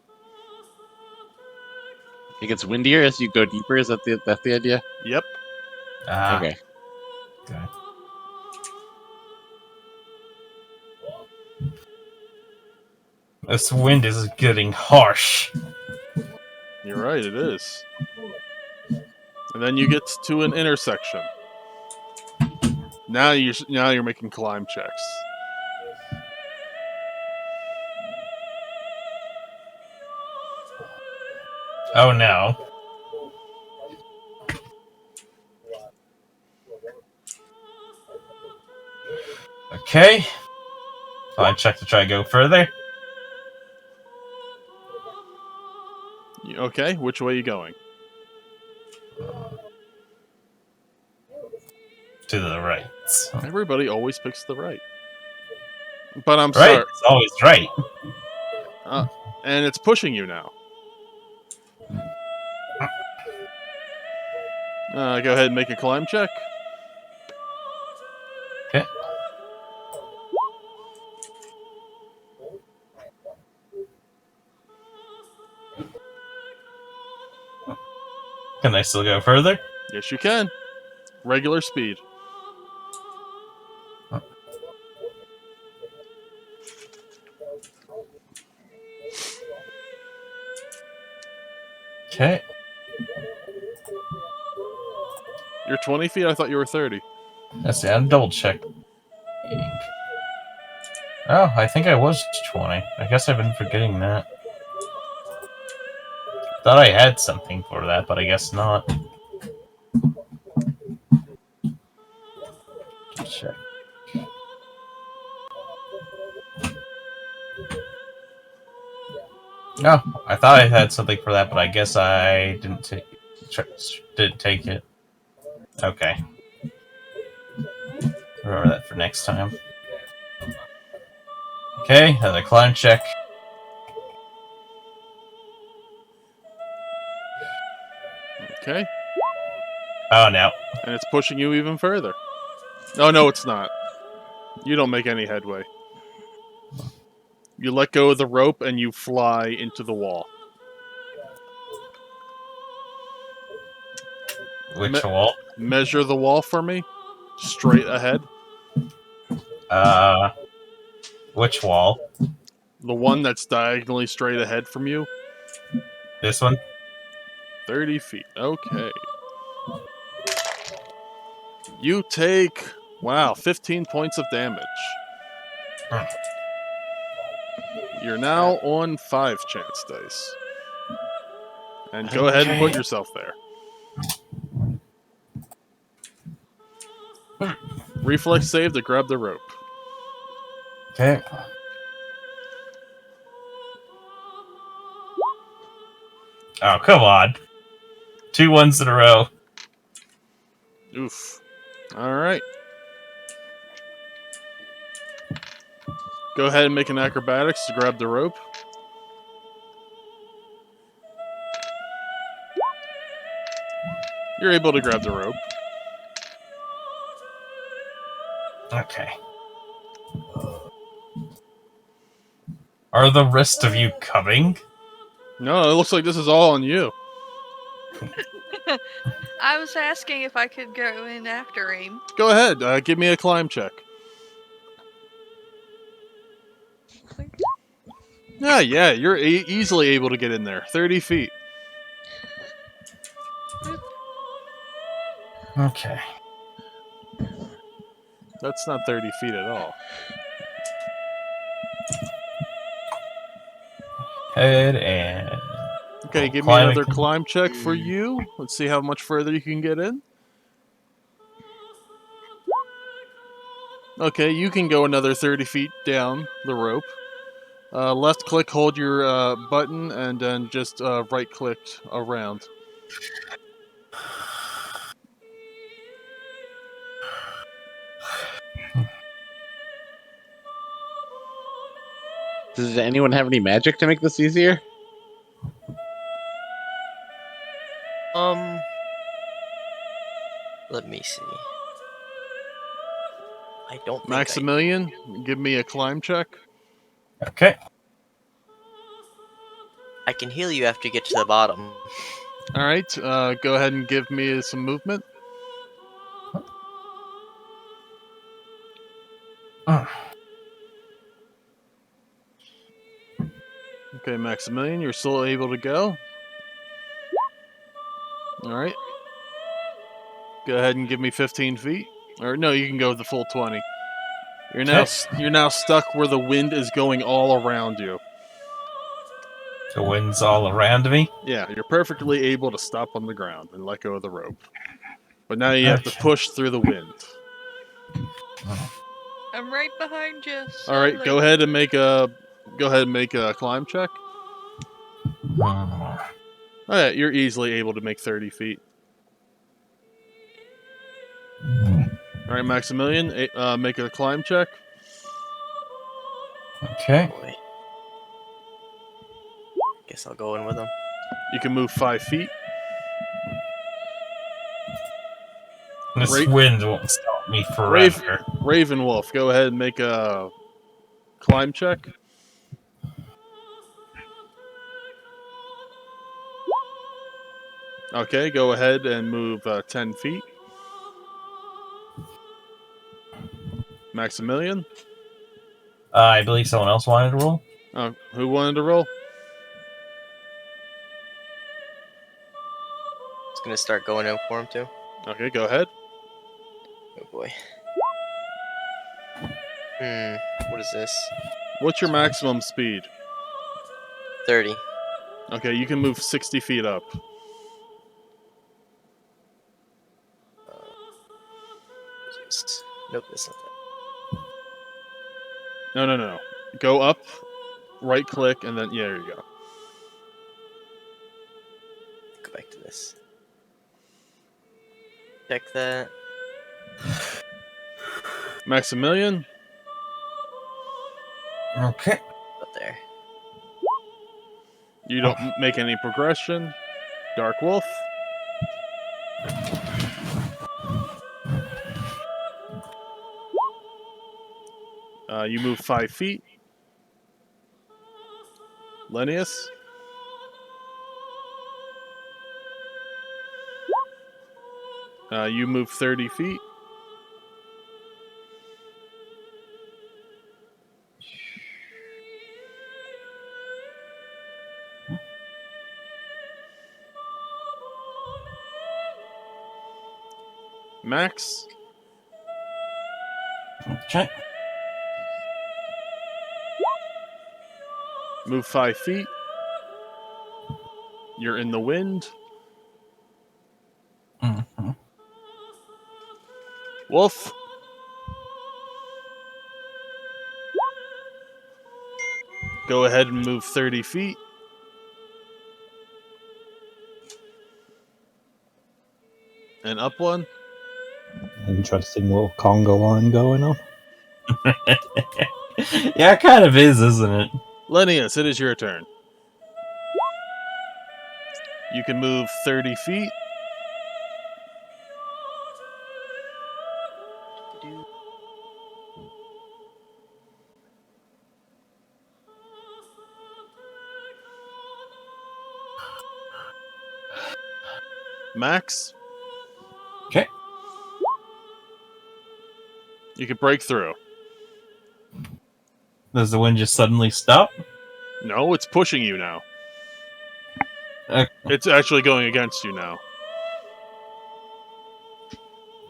[SPEAKER 5] It gets windier as you go deeper. Is that the idea?
[SPEAKER 1] Yep.
[SPEAKER 5] Okay.
[SPEAKER 2] Okay. This wind is getting harsh.
[SPEAKER 1] You're right, it is. And then you get to an intersection. Now you're making climb checks.
[SPEAKER 2] Oh no. Okay. Climb check to try to go further.
[SPEAKER 1] Okay, which way are you going?
[SPEAKER 2] To the right.
[SPEAKER 1] Everybody always picks the right. But I'm
[SPEAKER 2] Right,
[SPEAKER 1] sorry.
[SPEAKER 2] it's always right.
[SPEAKER 1] And it's pushing you now. Go ahead and make a climb check.
[SPEAKER 2] Okay. Can I still go further?
[SPEAKER 1] Yes, you can. Regular speed.
[SPEAKER 2] Okay.
[SPEAKER 1] You're 20 feet? I thought you were 30.
[SPEAKER 2] Let's see, I'll double check. Oh, I think I was 20. I guess I've been forgetting that. Thought I had something for that, but I guess not. Just check. No, I thought I had something for that, but I guess I didn't take it. Okay. Remember that for next time. Okay, another climb check.
[SPEAKER 1] Okay.
[SPEAKER 2] Oh, no.
[SPEAKER 1] And it's pushing you even further. Oh, no, it's not. You don't make any headway. You let go of the rope and you fly into the wall.
[SPEAKER 2] Which wall?
[SPEAKER 1] Measure the wall for me. Straight ahead.
[SPEAKER 2] Which wall?
[SPEAKER 1] The one that's diagonally straight ahead from you.
[SPEAKER 2] This one?
[SPEAKER 1] 30 feet. Okay. You take, 15 points of damage. You're now on 5 chance dice. And go ahead and put yourself there. Reflex save to grab the rope.
[SPEAKER 2] Okay. Oh, come on. 2 ones in a row.
[SPEAKER 1] Oof. Alright. Go ahead and make an acrobatics to grab the rope. You're able to grab the rope.
[SPEAKER 2] Okay. Are the rest of you coming?
[SPEAKER 1] No, it looks like this is all on you.
[SPEAKER 6] I was asking if I could go in after him.
[SPEAKER 1] Go ahead. Give me a climb check. Yeah, you're easily able to get in there. 30 feet.
[SPEAKER 2] Okay.
[SPEAKER 1] That's not 30 feet at all.
[SPEAKER 2] Head and...
[SPEAKER 1] Okay, give me another climb check for you. Let's see how much further you can get in. Okay, you can go another 30 feet down the rope. Left click, hold your button, and then just right click around.
[SPEAKER 5] Does anyone have any magic to make this easier?
[SPEAKER 4] Let me see. I don't think
[SPEAKER 1] Maximilian, give me a climb check.
[SPEAKER 2] Okay.
[SPEAKER 4] I can heal you after you get to the bottom.
[SPEAKER 1] Alright, go ahead and give me some movement. Okay, Maximilian, you're still able to go. Alright. Go ahead and give me 15 feet. Or no, you can go the full 20. You're now stuck where the wind is going all around you.
[SPEAKER 2] The wind's all around me?
[SPEAKER 1] Yeah, you're perfectly able to stop on the ground and let go of the rope. But now you have to push through the wind.
[SPEAKER 6] I'm right behind you.
[SPEAKER 1] Alright, go ahead and make a climb check. Alright, you're easily able to make 30 feet. Alright, Maximilian, make a climb check.
[SPEAKER 2] Okay.
[SPEAKER 4] Boy. Guess I'll go in with him.
[SPEAKER 1] You can move 5 feet.
[SPEAKER 2] This
[SPEAKER 1] Ra-
[SPEAKER 2] wind won't stop me forever.
[SPEAKER 1] Raven Wolf, go ahead and make a climb check. Okay, go ahead and move 10 feet. Maximilian,
[SPEAKER 2] I believe someone else wanted to roll.
[SPEAKER 1] who wanted to roll?
[SPEAKER 4] It's gonna start going in for him too.
[SPEAKER 1] Okay, go ahead.
[SPEAKER 4] Oh boy. What is this?
[SPEAKER 1] What's your maximum speed?
[SPEAKER 4] 30.
[SPEAKER 1] Okay, you can move 60 feet up.
[SPEAKER 4] Nope, that's not that.
[SPEAKER 1] No. Go up, right click, and then, yeah, there you go.
[SPEAKER 4] Go back to this. Check that.
[SPEAKER 1] Maximilian,
[SPEAKER 2] Okay.
[SPEAKER 4] Up there.
[SPEAKER 1] you don't make any progression. Dark Wolf. You move 5 feet. Lennius. You move 30 feet. Max.
[SPEAKER 2] Okay.
[SPEAKER 1] Move 5 feet. You're in the wind.
[SPEAKER 2] Mm-hmm.
[SPEAKER 1] Wolf. Go ahead and move 30 feet. And up one.
[SPEAKER 3] Interesting little conga line going on.
[SPEAKER 2] Yeah, it kind of is, isn't it?
[SPEAKER 1] Lennius, it is your turn. You can move 30 feet. Max.
[SPEAKER 2] Okay.
[SPEAKER 1] You can break through.
[SPEAKER 2] Does the wind just suddenly stop?
[SPEAKER 1] No, it's pushing you now.
[SPEAKER 2] Okay.
[SPEAKER 1] It's actually going against you now.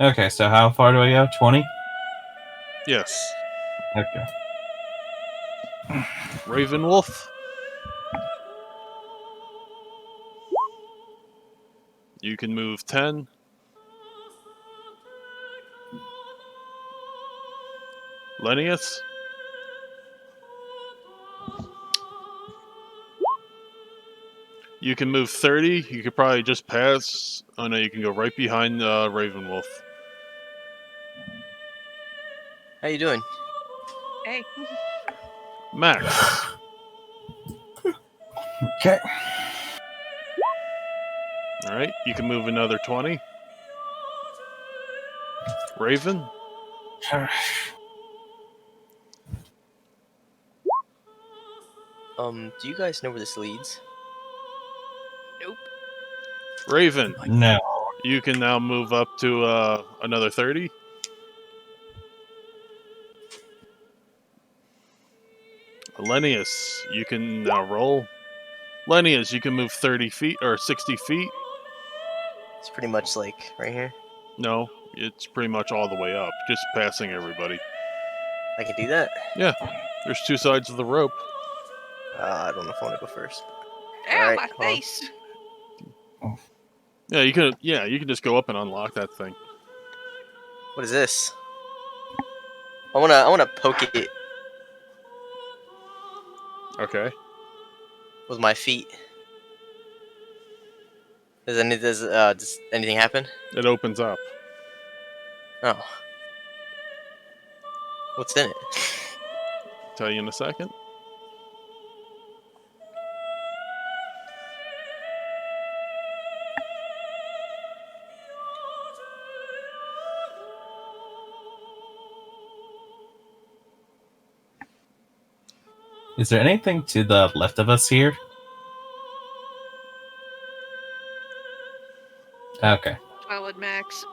[SPEAKER 2] Okay, so how far do I go? 20?
[SPEAKER 1] Yes.
[SPEAKER 2] Okay.
[SPEAKER 1] Raven Wolf. You can move 10. Lennius. You can move 30. You could probably just pass. Oh no, you can go right behind Raven Wolf.
[SPEAKER 4] How you doing?
[SPEAKER 6] Hey.
[SPEAKER 1] Max.
[SPEAKER 2] Okay.
[SPEAKER 1] Alright, you can move another 20. Raven.
[SPEAKER 4] Do you guys know where this leads?
[SPEAKER 6] Nope.
[SPEAKER 1] Raven.
[SPEAKER 2] No.
[SPEAKER 1] You can now move up to another 30. Lennius, you can now roll. Lennius, you can move 30 feet or 60 feet.
[SPEAKER 4] It's pretty much like right here.
[SPEAKER 1] No, it's pretty much all the way up, just passing everybody.
[SPEAKER 4] I can do that.
[SPEAKER 1] Yeah, there's 2 sides of the rope.
[SPEAKER 4] I don't know if I want to go first.
[SPEAKER 6] Ow,
[SPEAKER 4] Alright,
[SPEAKER 6] my
[SPEAKER 4] well.
[SPEAKER 6] face!
[SPEAKER 1] Yeah, you can just go up and unlock that thing.
[SPEAKER 4] What is this? I wanna poke it
[SPEAKER 1] Okay.
[SPEAKER 4] with my feet. Does anything happen?
[SPEAKER 1] It opens up.
[SPEAKER 4] Oh. What's in it?
[SPEAKER 1] tell you in a second.
[SPEAKER 2] Is there anything to the left of us here? Okay.
[SPEAKER 6] Solid max.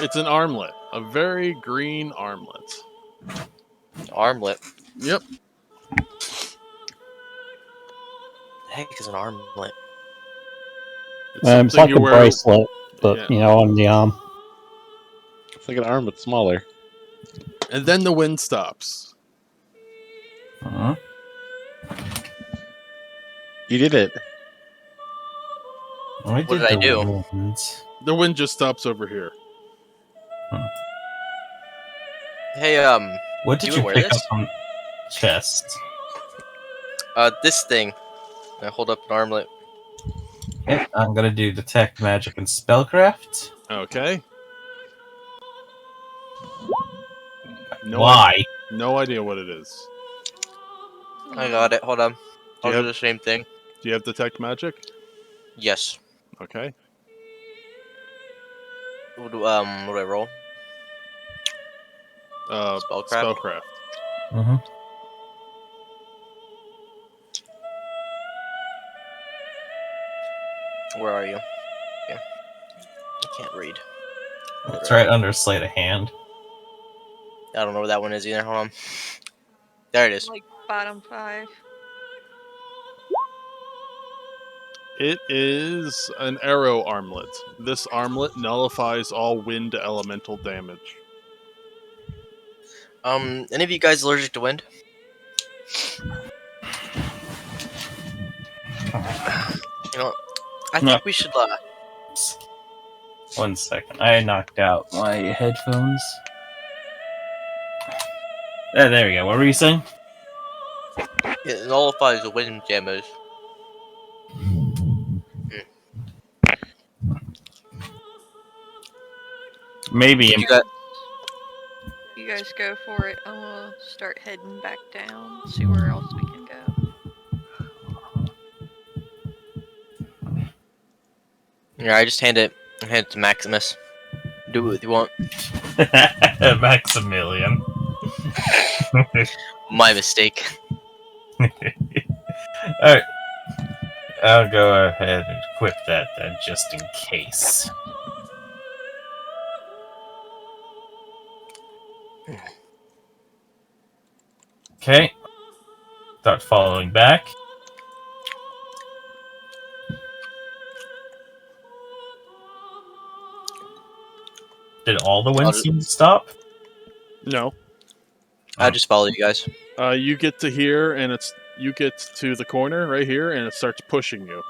[SPEAKER 1] It's an armlet. A very green armlet.
[SPEAKER 4] Armlet.
[SPEAKER 1] Yep.
[SPEAKER 4] The heck is an armlet?
[SPEAKER 1] It's
[SPEAKER 3] It's like
[SPEAKER 1] you
[SPEAKER 3] a
[SPEAKER 1] wear.
[SPEAKER 3] bracelet, but
[SPEAKER 1] Yeah.
[SPEAKER 3] you know, on the arm.
[SPEAKER 5] It's like an arm, but smaller.
[SPEAKER 1] And then the wind stops.
[SPEAKER 2] Uh-huh.
[SPEAKER 5] You did it.
[SPEAKER 2] What
[SPEAKER 4] did I do?
[SPEAKER 2] Wind?
[SPEAKER 1] The wind just stops over here.
[SPEAKER 4] Hey,
[SPEAKER 2] What
[SPEAKER 4] do
[SPEAKER 2] did
[SPEAKER 4] you
[SPEAKER 2] you
[SPEAKER 4] wear
[SPEAKER 2] pick
[SPEAKER 4] this?
[SPEAKER 2] up on chest?
[SPEAKER 4] This thing. I hold up an armlet.
[SPEAKER 2] Okay, I'm gonna do detect magic and spellcraft.
[SPEAKER 1] Okay. No
[SPEAKER 2] Why?
[SPEAKER 1] No idea what it is.
[SPEAKER 4] I got it. Hold on.
[SPEAKER 1] Do
[SPEAKER 4] I'll
[SPEAKER 1] you
[SPEAKER 4] do
[SPEAKER 1] have-
[SPEAKER 4] the same thing.
[SPEAKER 1] Do you have detect magic?
[SPEAKER 4] Yes.
[SPEAKER 1] Okay.
[SPEAKER 4] What do I roll? Spellcraft?
[SPEAKER 1] Spellcraft.
[SPEAKER 2] Mm-hmm.
[SPEAKER 4] Where are you? Okay. I can't read.
[SPEAKER 2] It's right under sleight of hand.
[SPEAKER 4] I don't know where that one is either. Hold on. There it is.
[SPEAKER 6] Like bottom 5.
[SPEAKER 1] It is an arrow armlet. This armlet nullifies all wind elemental damage.
[SPEAKER 4] Any of you guys allergic to wind? You know, I think
[SPEAKER 2] No.
[SPEAKER 4] we should,
[SPEAKER 2] 1 second. I knocked out my headphones. There we go. What were you saying?
[SPEAKER 4] it nullifies the wind damage.
[SPEAKER 2] Maybe.
[SPEAKER 4] You got
[SPEAKER 6] You guys go for it. I'm gonna start heading back down. See where else we can go.
[SPEAKER 4] Yeah, I just hand it to Maximus. Do what you want.
[SPEAKER 2] Maximilian.
[SPEAKER 4] My mistake.
[SPEAKER 2] Alright. I'll go ahead and equip that then, just in case. Okay. Start following back. Did all the wind seem to stop?
[SPEAKER 1] No.
[SPEAKER 4] I just follow you guys.
[SPEAKER 1] You get to here, and you get to the corner right here, and it starts pushing you.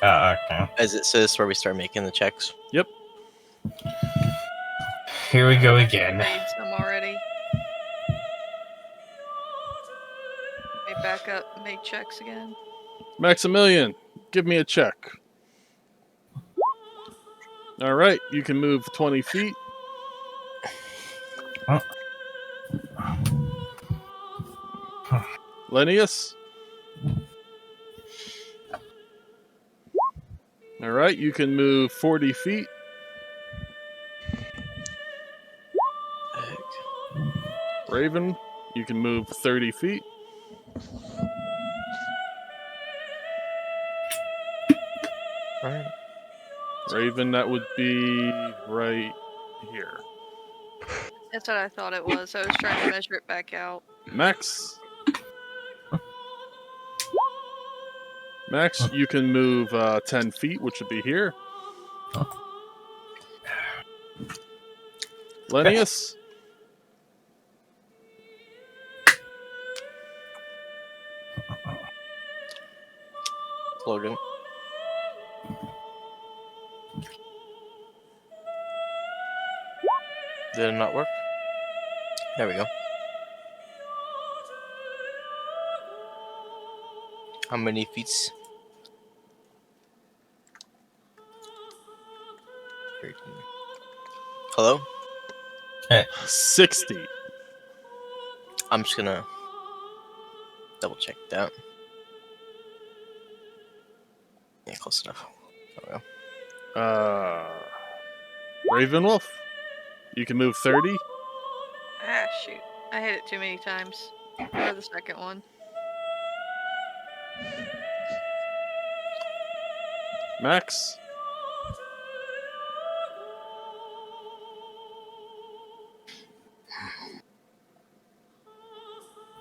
[SPEAKER 2] Okay.
[SPEAKER 4] As it says where we start making the checks.
[SPEAKER 1] Yep.
[SPEAKER 2] Here we go
[SPEAKER 6] I
[SPEAKER 2] again.
[SPEAKER 6] made some already. Let me back up and make checks again.
[SPEAKER 1] Maximilian, give me a check. All right, you can move 20 feet.
[SPEAKER 2] Oh.
[SPEAKER 1] Linnaeus? All right, you can move 40 feet. Raven, you can move 30 feet.
[SPEAKER 4] Alright.
[SPEAKER 1] Raven, that would be right here.
[SPEAKER 6] That's what I thought it was. I was trying to measure it back out.
[SPEAKER 1] Max? Max, you can move 10 feet, which would be here. Linnaeus?
[SPEAKER 4] Loading. Did it not work? There we go. How many feats? 13. Hello?
[SPEAKER 1] 60.
[SPEAKER 4] I'm just gonna double check that. Yeah, close enough. There we go.
[SPEAKER 1] Ravenwolf, you can move 30.
[SPEAKER 6] Ah, shoot. I hit it too many times. Or the second one.
[SPEAKER 1] Max,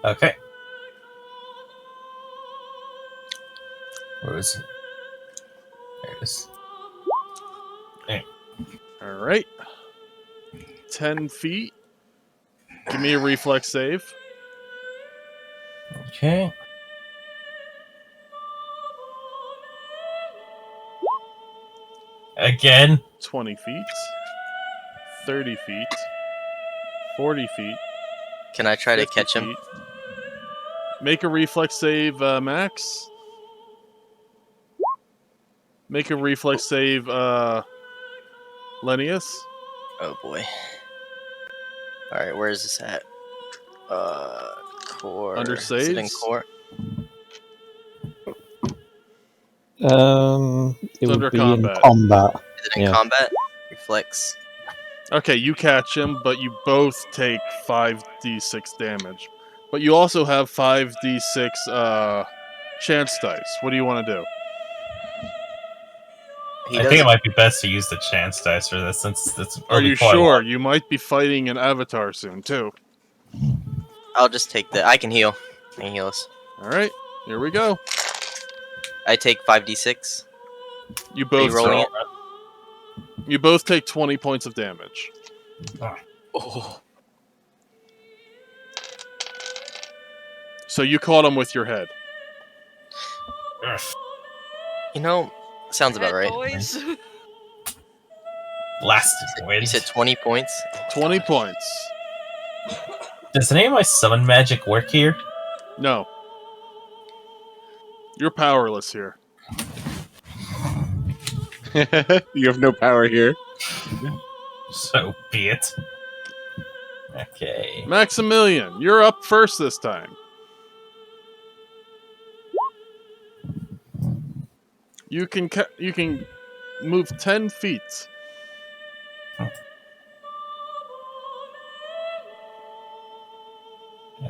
[SPEAKER 2] Okay. Where is it? There it is.
[SPEAKER 1] all right. 10 feet. Give me a reflex save.
[SPEAKER 2] Okay. Again.
[SPEAKER 1] 20 feet. 30 feet. 40 feet.
[SPEAKER 4] Can I try to
[SPEAKER 1] 50
[SPEAKER 4] catch him?
[SPEAKER 1] feet. Make a reflex save, Max. Make a reflex save, Lennius.
[SPEAKER 4] Oh boy. Alright, where is this at? Core.
[SPEAKER 1] Under
[SPEAKER 4] Is it in
[SPEAKER 1] saves?
[SPEAKER 4] core?
[SPEAKER 3] It
[SPEAKER 1] It's
[SPEAKER 3] would
[SPEAKER 1] under
[SPEAKER 3] be
[SPEAKER 1] combat.
[SPEAKER 3] in combat.
[SPEAKER 4] Is it in
[SPEAKER 3] Yeah.
[SPEAKER 4] combat? Reflex.
[SPEAKER 1] Okay, you catch him, but you both take 5d6 damage. But you also have 5d6 chance dice. What do you want to do?
[SPEAKER 4] He
[SPEAKER 2] I
[SPEAKER 4] does.
[SPEAKER 2] think it might be best to use the chance dice for this since it's.
[SPEAKER 1] Are you sure? You might be fighting an avatar soon, too.
[SPEAKER 4] I'll just take the. I can heal. I can heal us.
[SPEAKER 1] Alright, here we go.
[SPEAKER 4] I take 5d6.
[SPEAKER 1] You
[SPEAKER 4] Are you
[SPEAKER 1] both
[SPEAKER 4] rolling it?
[SPEAKER 1] You both take 20 points of damage.
[SPEAKER 4] Oh.
[SPEAKER 1] So you caught him with your head.
[SPEAKER 4] You know, sounds about
[SPEAKER 6] Head
[SPEAKER 4] right.
[SPEAKER 6] boys.
[SPEAKER 2] Last
[SPEAKER 4] You
[SPEAKER 2] wins.
[SPEAKER 4] said 20 points?
[SPEAKER 1] 20 points.
[SPEAKER 2] Does any of my summon magic work here?
[SPEAKER 1] No. You're powerless here.
[SPEAKER 5] You have no power here.
[SPEAKER 2] So be it. Okay.
[SPEAKER 1] Maximilian, you're up first this time. You can move 10 feet.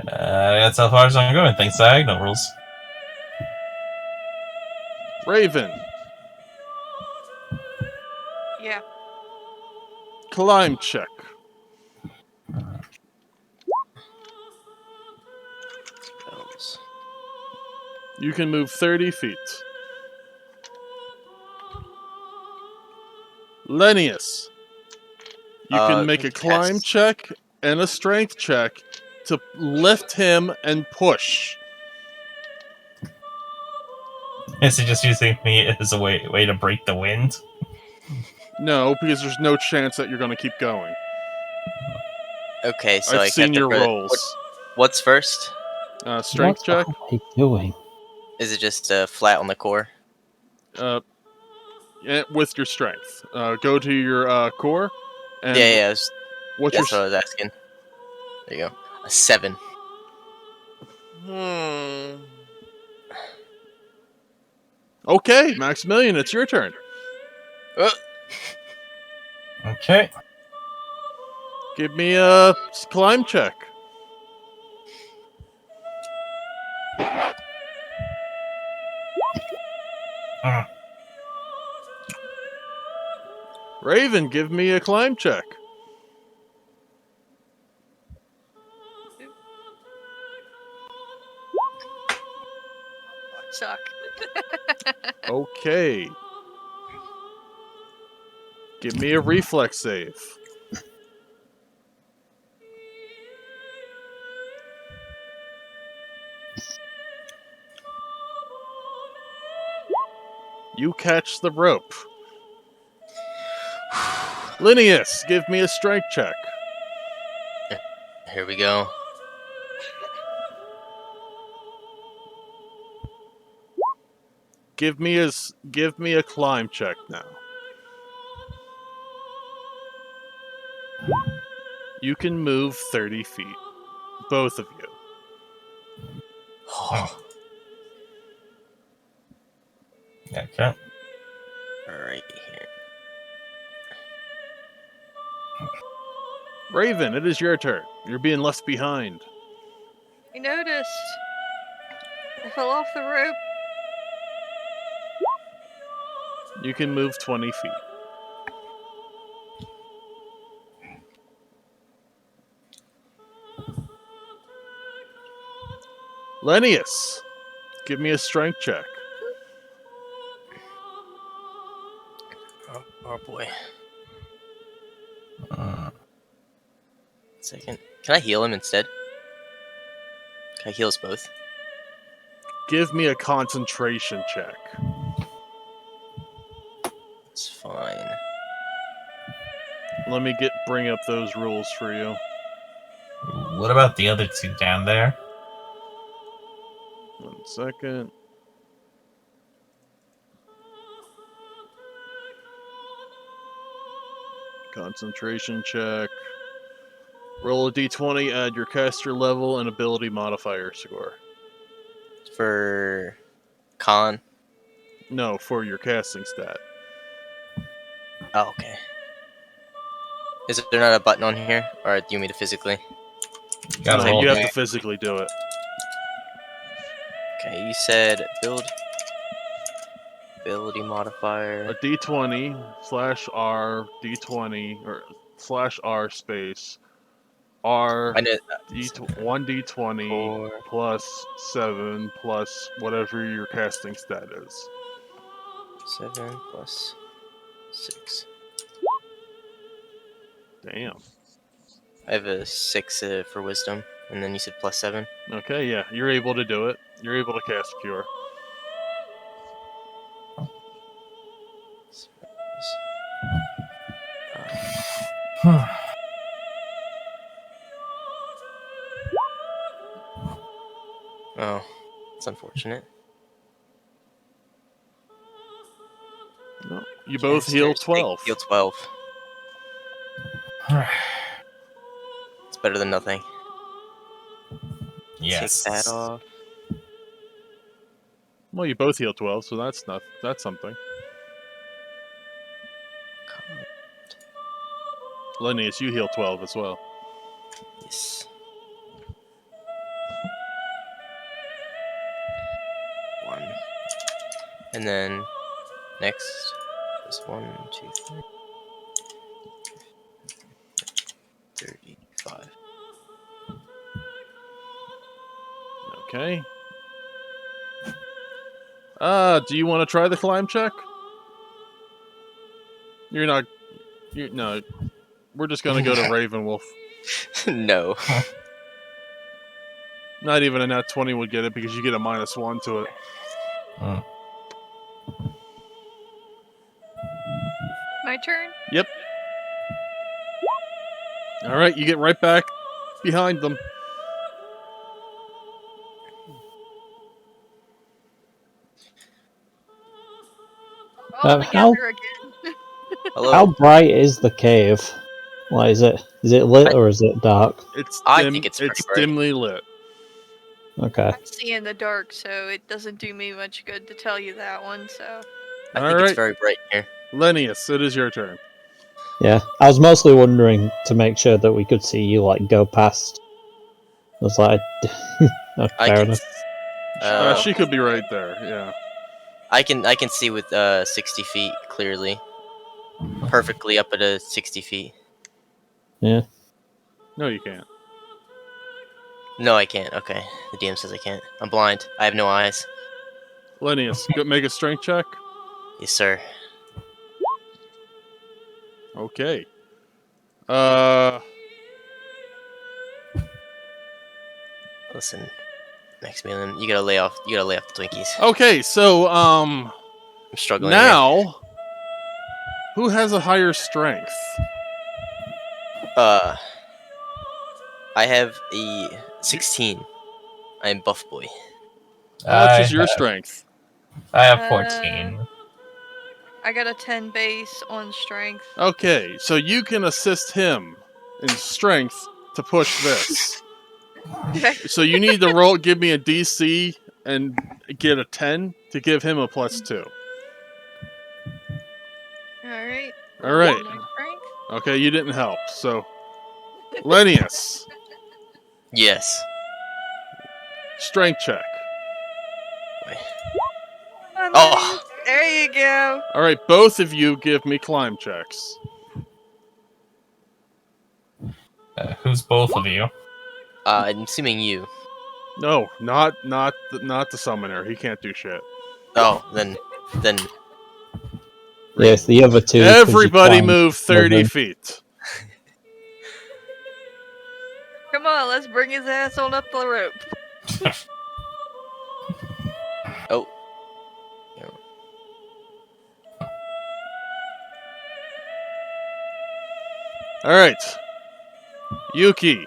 [SPEAKER 2] That's how far as I'm going. Thanks, diagonal rules.
[SPEAKER 1] Raven,
[SPEAKER 6] Yeah.
[SPEAKER 1] climb check. You can move 30 feet. Lennius, you can make a climb
[SPEAKER 4] cast-
[SPEAKER 1] check and a strength check to lift him and push.
[SPEAKER 2] Is he just using me as a way to break the wind?
[SPEAKER 1] No, because there's no chance that you're going to keep going.
[SPEAKER 4] Okay, so
[SPEAKER 1] I've
[SPEAKER 4] I
[SPEAKER 1] seen
[SPEAKER 4] have to
[SPEAKER 1] your
[SPEAKER 4] put-
[SPEAKER 1] rolls.
[SPEAKER 4] What's first?
[SPEAKER 1] Strength check.
[SPEAKER 3] What are they doing?
[SPEAKER 4] Is it just flat on the core?
[SPEAKER 1] With your strength. Go to your core. And
[SPEAKER 4] Yeah.
[SPEAKER 1] What's
[SPEAKER 4] That's
[SPEAKER 1] your
[SPEAKER 4] what I was asking. There you go. A 7.
[SPEAKER 1] Okay, Maximilian, it's your turn.
[SPEAKER 2] Okay.
[SPEAKER 1] Give me a climb check. Raven, give me a climb check.
[SPEAKER 6] Suck.
[SPEAKER 1] Okay. Give me a reflex save. You catch the rope. Linnaeus, give me a strength check.
[SPEAKER 4] here we go.
[SPEAKER 1] Give me a climb check now. You can move 30 feet. Both of you.
[SPEAKER 2] Okay.
[SPEAKER 4] Right here.
[SPEAKER 1] Raven, it is your turn. You're being left behind.
[SPEAKER 6] I noticed. I fell off the rope.
[SPEAKER 1] You can move 20 feet. Lennius, give me a strength check.
[SPEAKER 4] Oh boy. Second. Can I heal him instead? Can I heal us both?
[SPEAKER 1] Give me a concentration check.
[SPEAKER 4] It's fine.
[SPEAKER 1] Let me bring up those rules for you.
[SPEAKER 2] What about the other two down there?
[SPEAKER 1] 1 second. Concentration check. Roll a d20, add your caster level and ability modifier score.
[SPEAKER 4] For con.
[SPEAKER 1] No, for your casting stat.
[SPEAKER 4] Oh, okay. Is there not a button on here, or do you want me to physically?
[SPEAKER 2] Gotta
[SPEAKER 1] No,
[SPEAKER 2] roll
[SPEAKER 1] you have
[SPEAKER 2] the-
[SPEAKER 1] to physically do it.
[SPEAKER 4] Okay, you said build ability
[SPEAKER 1] A
[SPEAKER 4] modifier.
[SPEAKER 1] d20 /r d20 or /r space r
[SPEAKER 4] I know.
[SPEAKER 1] 1d20
[SPEAKER 4] 4.
[SPEAKER 1] plus 7 plus whatever your casting stat is.
[SPEAKER 4] 7 plus 6.
[SPEAKER 1] Damn.
[SPEAKER 4] I have a 6 for wisdom, and then you said plus 7.
[SPEAKER 1] Okay, yeah, you're able to do it. You're able to cast Cure.
[SPEAKER 4] Oh, it's unfortunate.
[SPEAKER 1] No, you both heal 12.
[SPEAKER 4] Heal 12. It's better than nothing.
[SPEAKER 2] Yes.
[SPEAKER 4] Take that off.
[SPEAKER 1] Well, you both heal 12, so that's something. Linnaeus, you heal 12 as well.
[SPEAKER 4] Yes. One. And then next is 1, 2, 3. 35.
[SPEAKER 1] Okay. Do you want to try the climb check? No. We're just gonna go to Ravenwolf.
[SPEAKER 4] No.
[SPEAKER 1] Not even a nat 20 would get it because you get a -1 to it.
[SPEAKER 6] My turn?
[SPEAKER 1] Yep. Alright, you get right back behind them.
[SPEAKER 6] All
[SPEAKER 3] how-
[SPEAKER 6] together again.
[SPEAKER 4] Hello.
[SPEAKER 3] How bright is the cave? Like, is it lit or is it dark?
[SPEAKER 4] I think it's pretty bright.
[SPEAKER 1] dimly lit.
[SPEAKER 3] Okay.
[SPEAKER 6] I see in the dark, so it doesn't do me much good to tell you that one, so.
[SPEAKER 4] I think
[SPEAKER 1] Alright.
[SPEAKER 4] it's very bright here.
[SPEAKER 1] Lennius, it is your turn.
[SPEAKER 3] Yeah, I was mostly wondering to make sure that we could see you like go past. I was like, oh,
[SPEAKER 4] I
[SPEAKER 3] fair
[SPEAKER 4] can.
[SPEAKER 3] enough.
[SPEAKER 1] She could be right there, yeah.
[SPEAKER 4] I can see with 60 feet clearly. Perfectly up at a 60 feet.
[SPEAKER 3] Yeah.
[SPEAKER 1] No, you can't.
[SPEAKER 4] No, I can't. Okay. The DM says I can't. I'm blind. I have no eyes.
[SPEAKER 1] Lennius, go make a strength check.
[SPEAKER 4] Yes, sir.
[SPEAKER 1] Okay.
[SPEAKER 4] Listen, Maximilian, you gotta lay off the Twinkies.
[SPEAKER 1] Okay, so,
[SPEAKER 4] I'm struggling here.
[SPEAKER 1] now, who has a higher strength?
[SPEAKER 4] I I have a 16. I am buff boy.
[SPEAKER 1] How much
[SPEAKER 2] I
[SPEAKER 1] is your
[SPEAKER 2] have-
[SPEAKER 1] strength?
[SPEAKER 2] I have 14.
[SPEAKER 6] I got a 10 base on strength.
[SPEAKER 1] Okay, so you can assist him in strength to push this. So you need to roll, give me a DC and get a 10 to give him a +2.
[SPEAKER 6] Alright.
[SPEAKER 1] All right.
[SPEAKER 6] My strength.
[SPEAKER 1] Okay, you didn't help. So, Lennius,
[SPEAKER 4] Yes.
[SPEAKER 1] strength check.
[SPEAKER 4] Oh.
[SPEAKER 6] There you go.
[SPEAKER 1] All right, both of you give me climb checks.
[SPEAKER 2] Who's both of you?
[SPEAKER 4] I'm assuming you.
[SPEAKER 1] No, not the summoner. He can't do shit.
[SPEAKER 4] Oh, then.
[SPEAKER 3] Yes, the other two. 'cause you
[SPEAKER 1] Everybody
[SPEAKER 3] climbed
[SPEAKER 1] move 30
[SPEAKER 3] moving.
[SPEAKER 1] feet.
[SPEAKER 6] Come on, let's bring his ass on up the rope.
[SPEAKER 4] Oh.
[SPEAKER 1] All right, Yuki.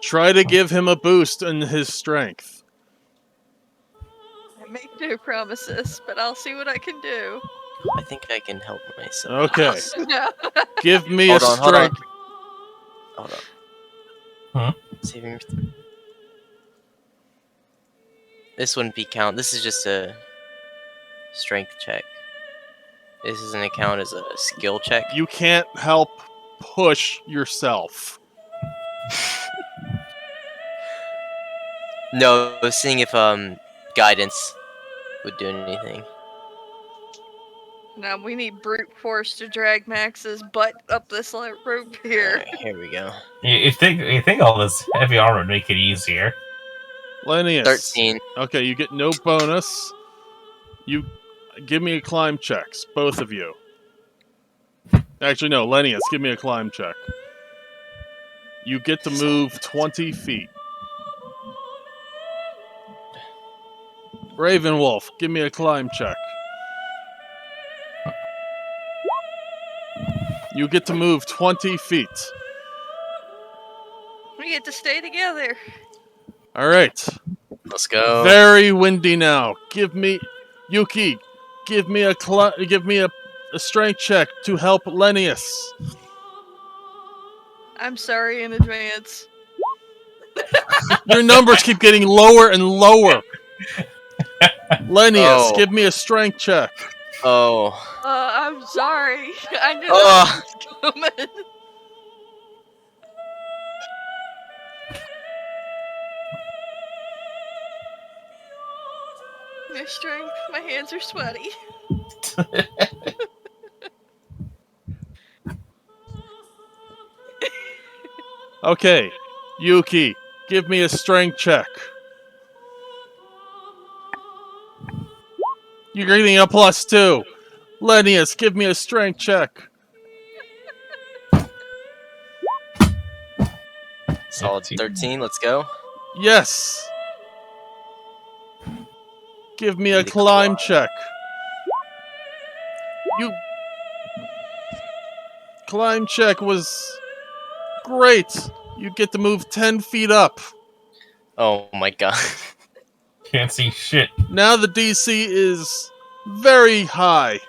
[SPEAKER 1] Try to give him a boost in his strength.
[SPEAKER 6] I make no promises, but I'll see what I can do.
[SPEAKER 4] I think I can help myself.
[SPEAKER 1] Okay,
[SPEAKER 6] No.
[SPEAKER 1] give me
[SPEAKER 4] Hold
[SPEAKER 1] a
[SPEAKER 4] on, hold on.
[SPEAKER 1] strength.
[SPEAKER 4] Hold up.
[SPEAKER 2] Huh?
[SPEAKER 4] Saving. This wouldn't be count. This is just a strength check. This doesn't count as a skill check.
[SPEAKER 1] You can't help push yourself.
[SPEAKER 4] No, I was seeing if guidance would do anything.
[SPEAKER 6] Now we need brute force to drag Max's butt up this rope here.
[SPEAKER 4] Alright, here we go.
[SPEAKER 2] You think all this heavy armor would make it easier?
[SPEAKER 1] Lennius.
[SPEAKER 4] 13.
[SPEAKER 1] Okay, you get no bonus. You give me a climb checks, both of you. Actually, no, Lennius, give me a climb check. You get to move 20 feet. Ravenwolf, give me a climb check. You get to move 20 feet.
[SPEAKER 6] We get to stay together.
[SPEAKER 1] All right.
[SPEAKER 4] Let's go.
[SPEAKER 1] Very windy now. Give me, Yuki. Give me a strength check to help Lennius.
[SPEAKER 6] I'm sorry in advance.
[SPEAKER 1] Your numbers keep getting lower and lower. Lennius,
[SPEAKER 4] Oh.
[SPEAKER 1] give me a strength check.
[SPEAKER 4] Oh.
[SPEAKER 6] I'm sorry. I knew
[SPEAKER 4] Oh.
[SPEAKER 6] that was coming. My strength. My hands are sweaty.
[SPEAKER 1] Okay, Yuki, give me a strength check. You're getting a +2. Lennius, give me a strength check.
[SPEAKER 4] Solid 13. Let's go.
[SPEAKER 1] Yes. Give me a
[SPEAKER 4] Need a
[SPEAKER 1] climb
[SPEAKER 4] climb.
[SPEAKER 1] check. You. Climb check was great. You get to move 10 feet up.
[SPEAKER 4] Oh my god.
[SPEAKER 2] Can't see shit.
[SPEAKER 1] Now the DC is very high.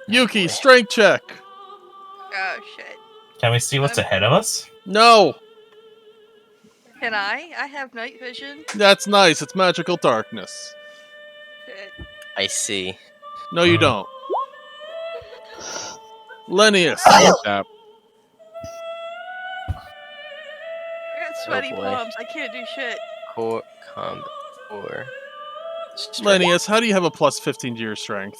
[SPEAKER 1] Yuki,
[SPEAKER 4] boy.
[SPEAKER 1] strength check.
[SPEAKER 6] Oh shit.
[SPEAKER 2] Can we see what's ahead of us?
[SPEAKER 1] No,
[SPEAKER 6] Can I? I have night vision.
[SPEAKER 1] that's nice. It's magical darkness.
[SPEAKER 6] Shit.
[SPEAKER 4] I see.
[SPEAKER 1] No, you don't. Lennius,
[SPEAKER 5] Stop.
[SPEAKER 6] I got sweaty
[SPEAKER 4] boy.
[SPEAKER 6] palms. I can't do shit.
[SPEAKER 4] Core combat or
[SPEAKER 1] Lennius, how do you have a +15 to your strength?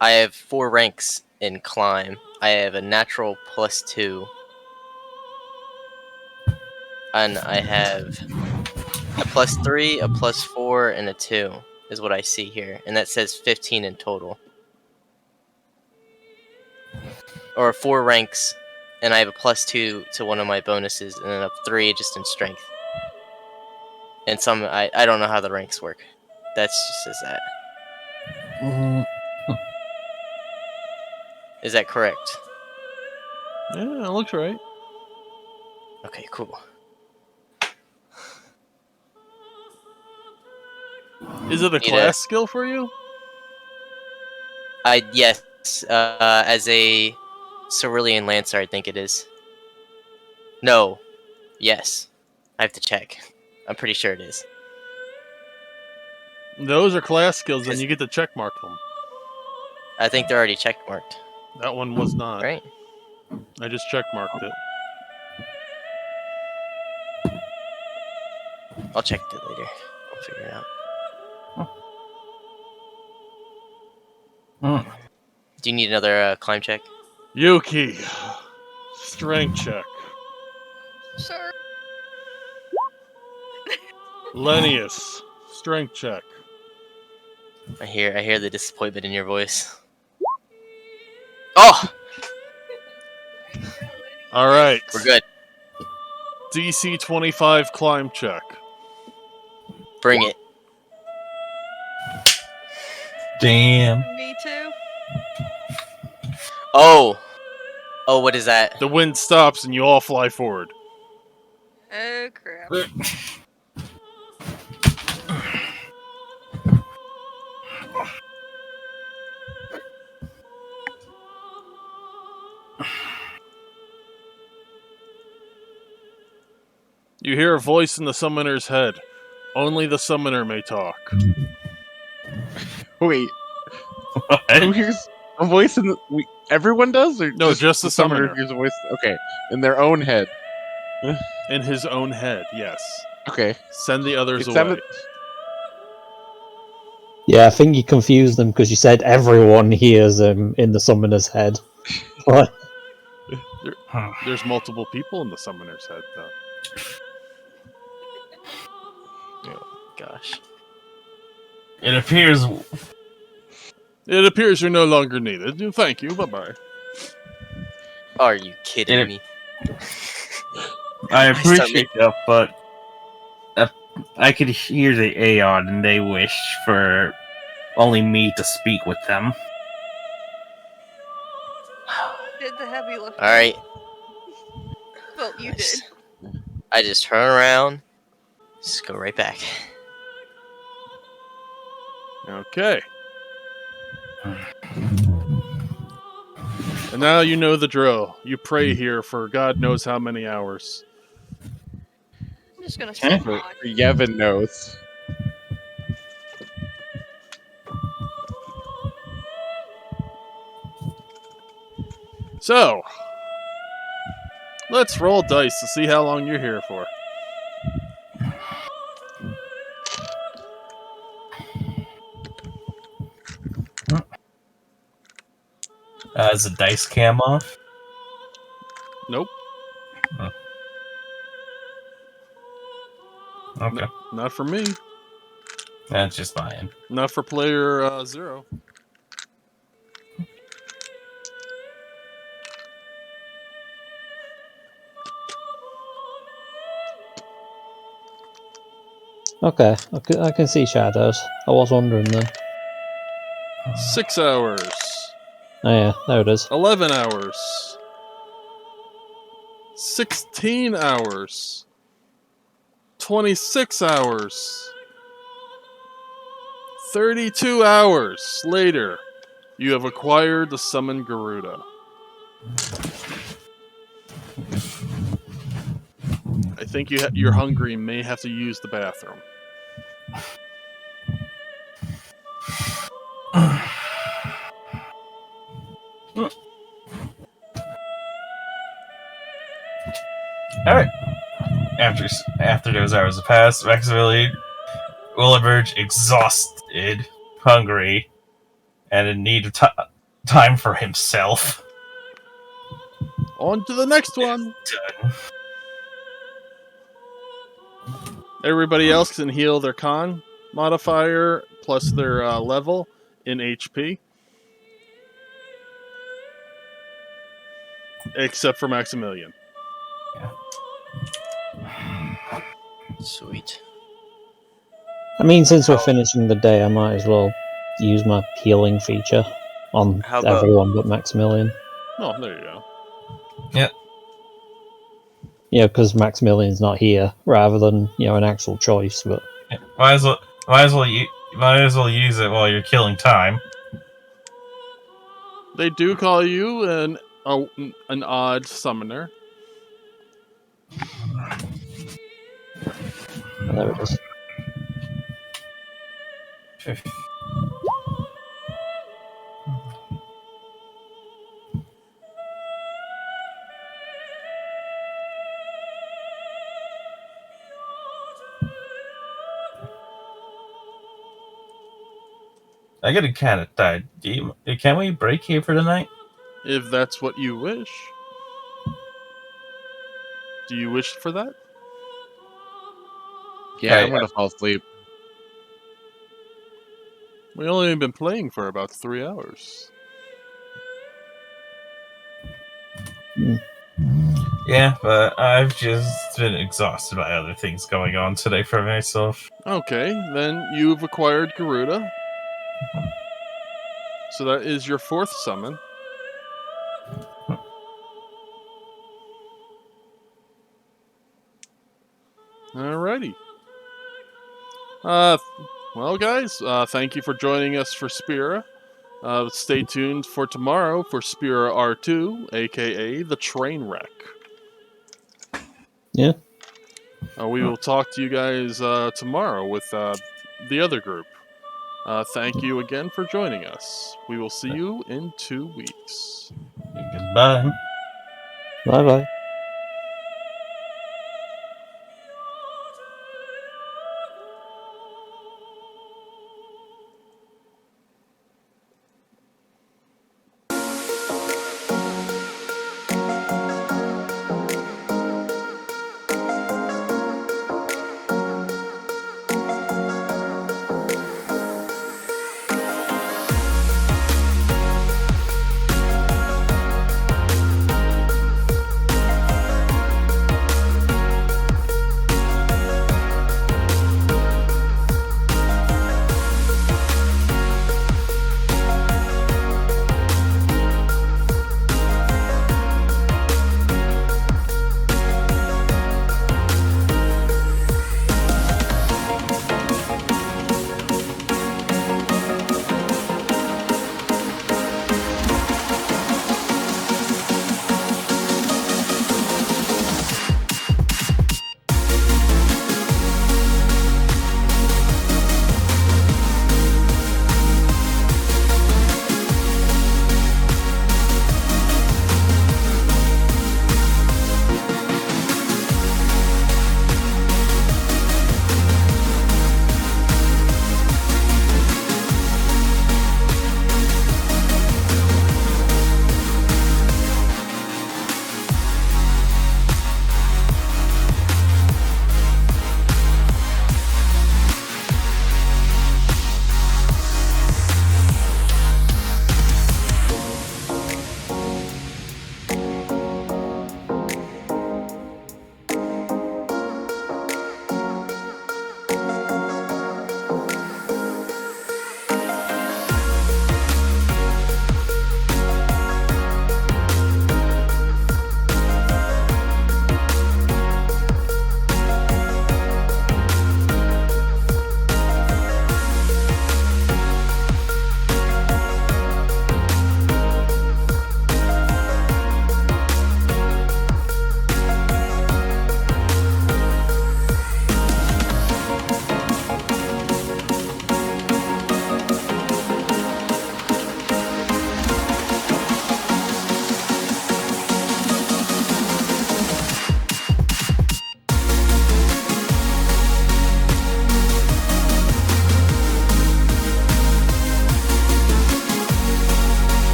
[SPEAKER 4] I have 4 ranks in climb. I have a natural +2. And I have a +3, a +4, and a 2 is what I see here. And that says 15 in total. Or 4 ranks, and I have a +2 to one of my bonuses, and then a 3 just in strength. And some, I don't know how the ranks work. That just says that. Is that correct?
[SPEAKER 1] Yeah, it looks right.
[SPEAKER 4] Okay, cool.
[SPEAKER 1] Is it a
[SPEAKER 4] Need
[SPEAKER 1] class skill for you?
[SPEAKER 4] Yes, as a Cerulean Lancer, I think it is. No. Yes. I have to check. I'm pretty sure it is.
[SPEAKER 1] Those are class skills, and
[SPEAKER 4] Cause-
[SPEAKER 1] you get to check mark them.
[SPEAKER 4] I think they're already check marked,
[SPEAKER 1] That one was not.
[SPEAKER 4] right?
[SPEAKER 1] I just check marked it.
[SPEAKER 4] I'll check it later. I'll figure it out.
[SPEAKER 2] Hmm.
[SPEAKER 4] Do you need another climb check?
[SPEAKER 1] Yuki, strength check.
[SPEAKER 6] Sir.
[SPEAKER 1] Lennius, strength check.
[SPEAKER 4] I hear the disappointment in your voice. Oh,
[SPEAKER 1] All right.
[SPEAKER 4] we're good.
[SPEAKER 1] DC 25 climb check.
[SPEAKER 4] Bring it.
[SPEAKER 2] Damn.
[SPEAKER 6] Me too.
[SPEAKER 4] Oh, what is that?
[SPEAKER 1] The wind stops and you all fly forward.
[SPEAKER 6] Oh crap.
[SPEAKER 1] You hear a voice in the summoner's head. Only the summoner may talk.
[SPEAKER 5] Wait, who
[SPEAKER 2] What?
[SPEAKER 5] hears a voice in the? Everyone does, or
[SPEAKER 1] No, just the summoner.
[SPEAKER 5] hears a voice? Okay, in their own head.
[SPEAKER 1] In his own head, yes.
[SPEAKER 5] Okay,
[SPEAKER 1] Send the others
[SPEAKER 5] it
[SPEAKER 1] away.
[SPEAKER 5] sounded.
[SPEAKER 3] Yeah, I think you confused them because you said everyone hears him in the summoner's head. What?
[SPEAKER 1] There's multiple people in the summoner's head, though.
[SPEAKER 4] Gosh.
[SPEAKER 2] It appears.
[SPEAKER 1] It appears you're no longer needed. Thank you. Bye-bye.
[SPEAKER 4] Are you kidding
[SPEAKER 2] It-
[SPEAKER 4] me?
[SPEAKER 2] I
[SPEAKER 4] start
[SPEAKER 2] appreciate that, but I could hear the Aeon, and they wish for only me to speak with them.
[SPEAKER 6] Did the heavy lifting.
[SPEAKER 4] All right.
[SPEAKER 6] Well, you did.
[SPEAKER 4] I just turn around. Just go right back.
[SPEAKER 1] Okay. And now you know the drill. You pray here for God knows how many hours.
[SPEAKER 6] I'm just gonna
[SPEAKER 2] Okay.
[SPEAKER 6] sit
[SPEAKER 5] For
[SPEAKER 6] on.
[SPEAKER 5] Yevon knows.
[SPEAKER 1] So, let's roll dice to see how long you're here for.
[SPEAKER 2] Is the dice cam off?
[SPEAKER 1] Nope.
[SPEAKER 2] Okay.
[SPEAKER 1] Not for me.
[SPEAKER 2] That's just mine.
[SPEAKER 1] Not for player 0.
[SPEAKER 3] Okay, I can see shadows. I was wondering then.
[SPEAKER 1] 6 hours.
[SPEAKER 3] Oh yeah, there it is.
[SPEAKER 1] 11 hours. 16 hours. 26 hours. 32 hours later, you have acquired the summoned Garuda. I think you're hungry and may have to use the bathroom.
[SPEAKER 2] Alright. After those hours have passed, Maximilian will emerge exhausted, hungry, and in need of time for himself.
[SPEAKER 1] On to the next one.
[SPEAKER 2] Done.
[SPEAKER 1] Everybody else can heal their con modifier plus their level in HP. Except for Maximilian.
[SPEAKER 4] Sweet.
[SPEAKER 3] I mean, since we're finishing the day, I might as well use my healing feature on
[SPEAKER 4] How about-
[SPEAKER 3] everyone but Maximilian.
[SPEAKER 1] Oh, there you go.
[SPEAKER 2] Yep.
[SPEAKER 3] Yeah, because Maximilian's not here, rather than an actual choice. But
[SPEAKER 2] Yeah. Might as well use it while you're killing time.
[SPEAKER 1] They do call you an odd summoner.
[SPEAKER 3] there it is.
[SPEAKER 2] I get a cat that died. Can we break here for tonight?
[SPEAKER 1] If that's what you wish. Do you wish for that?
[SPEAKER 5] Yeah,
[SPEAKER 2] Hey,
[SPEAKER 5] I'm gonna fall asleep.
[SPEAKER 1] We only been playing for about 3 hours.
[SPEAKER 2] Yeah, but I've just been exhausted by other things going on today for myself.
[SPEAKER 1] Okay, then you've acquired Garuda. So that is your 4th summon. Alrighty. Well, guys, thank you for joining us for Spira. Stay tuned for tomorrow for Spira R2, aka the train wreck.
[SPEAKER 3] Yeah.
[SPEAKER 1] We will talk to you guys tomorrow with the other group. Thank you again for joining us. We will see you in 2 weeks.
[SPEAKER 2] Goodbye.
[SPEAKER 3] Bye bye.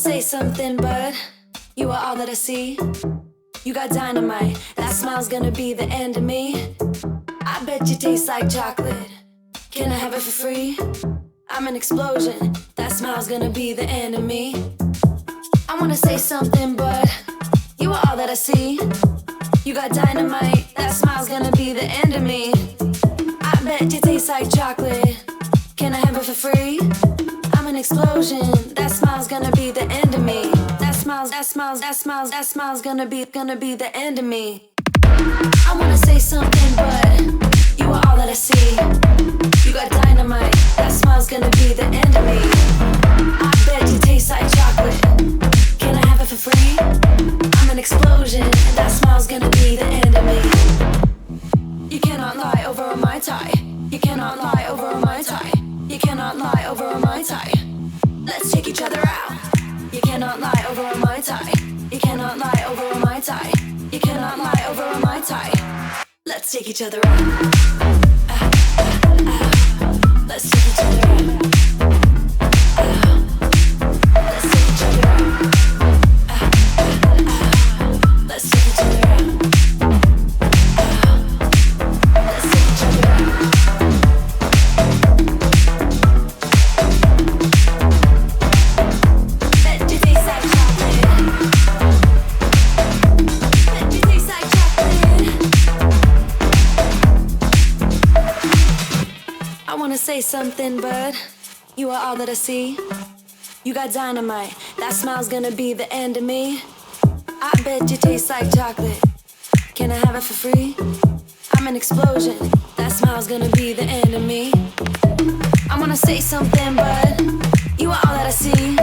[SPEAKER 7] say something, but you are all that I see. You got dynamite, that smile's gonna be the end of me. I bet you taste like chocolate. Can I have it for free? I'm an explosion, that smile's gonna be the end of me. I wanna say something, but you are all that I see. You got dynamite, that smile's gonna be the end of me. I bet you taste like chocolate. Can I have it for free? I'm an explosion, that smile's gonna be the end of me. That smile's gonna be the end of me. I wanna say something, but you are all that I see. You got dynamite, that smile's gonna be the end of me. I bet you taste like chocolate. Can I have it for free? I'm an explosion, and that smile's gonna be the end of me. You cannot lie over a Mai Tai. You cannot lie over a Mai Tai. You cannot lie over a Mai Tai. Let's take each other out. You cannot lie over a Mai Tai. You cannot lie over a Mai Tai. You cannot lie over a Mai Tai. Let's take each other out. Let's take each other out. Let's take each other out. Let's take each other out. Let's take each other out. Bet you taste like chocolate. Bet you taste like chocolate. I wanna say something, but you are all that I see. You got dynamite, that smile's gonna be the end of me. I bet you taste like chocolate. Can I have it for free? I'm an explosion, that smile's gonna be the end of me. I wanna say something, but you are all that I see.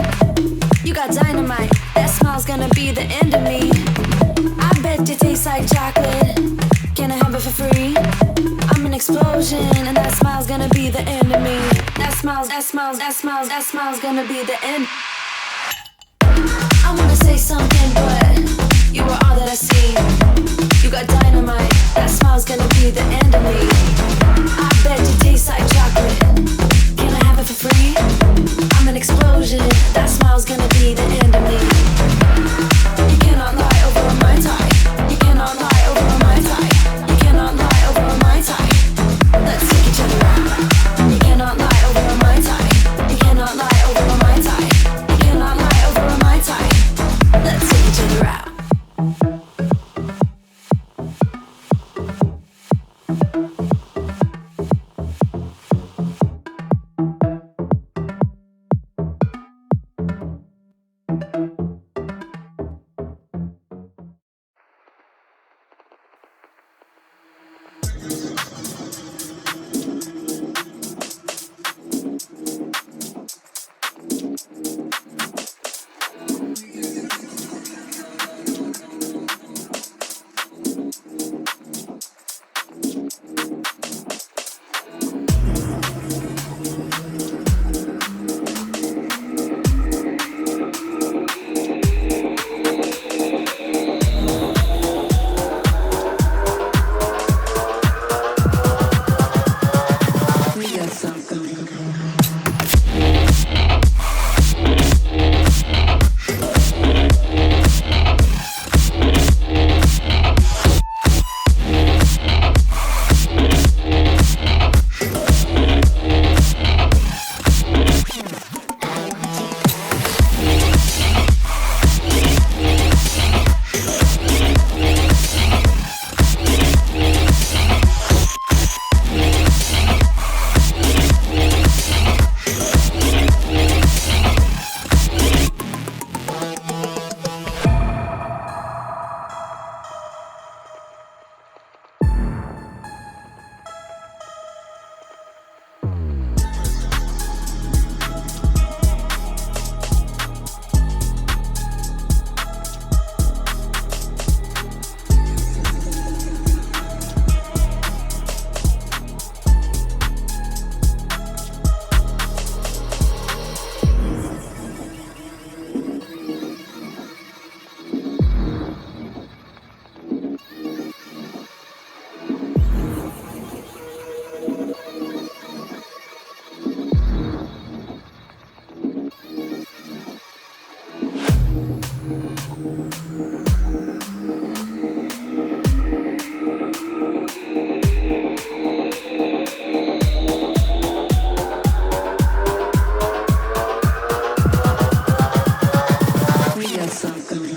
[SPEAKER 7] You got dynamite, that smile's gonna be the end of me. I bet you taste like chocolate. Can I have it for free? I'm an explosion, and that smile's gonna be the end of me. That smile's gonna be the end. I wanna say something, but you are all that I see. You got dynamite, that smile's gonna be the end of me. I bet you taste like chocolate. Can I have it for free? I'm an explosion, that smile's gonna be the end of me. You cannot lie over a Mai Tai. You cannot lie over a Mai Tai. You cannot lie over a Mai Tai. Let's take each other out. You cannot lie over a Mai Tai. You cannot lie over a Mai Tai. You cannot lie over a Mai Tai. Let's take each other out. something